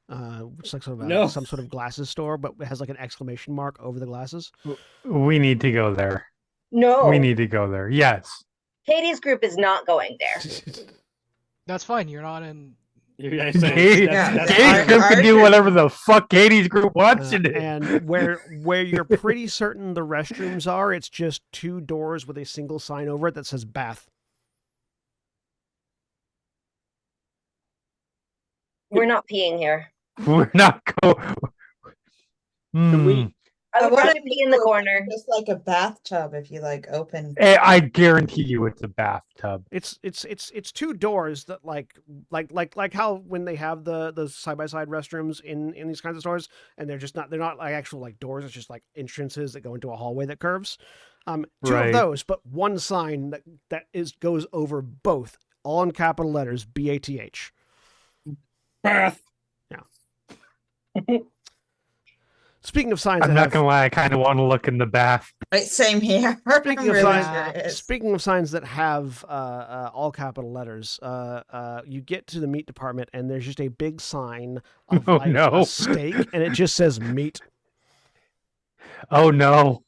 which is like sort of No. some sort of glasses store, but it has like an exclamation mark over the glasses. We need to go there. No, We need to go there. Yes. Katie's group is not going there. That's fine. You're not in. Yeah, Katie- that's Katie's Our- group our can do group- whatever the fuck Katie's group wants to do. And where you're pretty certain the restrooms are, it's just 2 doors with a single sign over it that says bath. We're not peeing here. We're not going. Can we- I would What rather if be in the you- corner. Just like a bathtub if you like open. I guarantee you it's a bathtub. It's 2 doors that like how when they have the side by side restrooms in these kinds of stores, and they're not like actual like doors. It's just like entrances that go into a hallway that curves. 2 Right. of those, but one sign that goes over both, all in capital letters, BATH. Bath. Speaking of signs, I'm that not have- gonna lie, I kind of want to look in the bath. Right, same here. Speaking I'm of really signs- curious. Speaking of signs that have all capital letters, you get to the meat department and there's just a big sign of Oh, like no. a steak, and it just says meat. Oh no.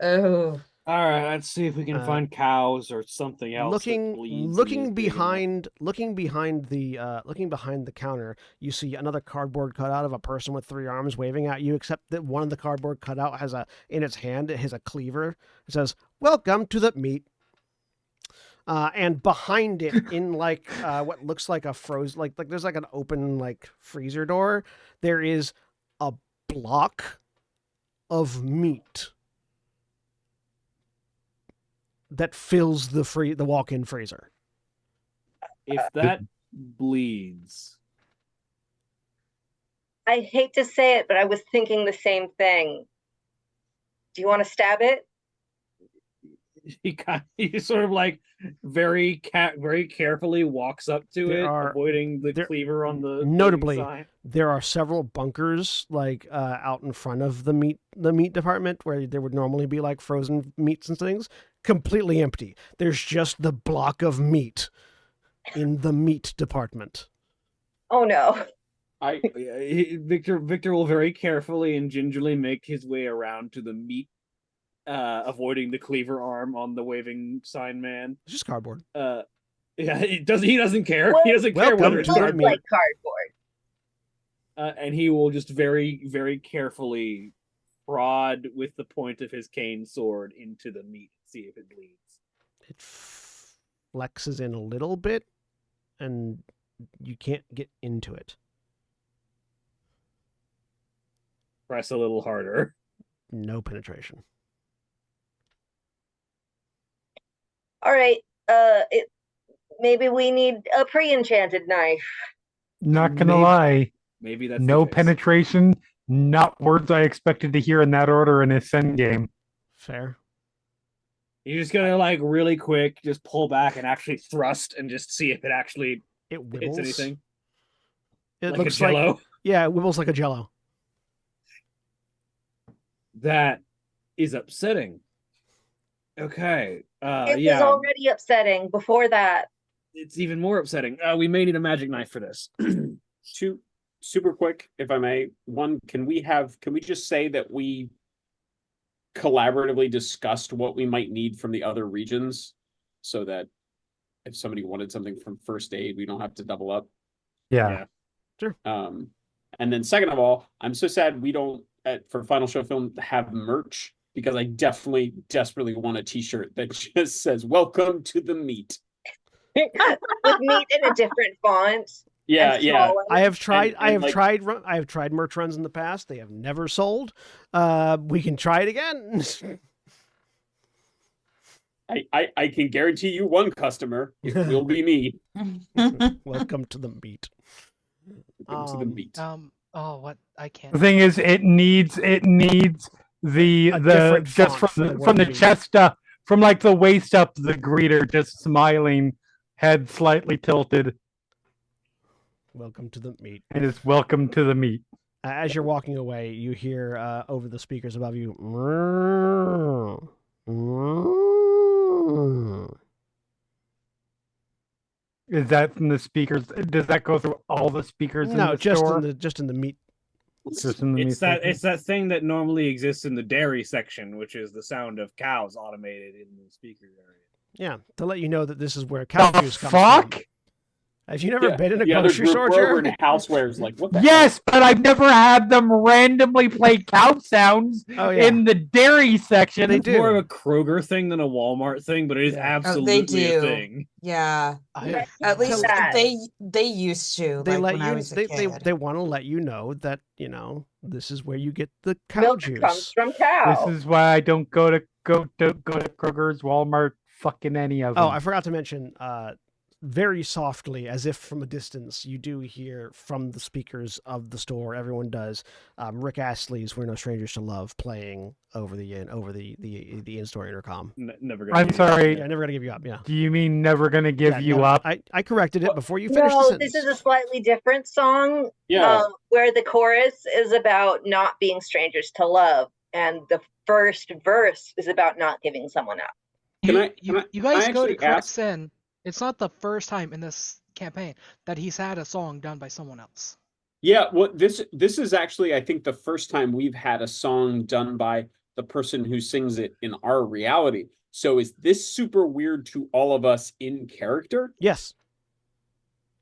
Oh, All right, let's see if we can find cows or something else. Looking behind the counter, you see another cardboard cutout of a person with 3 arms waving at you, except that one of the cardboard cutout has in its hand it has a cleaver. It says, "Welcome to the meat." And behind it, in like what looks like a frozen, like there's like an open like freezer door. There is a block of meat that fills the walk-in freezer. If that bleeds, I hate to say it, but I was thinking the same thing. Do you want to stab it? he sort of like very carefully walks up to There it, are- avoiding the there- cleaver on the notably, sign. There are several bunkers like out in front of the meat department where there would normally be like frozen meats and things, completely empty. There's just the block of meat in the meat department. Oh no. Victor will very carefully and gingerly make his way around to the meat, avoiding the cleaver arm on the waving sign man. It's just cardboard. Yeah, he doesn't care. Well, he doesn't care welcome whether it's to the Looks cardboard. meat. like cardboard. And he will just very, very carefully prod with the point of his cane sword into the meat, see if it bleeds. It flexes in a little bit, and you can't get into it. Press a little harder. No penetration. All right. Maybe we need a pre-enchanted knife. Not gonna Maybe- lie, Maybe that's no the fix. penetration. Not words I expected to hear in that order in a Sen game. Fair. You're just gonna like really quick, just pull back and actually thrust and just see if it actually It hits wibbles. anything. It Like looks a jello. like yeah, it wibbles like a jello. That is upsetting. Okay. This is Yeah, already upsetting before that. it's even more upsetting. We may need a magic knife for this. Two, super quick, if I may. One, can we just say that we collaboratively discussed what we might need from the other regions so that if somebody wanted something from first aid, we don't have to double up? Yeah. And then second of all, I'm so sad we don't for Final Show Film have merch, because I desperately want a t-shirt that just says "Welcome to the meat." With meat in a different font. Yeah, and yeah. smaller. I have tried. and like- I have tried merch runs in the past. They have never sold. We can try it again. I can guarantee you one customer. It will be me. Welcome to the meat. Welcome to the meat. Oh, what? I can't. The thing is, it needs A the different just font for the from the word meat. chest up, from like the waist up, the greeter just smiling, head slightly tilted, Welcome to the meat. and it's welcome to the meat. As you're walking away, you hear over the speakers above you. Is that from the speakers? Does that go through all the speakers in No, the just store? just in the meat. Just in the meat section? It's that thing that normally exists in the dairy section, which is the sound of cows automated in the speaker area. Yeah, to let you know that this is where cow The juice comes fuck? from. Have you never Yeah, been in a yeah, grocery store, we're over Jeremy? in housewares. Like, what the Yes, but I've never had them randomly play cow sounds Oh yeah, in the dairy section. They It's do. more of a Kroger thing than a Walmart thing, but it is Yeah. absolutely do. a thing. Yeah, I, at least that. they used to. they like let when I you. was a They kid. want to let you know that this is where you get the cow Milk juice. comes from cow. This is why I don't go to Kroger's, Walmart, fucking any of them. Oh, I forgot to mention. Very softly, as if from a distance, you do hear from the speakers of the store. Everyone does. Rick Astley's "We're No Strangers to Love" playing over the in-store intercom. Never gonna I'm be- sorry. Yeah, never gonna give you up. Yeah. Do you mean never gonna give Yeah, you no, up? I corrected it before you finished the No, sentence. this is a slightly different song. Yeah. Where the chorus is about not being strangers to love, and the first verse is about not giving someone up. you guys go to actually ask- Sen. It's not the first time in this campaign that he's had a song done by someone else. Yeah, well, this is actually, I think, the first time we've had a song done by the person who sings it in our reality. So is this super weird to all of us in character? Yes.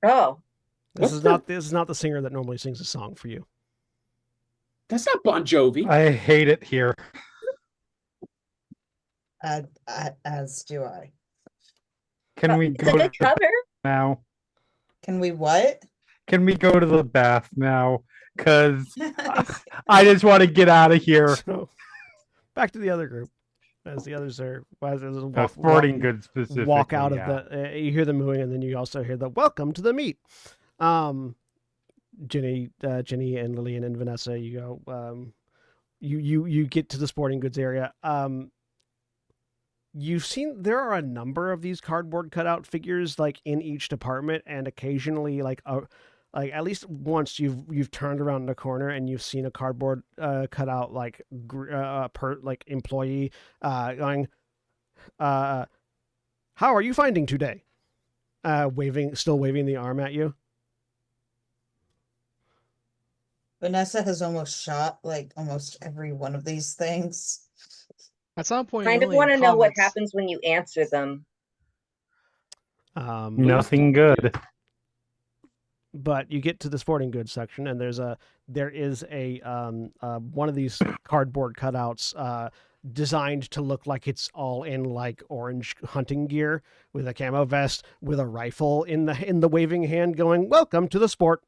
Oh, This is not the singer that normally sings a song for you. That's not Bon Jovi. I hate it here. As do I. Can we It's a go to good the cover. now? Can we what? Can we go to the bath now? Because I just want to get out of here. So back to the other group. As the others are, as others Sporting goods specifically. walk out of yeah. the. You hear them mooing, and then you also hear the "Welcome to the meet." Ginny, and Lillian and Vanessa, you go. You get to the sporting goods area. You've seen there are a number of these cardboard cutout figures like in each department, and occasionally like at least once you've turned around the corner and you've seen a cardboard cutout like employee going, how are you finding today? Still waving the arm at you. Vanessa has almost shot like almost every one of these things. At some point, Kind of Lillian want to know what comments, happens when you answer them. Nothing good. But you get to the sporting goods section, and there is a one of these cardboard cutouts designed to look like it's all in like orange hunting gear with a camo vest with a rifle in the waving hand, going, "Welcome to the sport."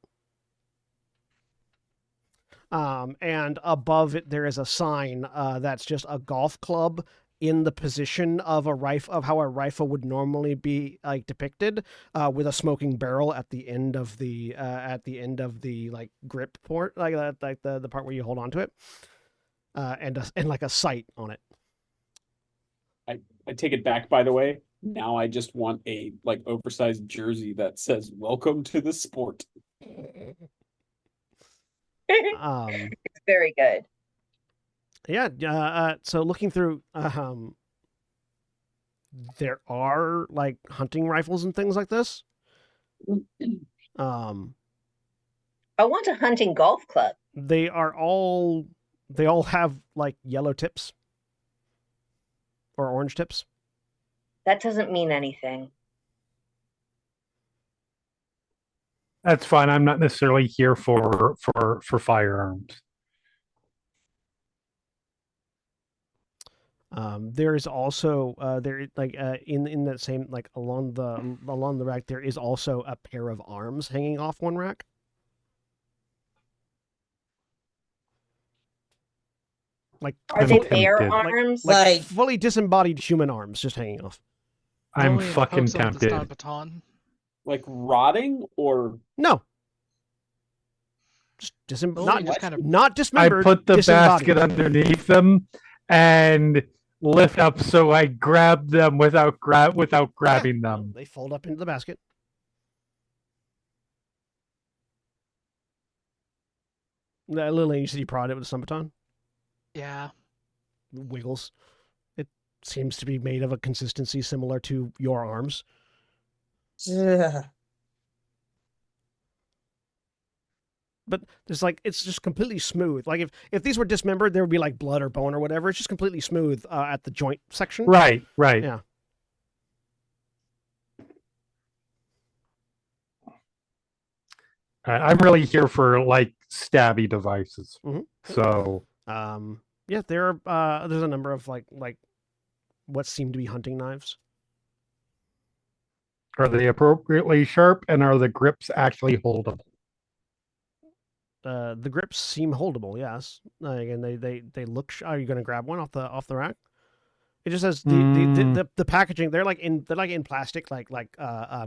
And above it there is a sign that's just a golf club in the position of how a rifle would normally be like depicted, with a smoking barrel at the end of the like grip port, like that, like the part where you hold on to it, and like a sight on it. I take it back, by the way. Now I just want a like oversized jersey that says "Welcome to the sport." It's very good. Yeah. So looking through, there are like hunting rifles and things like this. I want a hunting golf club. They all have like yellow tips or orange tips. That doesn't mean anything. That's fine. I'm not necessarily here for firearms. There is also in that same like along the rack there is also a pair of arms hanging off one rack. Like Are they tempted. bare Like- arms? like fully disembodied human arms just hanging off. I'm Lillian fucking pokes up the stun tempted. baton. Like rotting or No. Just Lillian just kind of not I dismembered. put the disembodied. basket underneath them and lift up so I grab them without grabbing Yeah, them. they fold up into the basket. Lillian, you said you prodded it with a stun baton? yeah. Wiggles. It seems to be made of a consistency similar to your arms. Ugh. But there's like it's just completely smooth. Like if these were dismembered, there would be like blood or bone or whatever. It's just completely smooth at the joint section. Right. Yeah. I'm really here for like stabby devices. Mhm. So Yeah, there's a number of like what seem to be hunting knives. are they appropriately sharp and are the grips actually holdable? The grips seem holdable, yes. And they look. Are you going to grab one off the rack? It just says the packaging. They're like in plastic, like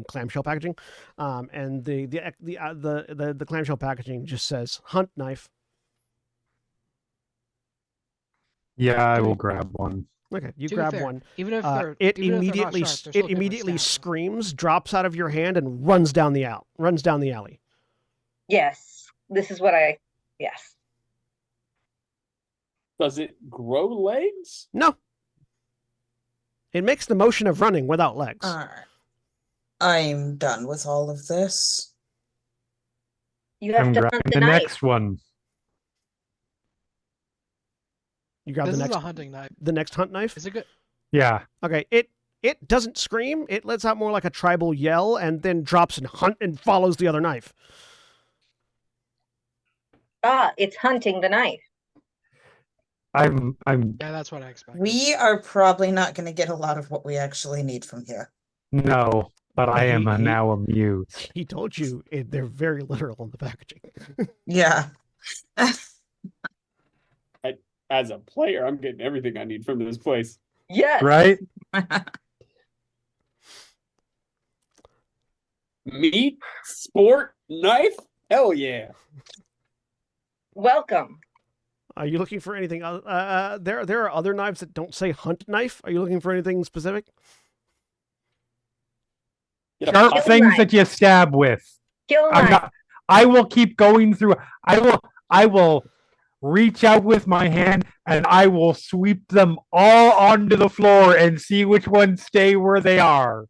clamshell packaging, and the clamshell packaging just says hunt knife. Yeah, I will grab one. Okay, you To be grab fair, one. Even if It even if they're not immediately sharp, they're still good for stabbing. screams, drops out of your hand, and runs down the alley. Yes. This is what yes. does it grow legs? No. It makes the motion of running without legs. All right. I'm done with all of this. You have I'm to grabbing hunt the the knife. next one. You grab This the is next a hunting knife. the next hunt knife. Is it good? Yeah. Okay, it doesn't scream. It lets out more like a tribal yell, and then drops and follows the other knife. It's hunting the knife. I'm Yeah, that's what I expected. We are probably not going to get a lot of what we actually need from here. No, but I am He- now amused. He told you they're very literal in the packaging. Yeah. As a player, I'm getting everything I need from this place. Yes. Right? Meat, sport, knife. Hell yeah. Welcome. Are you looking for anything? There are other knives that don't say hunt knife. Are you looking for anything specific? Get a Sharp pocket- things knife. that you stab with. Kill I'm knife. not. I will keep going through. I will reach out with my hand and I will sweep them all onto the floor and see which ones stay where they are.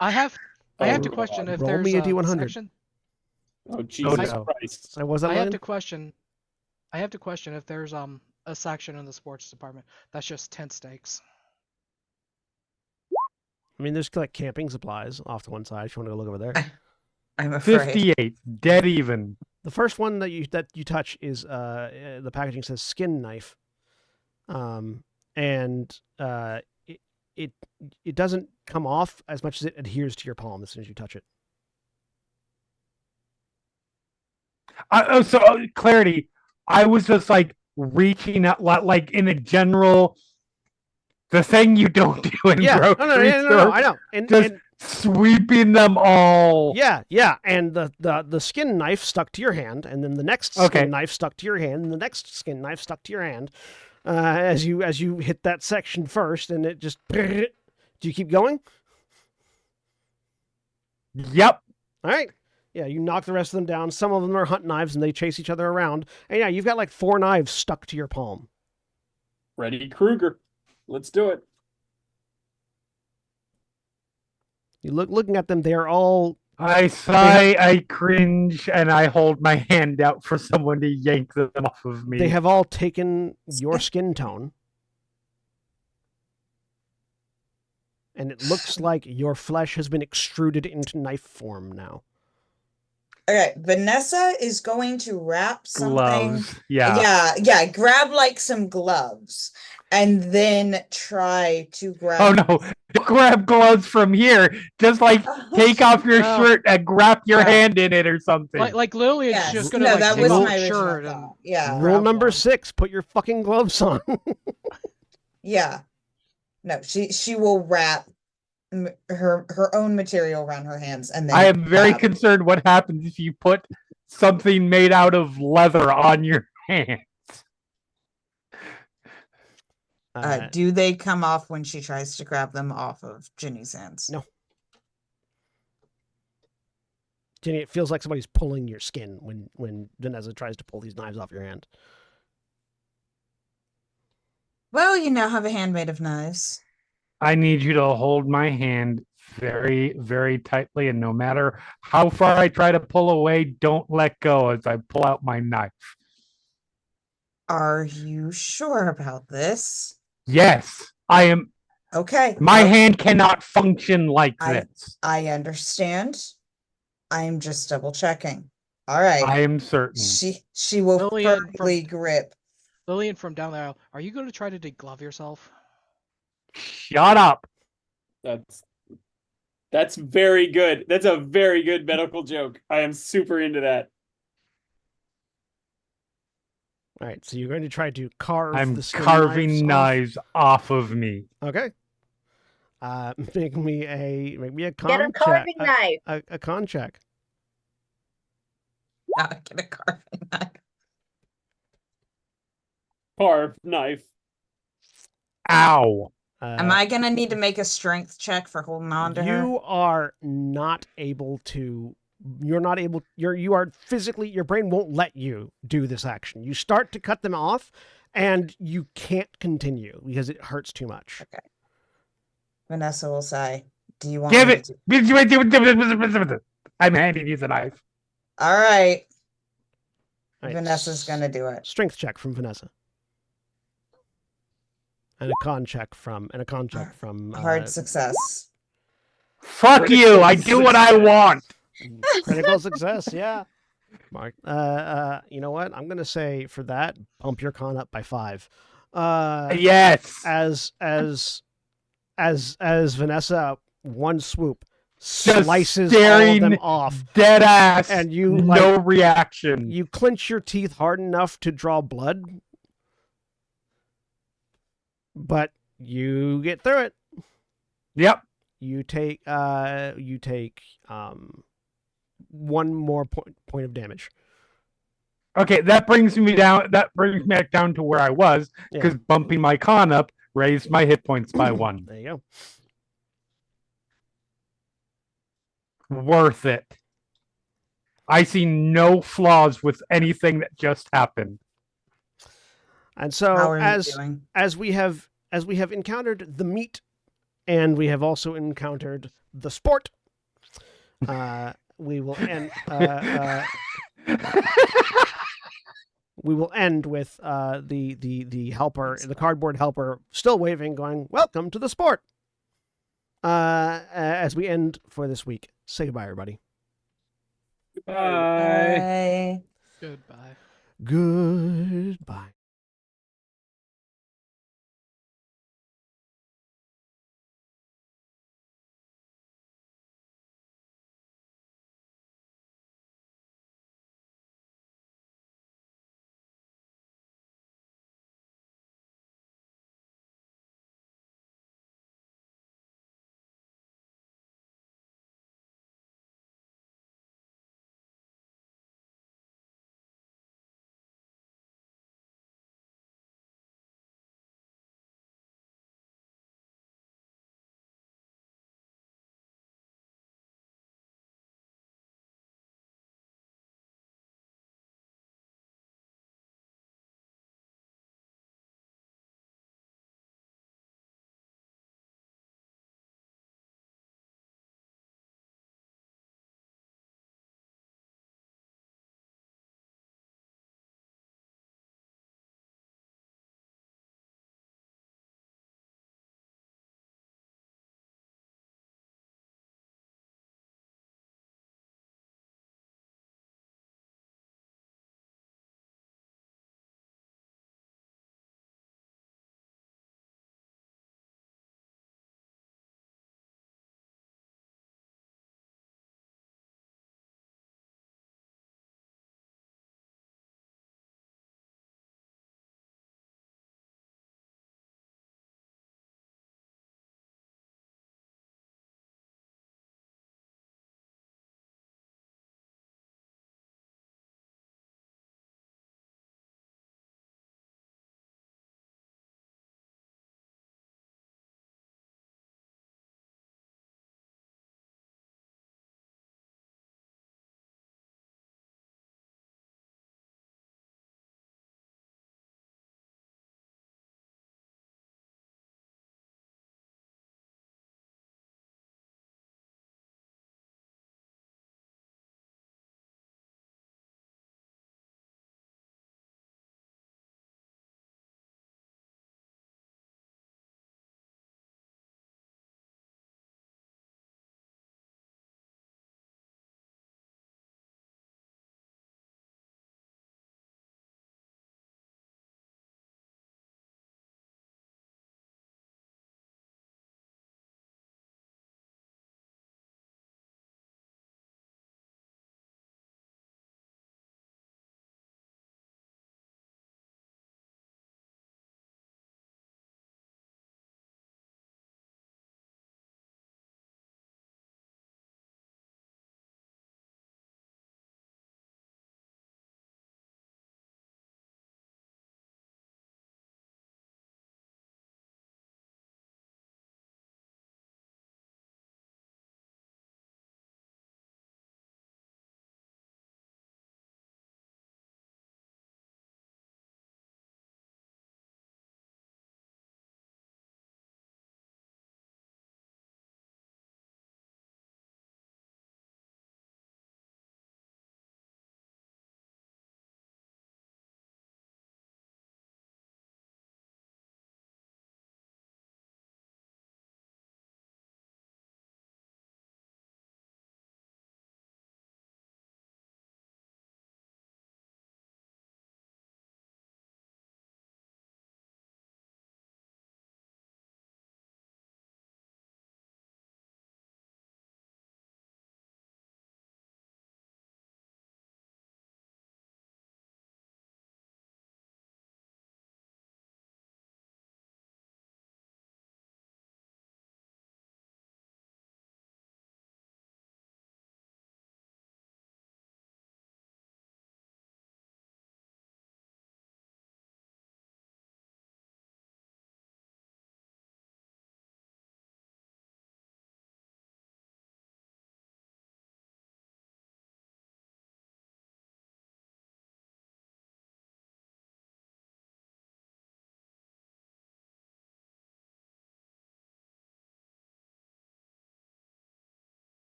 I have to Oh, question God. if Roll there's me a a D100. section. Oh Jesus no. Christ. So was that I have Lynn? to question. I have to question if there's a section in the sports department that's just tent stakes. I mean, there's like camping supplies off to one side if you want to go look over there. I'm afraid. 58, dead even. The first one that you touch is the packaging says skin knife, and it doesn't come off as much as it adheres to your palm as soon as you touch it. Clarity. I was just like reaching out, like in a general, the thing you don't do in Yeah, grocery no, store, I know, and just sweeping them all. yeah, and the skin knife stuck to your hand, and then the next skin Okay. knife stuck to your hand, and the next skin knife stuck to your hand, as you hit that section first, and it just. Do you keep going? Yep. All right. Yeah, you knock the rest of them down. Some of them are hunt knives, and they chase each other around. And yeah, you've got like 4 knives stuck to your palm. Freddy Krueger. Let's do it. You looking at them; they're all. I sigh, I cringe, and I hold my hand out for someone to yank them off of me. They have all taken your skin tone, and it looks like your flesh has been extruded into knife form now. Okay, Vanessa is going to wrap something. gloves. Yeah. Yeah, grab like some gloves and then try to grab. Oh no! Don't grab gloves from here. Just like take off your No. shirt and wrap your No. hand in it or something. Like Lillian's Yes, just gonna no, like that take was off my her original shirt and thought. Yeah. Rule grab number one. 6: put your fucking gloves on. Yeah. No, she will wrap her own material around her hands and then I am very grab. concerned what happens if you put something made out of leather on your hand. Do they come off when she tries to grab them off of Ginny's hands? No. Jenny, it feels like somebody's pulling your skin when Vanessa tries to pull these knives off your hand. Well, you now have a hand made of knives. I need you to hold my hand very, very tightly, and no matter how far I try to pull away, don't let go as I pull out my knife. Are you sure about this? Yes, I am. Okay. My well, hand cannot function like I- this. I understand. I'm just double checking. All right. I am certain. She will Lillian from- firmly grip. Lillian from down there. Are you going to try to deglove yourself? Shut up. That's very good. That's a very good medical joke. I am super into that. All right, so you're going to try to carve I'm the skin carving knives off? knives off of me. Okay. Make me a con Get a check. carving knife. A con check. Not get a carving knife. Carve knife. Ow. Am I gonna need to make a strength check for holding on to her? You are not able to. You're not able. You are physically. Your brain won't let you do this action. You start to cut them off, and you can't continue because it hurts too much. Okay. Vanessa will say, "Do you want Give me it. to do-" I'm handing you the knife. All right. All right, Vanessa's gonna do it. Strength check from Vanessa. And a con check from Hard success. Fuck Critical you. I do what I success. want. critical success. Yeah, Mark. You know what? I'm gonna say for that, bump your con up by 5. Yes. As as Vanessa, one swoop, Just slices all of staring them off. dead ass, And you, no reaction. You clench your teeth hard enough to draw blood, but you get through it. Yep. You take one more point of damage. Okay, that brings me down. That brings me back down to where I was, because bumping my con up raised my hit points by 1. There you go. Worth it. I see no flaws with anything that just happened. And so How are you doing? as we have encountered the meat, and we have also encountered the sport, we will end. We will end with the helper, the cardboard helper, still waving, going, "Welcome to the sport." As we end for this week, say goodbye, everybody. Bye. Bye. Goodbye. Good.